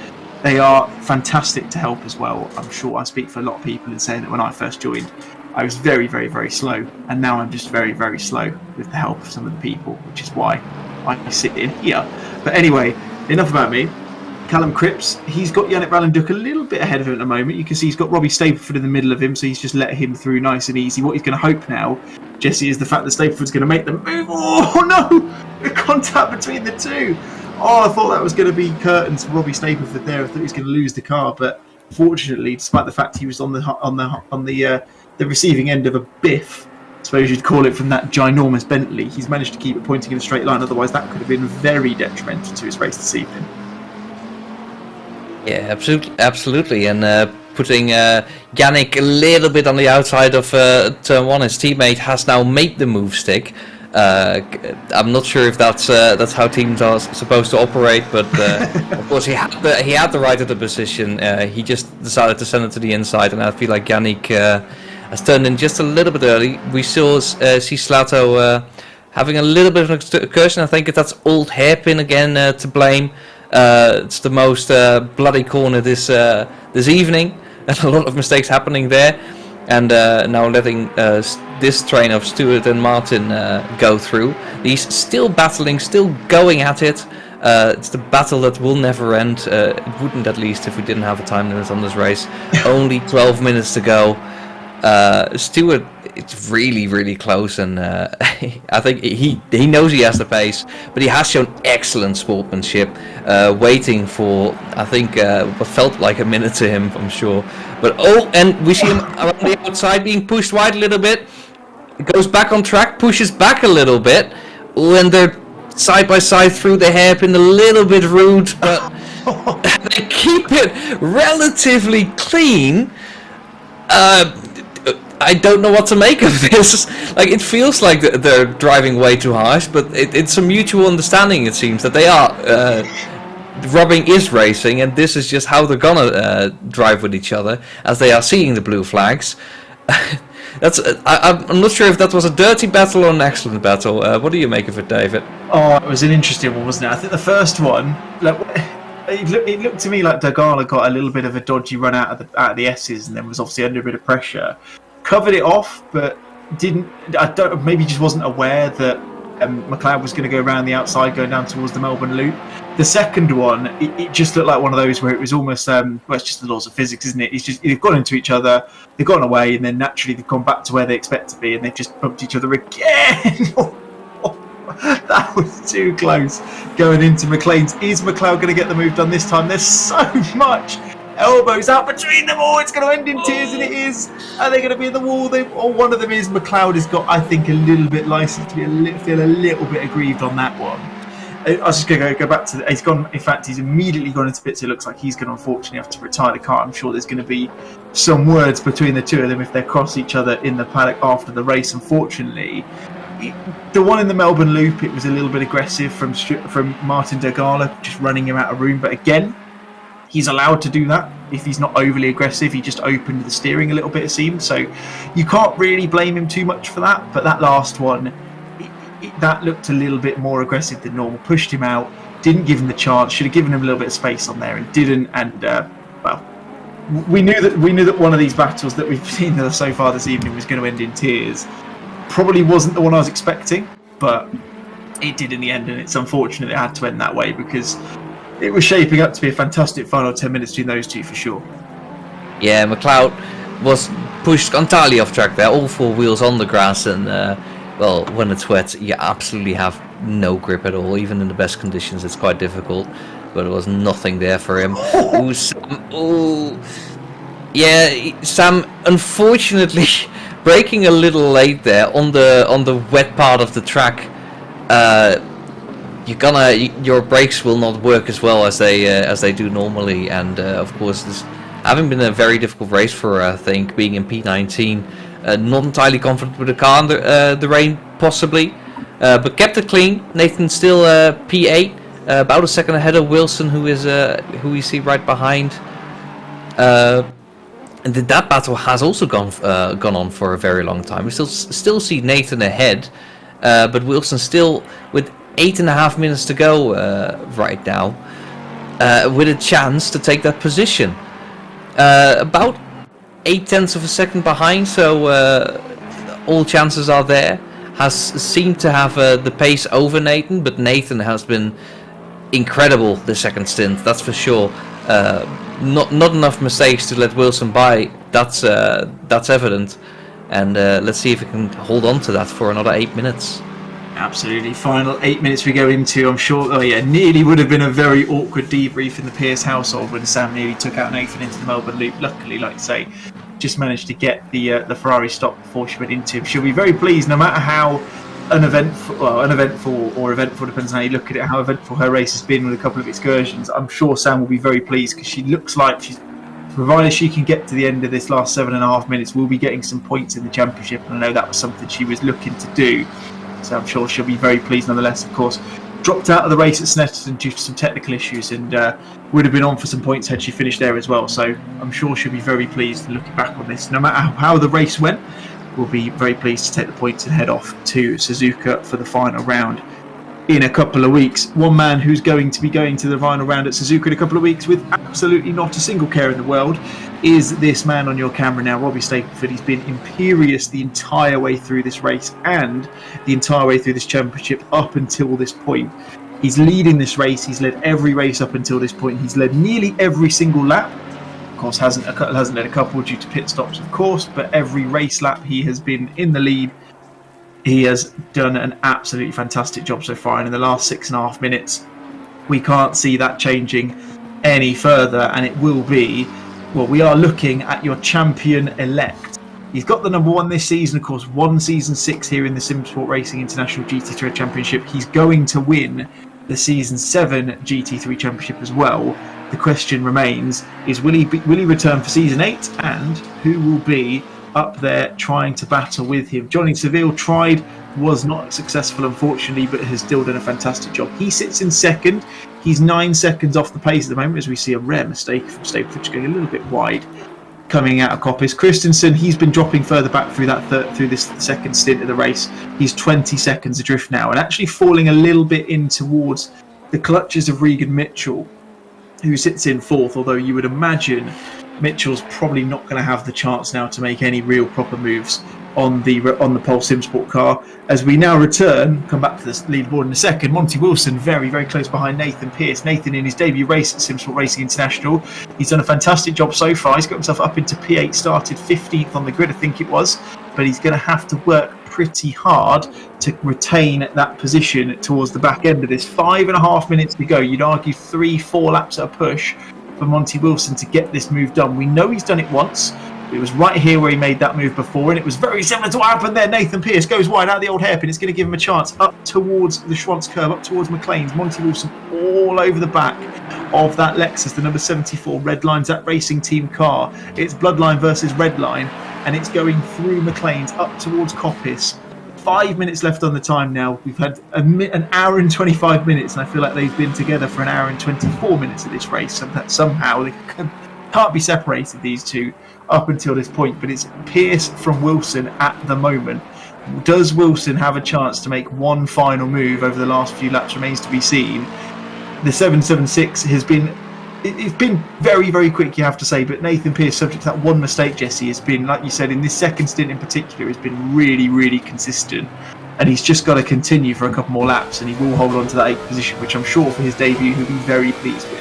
Speaker 1: they are fantastic to help as well. I'm sure I speak for a lot of people in saying that when I first joined, I was very, very, very slow, and now I'm just very, very slow with the help of some of the people, which is why I sit in here. But anyway, enough about me. Callum Cripps, he's got Yannick Rallenduck a little bit ahead of him at the moment. You can see he's got Robbie Stapleford in the middle of him, so he's just let him through nice and easy. What he's going to hope now, Jesse, is the fact that Stapleford's going to make the move. Oh no! The contact between the two. Oh, I thought that was going to be curtains for Robbie Stapleford there. I thought he was going to lose the car, but fortunately, despite the fact he was on the receiving end of a biff, I suppose you'd call it, from that ginormous Bentley, he's managed to keep it pointing in a straight line. Otherwise, that could have been very detrimental to his race this evening.
Speaker 2: Yeah, absolutely, and putting Yannick a little bit on the outside of turn 1. His teammate has now made the move stick. I'm not sure if that's how teams are supposed to operate, but of course he had the right of the position. He just decided to send it to the inside, and I feel like Yannick has turned in just a little bit early. We see Slato having a little bit of an excursion. I think that's old hairpin again to blame. It's the most bloody corner this evening. A lot of mistakes happening there, and now letting this train of Stewart and Martin go through. He's still battling, still going at it. It's the battle that will never end. It wouldn't, at least, if we didn't have a time limit on this race. Only 12 minutes to go. Stewart, it's really, really close, and I think he knows he has the pace, but he has shown excellent sportsmanship, waiting for, I think, what felt like a minute to him, I'm sure. But and we see him around the outside being pushed wide a little bit. Goes back on track, pushes back a little bit, when they're side by side through the hairpin, a little bit rude, but they keep it relatively clean. I don't know what to make of this. Like, it feels like they're driving way too harsh, but it's a mutual understanding, it seems, that they are. Robbing is racing, and this is just how they're gonna drive with each other, as they are seeing the blue flags. I'm not sure if that was a dirty battle or an excellent battle. What do you make of it, David?
Speaker 1: Oh, it was an interesting one, wasn't it? I think the first one, it looked to me like Dergala got a little bit of a dodgy run out of the S's, and then was obviously under a bit of pressure. Covered it off, but maybe just wasn't aware that McLeod was going to go around the outside, going down towards the Melbourne Loop. The second one, it just looked like one of those where it was almost, it's just the laws of physics, isn't it? It's just, they've gone into each other, they've gone away, and then naturally they've gone back to where they expect to be, and they've just bumped each other again. That was too close going into McLean's. Is McLeod going to get the move done this time? There's so much elbows out between them all. It's going to end in tears, and it is. Are they going to be in the wall? Or one of them is. McLeod has got, I think, a little bit license to feel a little bit aggrieved on that one. I was just going to go back to he's gone. In fact, he's immediately gone into pits. It looks like he's going to unfortunately have to retire the car. I'm sure there's going to be some words between the two of them if they cross each other in the paddock after the race. Unfortunately, the one in the Melbourne Loop, it was a little bit aggressive from Martin Dergala, just running him out of room. But again, he's allowed to do that if he's not overly aggressive. He just opened the steering a little bit, it seems. So you can't really blame him too much for that. But that last one, that looked a little bit more aggressive than normal. Pushed him out, didn't give him the chance. Should have given him a little bit of space on there, and didn't. And well, we knew that one of these battles that we've seen so far this evening was going to end in tears. Probably wasn't the one I was expecting, but it did in the end, and it's unfortunate it had to end that way because it was shaping up to be a fantastic final 10 minutes between those two for sure.
Speaker 2: Yeah, McLeod was pushed entirely off track there, all four wheels on the grass, and well, when it's wet, you absolutely have no grip at all. Even in the best conditions, it's quite difficult. But there was nothing there for him. Ooh, Sam, ooh. Yeah, Sam, unfortunately, braking a little late there on the wet part of the track. Your brakes will not work as well as they do normally, and of course, this having been a very difficult race for her, I think, being in P19. Not entirely confident with the car in the rain, possibly, but kept it clean. Nathan still P8, about a second ahead of Wilson, who we see right behind. And that battle has also gone on for a very long time. We still see Nathan ahead, but Wilson still with 8.5 minutes to go right now, with a chance to take that position. About 0.8 of a second behind, so all chances are there. Has seemed to have the pace over Nathan, but Nathan has been incredible this second stint, that's for sure. Not enough mistakes to let Wilson by, that's evident, and let's see if he can hold on to that for another 8 minutes.
Speaker 1: Absolutely. Final 8 minutes we go into. I'm sure, nearly would have been a very awkward debrief in the Pierce household when Sam nearly took out Nathan into the Melbourne Loop. Luckily, like I say, just managed to get the Ferrari stop before she went into him. She'll be very pleased, no matter how uneventful or eventful, depends on how you look at it, how eventful her race has been with a couple of excursions. I'm sure Sam will be very pleased because she looks like she's, provided she can get to the end of this last 7.5 minutes, will be getting some points in the championship, and I know that was something she was looking to do. So I'm sure she'll be very pleased nonetheless. Of course, dropped out of the race at Snetterton due to some technical issues, and would have been on for some points had she finished there as well. So I'm sure she'll be very pleased looking back on this. No matter how the race went, we'll be very pleased to take the points and head off to Suzuka for the final round in a couple of weeks. One man who's going to be going to the final round at Suzuka in a couple of weeks with absolutely not a single care in the world is this man on your camera now, Robbie Stapleford. He's been imperious the entire way through this race and the entire way through this championship up until this point. He's leading this race. He's led every race up until this point. He's led nearly every single lap. Of course, hasn't led a couple due to pit stops, of course, but every race lap he has been in the lead. He has done an absolutely fantastic job so far, and in the last 6.5 minutes, we can't see that changing any further, and it will be, well, we are looking at your champion-elect. He's got the number 1 this season, of course, won Season 6 here in the Simsport Racing International GT3 Championship. He's going to win the Season 7 GT3 Championship as well. The question remains, is will he return for Season 8, and who will be up there trying to battle with him? Johnny Seville tried, was not successful unfortunately, but has still done a fantastic job. He sits in second. He's 9 seconds off the pace at the moment, as we see a rare mistake from Stapleford going a little bit wide coming out of Coppice. Christensen, he's been dropping further back through this second stint of the race. He's 20 seconds adrift now, and actually falling a little bit in towards the clutches of Regan Mitchell, who sits in 4th, although you would imagine Mitchell's probably not going to have the chance now to make any real proper moves on the Pole Simsport car. As we now return, come back to this leaderboard in a second. Monty Wilson very, very close behind Nathan Pearce. Nathan in his debut race at Simsport Racing International. He's done a fantastic job so far. He's got himself up into P8, started 15th on the grid, I think it was. But he's going to have to work pretty hard to retain that position towards the back end of this. 5.5 minutes to go. You'd argue 3-4 laps at a push for Monty Wilson to get this move done. We know he's done it once. It was right here where he made that move before, and it was very similar to what happened there. Nathan Pearce goes wide out of the old hairpin. It's going to give him a chance up towards the Schwantz curve, up towards McLean's. Monty Wilson all over the back of that Lexus, the number 74 Redline Zap Racing Team car. It's Bloodline versus Redline, and it's going through McLean's up towards Coppice. 5 minutes left on the time now. We've had an hour and 25 minutes, and I feel like they've been together for an hour and 24 minutes of this race. So that somehow they can't be separated, these two, up until this point. But it's Pearce from Wilson at the moment. Does Wilson have a chance to make one final move over the last few laps? Remains to be seen. The 776 has been, it's been very, very quick, you have to say, but Nathan Pearce, subject to that one mistake, Jesse, has been, like you said, in this second stint in particular, has been really, really consistent. And he's just got to continue for a couple more laps, and he will hold on to that 8th position, which I'm sure for his debut he'll be very pleased with.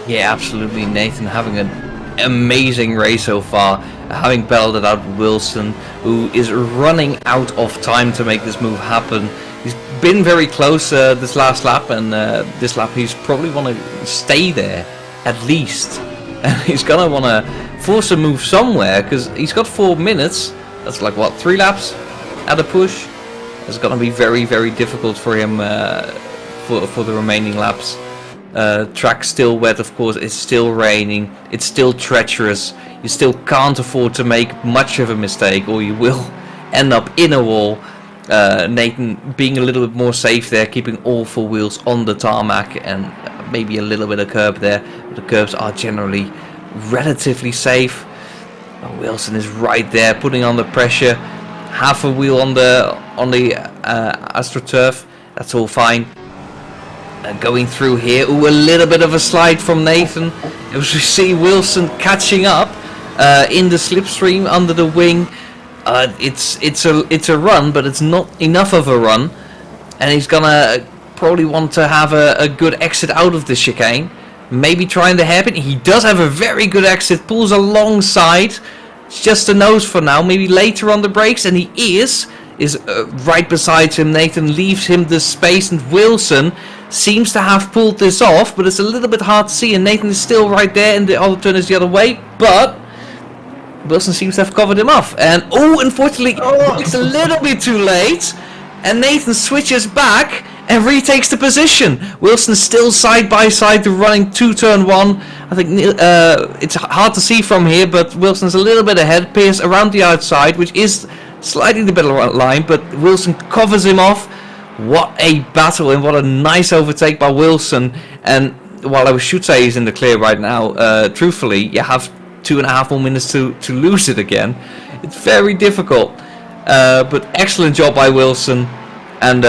Speaker 2: Yeah, absolutely. Nathan having an amazing race so far, having battled it out with Wilson, who is running out of time to make this move happen. He's been very close this last lap, and this lap he's probably want to stay there at least, and he's gonna want to force a move somewhere because he's got 4 minutes. That's like what, 3 laps at a push. It's gonna be very, very difficult for him for the remaining laps. Track's still wet, of course. It's still raining. It's still treacherous. You still can't afford to make much of a mistake, or you will end up in a wall. Nathan being a little bit more safe there, keeping all 4 wheels on the tarmac, and maybe a little bit of curb there. But the curbs are generally relatively safe. Wilson is right there, putting on the pressure. Half a wheel on the AstroTurf. That's all fine. Going through here, ooh, a little bit of a slide from Nathan. As we see Wilson catching up in the slipstream under the wing. It's a run, but it's not enough of a run, and he's gonna probably want to have a good exit out of the chicane. Maybe trying the hairpin. He does have a very good exit. Pulls alongside. It's just a nose for now. Maybe later on the brakes, and he is right beside him. Nathan leaves him the space, and Wilson seems to have pulled this off, but it's a little bit hard to see, and Nathan is still right there, and the other turn is the other way, but Wilson seems to have covered him off, and unfortunately it's a little bit too late, and Nathan switches back and retakes the position. Wilson still side by side, running to turn 1. I think it's hard to see from here, but Wilson's a little bit ahead. Pearce around the outside, which is slightly the better line, but Wilson covers him off. What a battle, and what a nice overtake by Wilson. And while I should say he's in the clear right now, truthfully, you have 2.5 more minutes to lose it again. It's very difficult, but excellent job by Wilson, and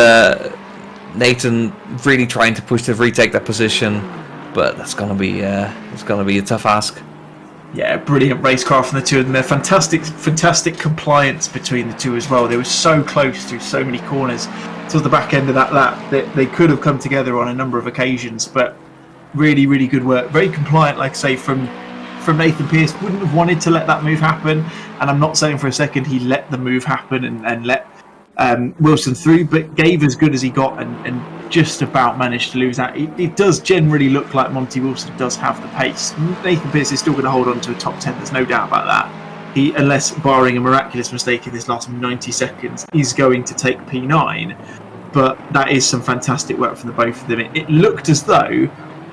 Speaker 2: Nathan really trying to push to retake that position, but that's gonna be a tough ask.
Speaker 1: Yeah, brilliant racecraft from the two of them. They're fantastic compliance between the two as well. They were so close through so many corners towards the back end of that lap that they could have come together on a number of occasions, but really, really good work. Very compliant, like I say, from Nathan Pearce. Wouldn't have wanted to let that move happen, and I'm not saying for a second he let the move happen and let Wilson through, but gave as good as he got and just about managed to lose that. It does generally look like Monty Wilson does have the pace. Nathan Pearce is still going to hold on to a top 10, there's no doubt about that. He, unless barring a miraculous mistake in this last 90 seconds, is going to take P9, but that is some fantastic work from the both of them. It looked as though,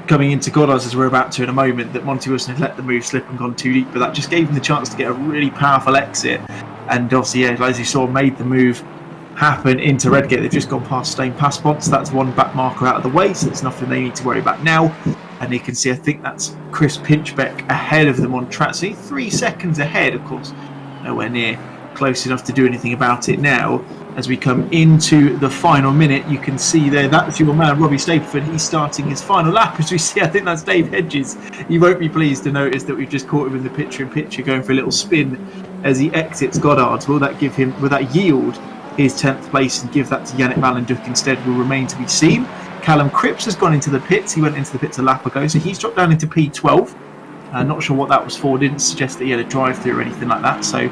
Speaker 1: coming into Goddard's as we're about to in a moment, that Monty Wilson had let the move slip and gone too deep, but that just gave him the chance to get a really powerful exit, and obviously, yeah, as you saw, made the move happen into Redgate. They've just gone past Stain Passport, so that's one back marker out of the way, so it's nothing they need to worry about now. And you can see, I think that's Chris Pinchbeck ahead of them on track, so 3 seconds ahead, of course, nowhere near close enough to do anything about it now. As we come into the final minute, you can see there, that's your man Robbie Stapleford. He's starting his final lap. As we see, I think that's Dave Hedges. You won't be pleased to notice that we've just caught him in the picture-in-picture going for a little spin as he exits Goddard's. Will that yield his 10th place and give that to Yannick Valenduc instead? Will remain to be seen. Callum Cripps has gone into the pits. He went into the pits a lap ago, so he's dropped down into P12. Not sure what that was for. Didn't suggest that he had a drive-through or anything like that, so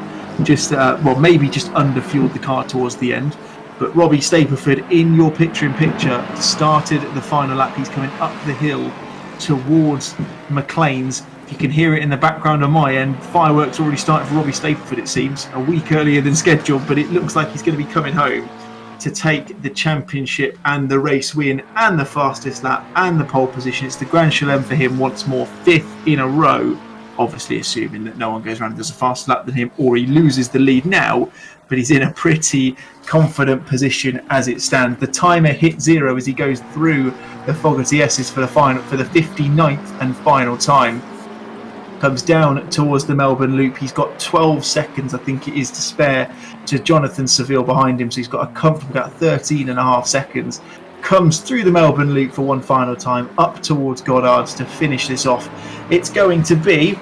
Speaker 1: maybe just under-fueled the car towards the end. But Robbie Stapleford, in your picture-in-picture, started the final lap. He's coming up the hill towards McLean's. You can hear it in the background on my end. Fireworks already started for Robbie Stapleford, it seems, a week earlier than scheduled, but it looks like he's going to be coming home to take the championship and the race win and the fastest lap and the pole position. It's the Grand Chelem for him once more, 5th in a row, obviously assuming that no one goes around and does a faster lap than him or he loses the lead now, but he's in a pretty confident position as it stands. The timer hit 0 as he goes through the Fogarty S's for the 59th and final time. Comes down towards the Melbourne Loop. He's got 12 seconds, I think it is, to spare to Jonathan Seville behind him. So he's got a comfortable about 13 and a half seconds. Comes through the Melbourne Loop for one final time, up towards Goddard's to finish this off. It's going to be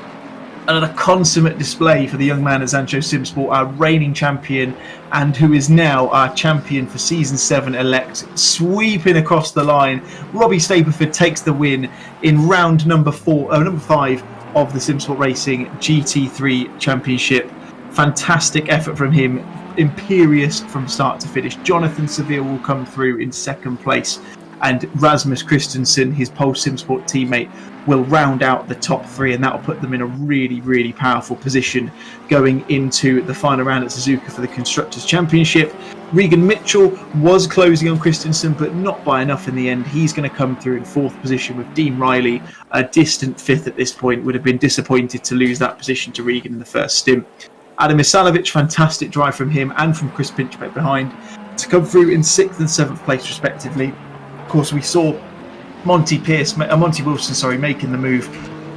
Speaker 1: another consummate display for the young man at Zancho Simsport, our reigning champion, and who is now our champion for Season 7 elect, sweeping across the line. Robbie Stapleford takes the win in round number 5 of the Simsport Racing GT3 Championship. Fantastic effort from him, imperious from start to finish. Jonathan Seville will come through in second place, and Rasmus Christensen, his Pole Simsport teammate, will round out the top 3, and that will put them in a really, really powerful position going into the final round at Suzuka for the Constructors' Championship. Regan Mitchell was closing on Christensen, but not by enough in the end. He's going to come through in 4th position with Dean Riley, a distant 5th at this point. Would have been disappointed to lose that position to Regan in the first stint. Adam Isalovic, fantastic drive from him and from Chris Pinchbeck behind to come through in 6th and 7th place respectively. Of course, we saw Monty Wilson, making the move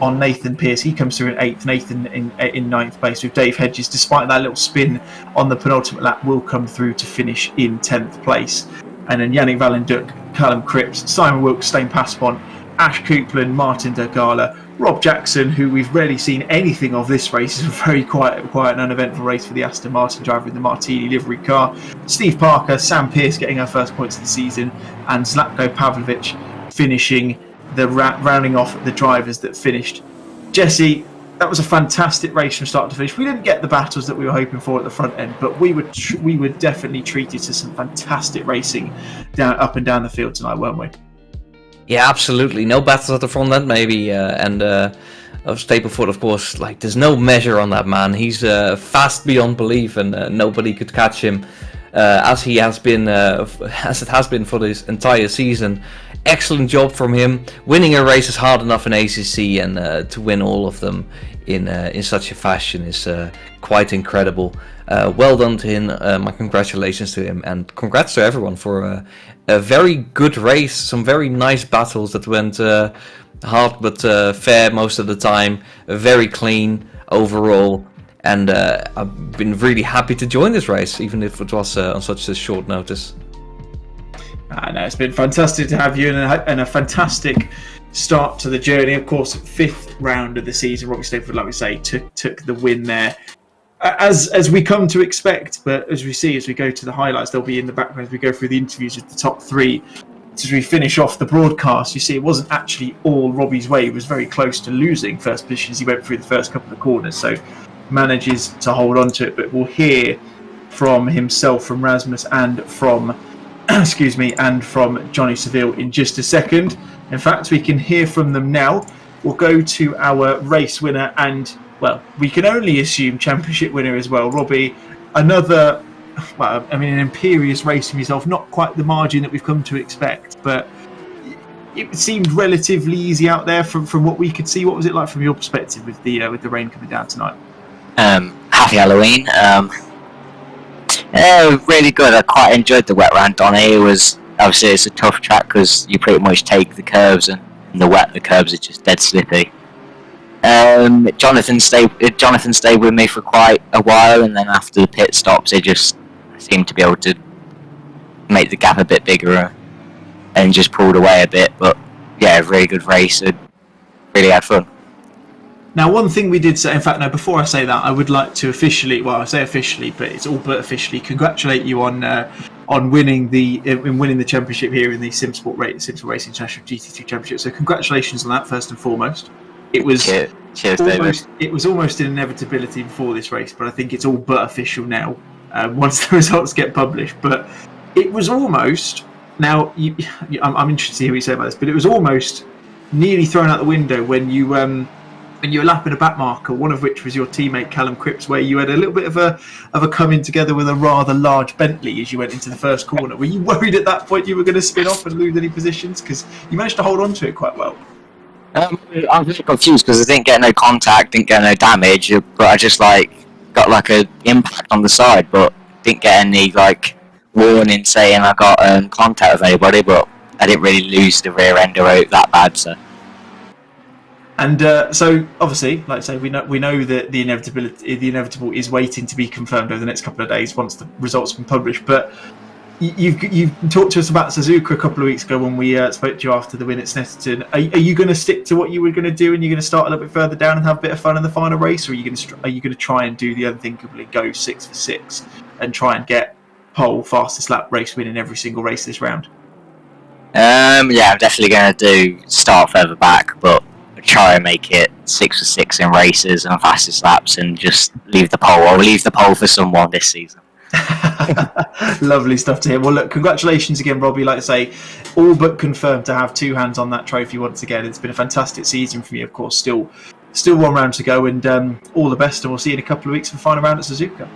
Speaker 1: on Nathan Pearce. He comes through in 8th, Nathan in 9th place with Dave Hedges. Despite that little spin on the penultimate lap, will come through to finish in 10th place. And then Yannick Valenduc, Callum Cripps, Simon Wilkes, Stane Paspon, Ash Coupland, Martin Dergala, Rob Jackson, who we've rarely seen anything of this race. It's a very quiet and uneventful race for the Aston Martin driver in the Martini livery car. Steve Parker, Sam Pearce getting our first points of the season, and Zlatko Pavlovic finishing the rounding off the drivers that finished. Jesse, that was a fantastic race from start to finish. We didn't get the battles that we were hoping for at the front end, but we were definitely treated to some fantastic racing up and down the field tonight, weren't we?
Speaker 2: Yeah, absolutely. No battles at the front end, maybe, and of Stapleford, of course. Like, there's no measure on that man. He's fast beyond belief, and nobody could catch him, as he has been, as it has been for this entire season. Excellent job from him. Winning a race is hard enough in ACC, and to win all of them in such a fashion is quite incredible. Well done to him. My congratulations to him, and congrats to everyone for a very good race. Some very nice battles that went hard but fair most of the time. Very clean overall, and I've been really happy to join this race, even if it was on such a short notice.
Speaker 1: No, it's been fantastic to have you, and a fantastic start to the journey. Of course, 5th round of the season. Robbie Stapleford, like we say, took the win there, as we come to expect. But as we go to the highlights, they'll be in the background as we go through the interviews with the top 3. As we finish off the broadcast, you see it wasn't actually all Robbie's way. He was very close to losing first position as he went through the first couple of corners, so manages to hold on to it. But we'll hear from himself, from Rasmus, and from and from Johnny Seville in just a second. In fact, we can hear from them now. We'll go to our race winner and, well, we can only assume championship winner as well. Robbie, another, an imperious race from yourself. Not quite the margin that we've come to expect, but it seemed relatively easy out there from what we could see. What was it like from your perspective with the rain coming down tonight?
Speaker 3: Happy Halloween. Really good. I quite enjoyed the wet round Dodde. It was, obviously it's a tough track because you pretty much take the curves, and the curbs are just dead slippy. Jonathan stayed with me for quite a while, and then after the pit stops, it just seemed to be able to make the gap a bit bigger and just pulled away a bit. But yeah, really good race. Really had fun.
Speaker 1: Now, one thing we did say, in fact, no, before I say that, I would like to officially, well, I say officially, but it's all but officially, congratulate you on winning the championship here in the Simsport Racing International GT3 Championship. So congratulations on that, first and foremost. It was
Speaker 3: Cheers, David.
Speaker 1: it was almost an inevitability before this race, but I think it's all but official now once the results get published. But it was almost now. I'm interested to hear what you say about this, but it was almost nearly thrown out the window when you were lapping a back marker, one of which was your teammate Callum Cripps, where you had a little bit of a coming together with a rather large Bentley as you went into the first corner. Were you worried at that point you were going to spin off and lose any positions? Because you managed to hold on to it quite well.
Speaker 3: I'm really confused because I didn't get no contact, didn't get no damage, but I just got a impact on the side, but didn't get any warning saying I got contact with anybody. But I didn't really lose the rear end or out that bad, so.
Speaker 1: And so, obviously, like I say, we know that the inevitable is waiting to be confirmed over the next couple of days once the results have been published. But you've talked to us about Suzuka a couple of weeks ago when we spoke to you after the win at Snetterton. Are you going to stick to what you were going to do, and you're going to start a little bit further down and have a bit of fun in the final race, or are you going to try and do the unthinkable, go 6 for 6, and try and get pole fastest lap race win in every single race this round?
Speaker 3: I'm definitely going to start further back, but try and make it 6 for 6 in races and fastest laps, and just leave the pole. I'll leave the pole for someone this season.
Speaker 1: Lovely stuff to hear. Well, look, congratulations again, Robbie. Like I say, all but confirmed to have 2 hands on that trophy once again. It's been a fantastic season for you, of course. Still 1 round to go, and all the best. And we'll see you in a couple of weeks for the final round at Suzuka.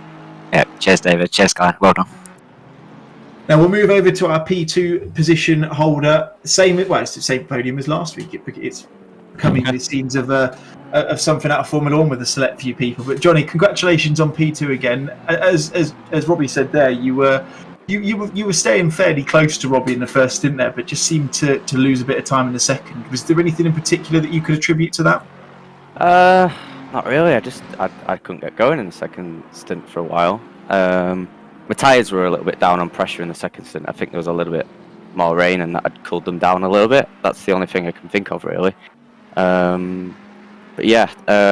Speaker 3: Yeah, cheers, David. Cheers, guy. Well done.
Speaker 1: Now we'll move over to our P2 position holder. It's the same podium as last week. It's coming to the scenes of something out of Formula 1 with a select few people. But Johnny, congratulations on P2 again. As Robbie said there, you were staying fairly close to Robbie in the first stint there, but just seemed to lose a bit of time in the second. Was there anything in particular that you could attribute to that?
Speaker 4: Not really. I couldn't get going in the second stint for a while. My tyres were a little bit down on pressure in the second stint. I think there was a little bit more rain and that had cooled them down a little bit. That's the only thing I can think of, really. But yeah,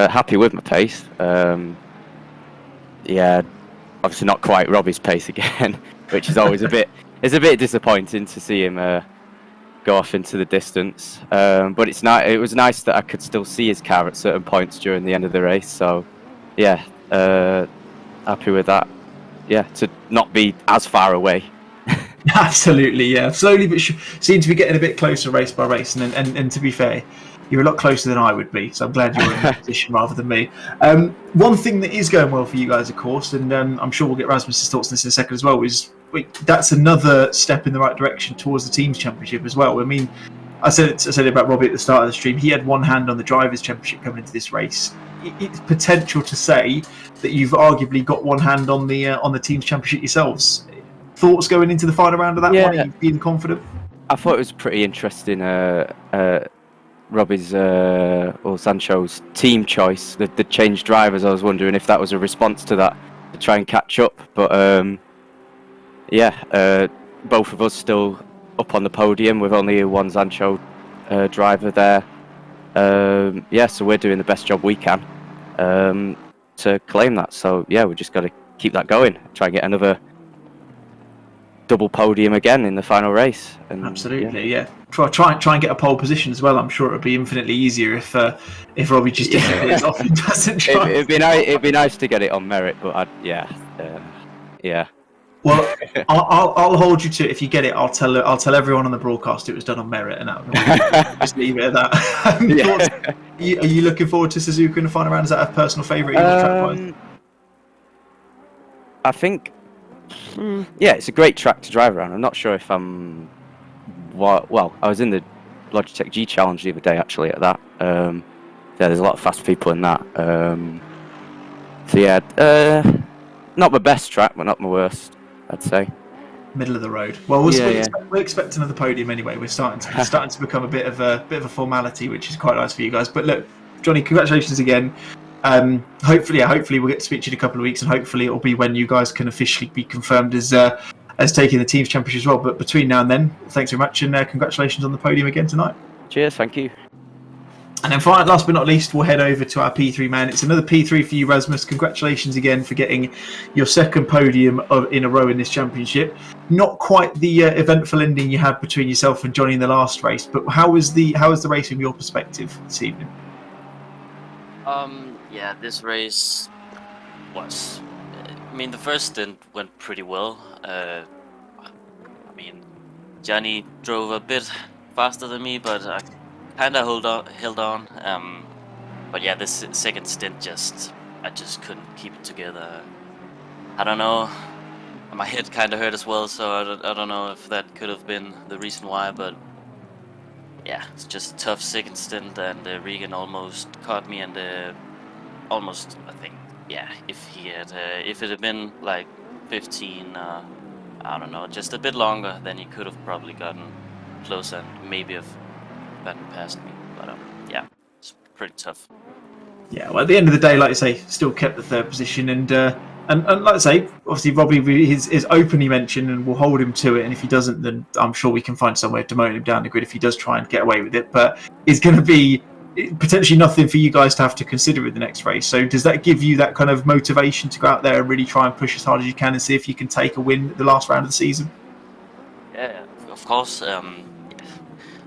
Speaker 4: happy with my pace. Yeah, obviously not quite Robbie's pace again, which is always a bit disappointing to see him go off into the distance. But it was nice that I could still see his car at certain points during the end of the race. So yeah, happy with that. Yeah, to not be as far away.
Speaker 1: Absolutely, yeah. Slowly but seem to be getting a bit closer race by race, and to be fair, you're a lot closer than I would be, so I'm glad you're in that position rather than me. One thing that is going well for you guys, of course, and I'm sure we'll get Rasmus's thoughts on this in a second as well, is that's another step in the right direction towards the Teams Championship as well. I mean, I said it about Robbie at the start of the stream. He had 1 hand on the Drivers' Championship coming into this race. It's potential to say that you've arguably got 1 hand on the Teams Championship yourselves. Thoughts going into the final round of that one? Are you feeling confident?
Speaker 4: I thought it was pretty interesting. Robbie's or Sancho's team choice, the changed drivers. I was wondering if that was a response to that to try and catch up. But both of us still up on the podium with only 1 Sancho driver there. So we're doing the best job we can to claim that. So yeah, we just got to keep that going. Try and get another double podium again in the final race. And,
Speaker 1: absolutely, yeah. Try and get a pole position as well. I'm sure it would be infinitely easier if Robbie just disappears off and doesn't try.
Speaker 4: It'd be nice to get it on merit, but yeah.
Speaker 1: Well, I'll hold you to it. If you get it, I'll tell everyone on the broadcast it was done on merit, and we'll just leave it at that. Are you looking forward to Suzuka in the final round? Is that a personal favourite?
Speaker 4: I think, it's a great track to drive around. I'm not sure if I'm. Well, I was in the Logitech G Challenge the other day actually at that. There's a lot of fast people in that. Not my best track, but not my worst, I'd say.
Speaker 1: Middle of the road. Well, we're expecting another podium anyway. We're starting to become a bit of a formality, which is quite nice for you guys. But look, Johnny, congratulations again. Hopefully we'll get to speak to you in a couple of weeks, and hopefully it'll be when you guys can officially be confirmed as taking the Teams Championship as well. But between now and then, thanks very much, and congratulations on the podium again tonight.
Speaker 4: Cheers, thank you.
Speaker 1: And then finally, last but not least, we'll head over to our P3 man. It's another P3 for you, Rasmus. Congratulations again for getting your second podium in a row in this championship. Not quite the eventful ending you had between yourself and Johnny in the last race, but how was the race from your perspective this evening?
Speaker 5: Yeah, this race was. I mean, the first stint went pretty well. I mean, Johnny drove a bit faster than me, but I kind of held on. But yeah, this second stint I just couldn't keep it together. I don't know. My head kind of hurt as well, so I don't know if that could have been the reason why, but yeah, it's just a tough second stint, and Regan almost caught me, and almost, I think, yeah, if it had been like 15, I don't know, just a bit longer, then he could have probably gotten closer and maybe have gotten past me, but yeah, it's pretty tough.
Speaker 1: Yeah, well, at the end of the day, like I say, still kept the third position, and like I say, obviously Robbie is openly mentioned, and we'll hold him to it. And if he doesn't, then I'm sure we can find somewhere to demote him down the grid if he does try and get away with it. But it's going to be potentially nothing for you guys to have to consider in the next race. So does that give you that kind of motivation to go out there and really try and push as hard as you can and see if you can take a win at the last round of the season?
Speaker 5: Yeah, of course. I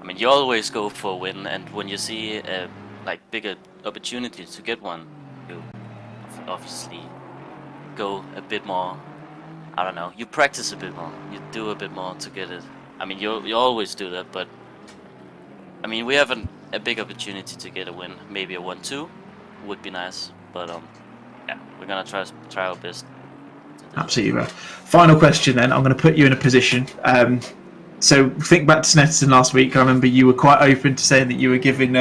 Speaker 5: mean, you always go for a win, and when you see like bigger opportunities to get one, you obviously go a bit more. I don't know. You practice a bit more. You do a bit more to get it. I mean, you always do that, but I mean, we have a big opportunity to get a win. Maybe a 1-2 would be nice, but yeah, we're gonna try our best.
Speaker 1: Absolutely. Final question then. I'm going to put you in a position. So think back to Snetterton last week. I remember you were quite open to saying that you were giving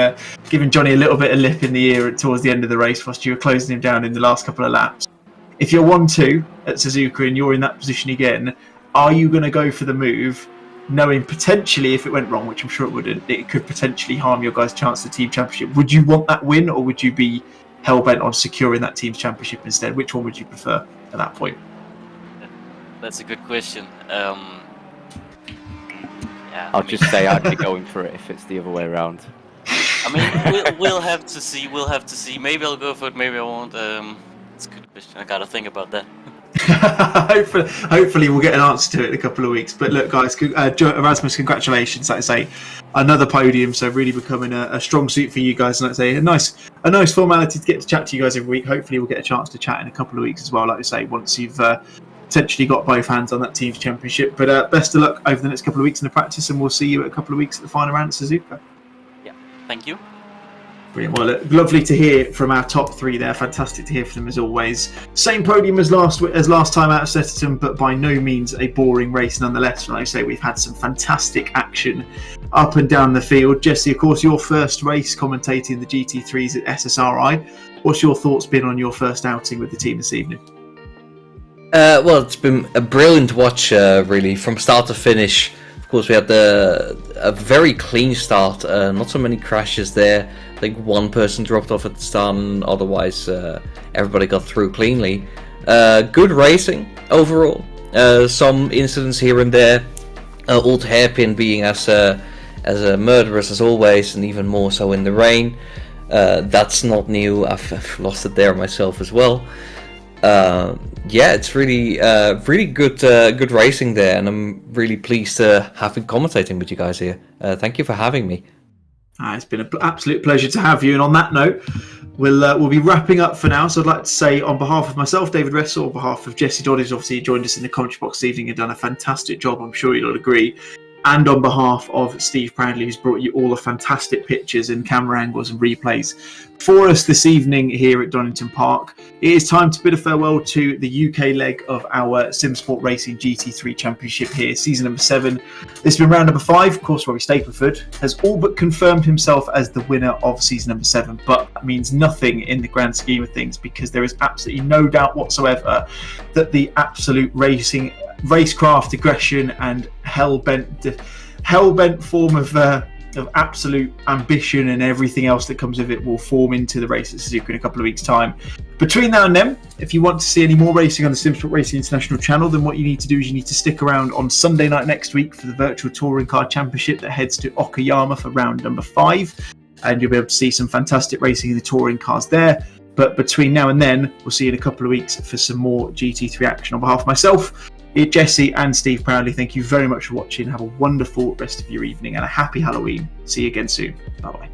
Speaker 1: Johnny a little bit of lip in the ear towards the end of the race whilst you were closing him down in the last couple of laps. If you're 1-2 at Suzuka and you're in that position again, are you going to go for the move, knowing potentially if it went wrong, which I'm sure it wouldn't, it could potentially harm your guys' chance at the team championship? Would you want that win, or would you be hell-bent on securing that team's championship instead? Which one would you prefer at that point?
Speaker 5: That's a good question. Yeah,
Speaker 4: I'll just say I'd be going for it if it's the other way around.
Speaker 5: I mean, we'll have to see. We'll have to see. Maybe I'll go for it. Maybe I won't. It's a good question. I gotta think about that.
Speaker 1: hopefully we'll get an answer to it in a couple of weeks. But look, guys, Erasmus, congratulations! Like I say, another podium, so really becoming a strong suit for you guys. And like I say, a nice formality to get to chat to you guys every week. Hopefully, we'll get a chance to chat in a couple of weeks as well. Like I say, once you've potentially got both hands on that team's championship. But best of luck over the next couple of weeks in the practice, and we'll see you at a couple of weeks at the final round at Suzuka.
Speaker 5: Yeah, thank you.
Speaker 1: Brilliant. Well, lovely to hear from our top three there. Fantastic to hear from them as always. Same podium as last time out of Snetterton, but by no means a boring race nonetheless. And like I say, we've had some fantastic action up and down the field. Jesse, of course, your first race commentating the GT3s at SSRI. What's your thoughts been on your first outing with the team this evening?
Speaker 2: Well, it's been a brilliant watch, really, from start to finish. Of course, we had a very clean start, not so many crashes there. I think one person dropped off at the start, and otherwise everybody got through cleanly. Good racing overall. Some incidents here and there. Old Hairpin being as murderous as always, and even more so in the rain. That's not new. I've lost it there myself as well. Yeah, it's really good racing there, and I'm really pleased to have been commentating with you guys here. Thank you for having me.
Speaker 1: It's been an absolute pleasure to have you. And on that note, we'll be wrapping up for now. So I'd like to say, on behalf of myself, David Wressell, on behalf of Jesse Dodde, who's obviously joined us in the commentary box this evening and done a fantastic job, I'm sure you'll agree. And on behalf of Steve Proudley, who's brought you all the fantastic pictures and camera angles and replays for us this evening here at Donington Park. It is time to bid a farewell to the UK leg of our Simsport Racing GT3 Championship here, season number 7. This has been round number 5. Of course, Robbie Stapleford has all but confirmed himself as the winner of season number 7, but that means nothing in the grand scheme of things, because there is absolutely no doubt whatsoever that the absolute racecraft, aggression and hell-bent form of absolute ambition and everything else that comes with it will form into the race at Suzuka in a couple of weeks' time. Between now and then, if you want to see any more racing on the Simsport Racing International channel, then what you need to do is you need to stick around on Sunday night next week for the virtual touring car championship that heads to Okayama for round number 5, and you'll be able to see some fantastic racing in the touring cars there. But between now and then, we'll see you in a couple of weeks for some more GT3 action. On behalf of myself, Jesse and Steve Proudley, thank you very much for watching. Have a wonderful rest of your evening and a happy Halloween. See you again soon. Bye-bye.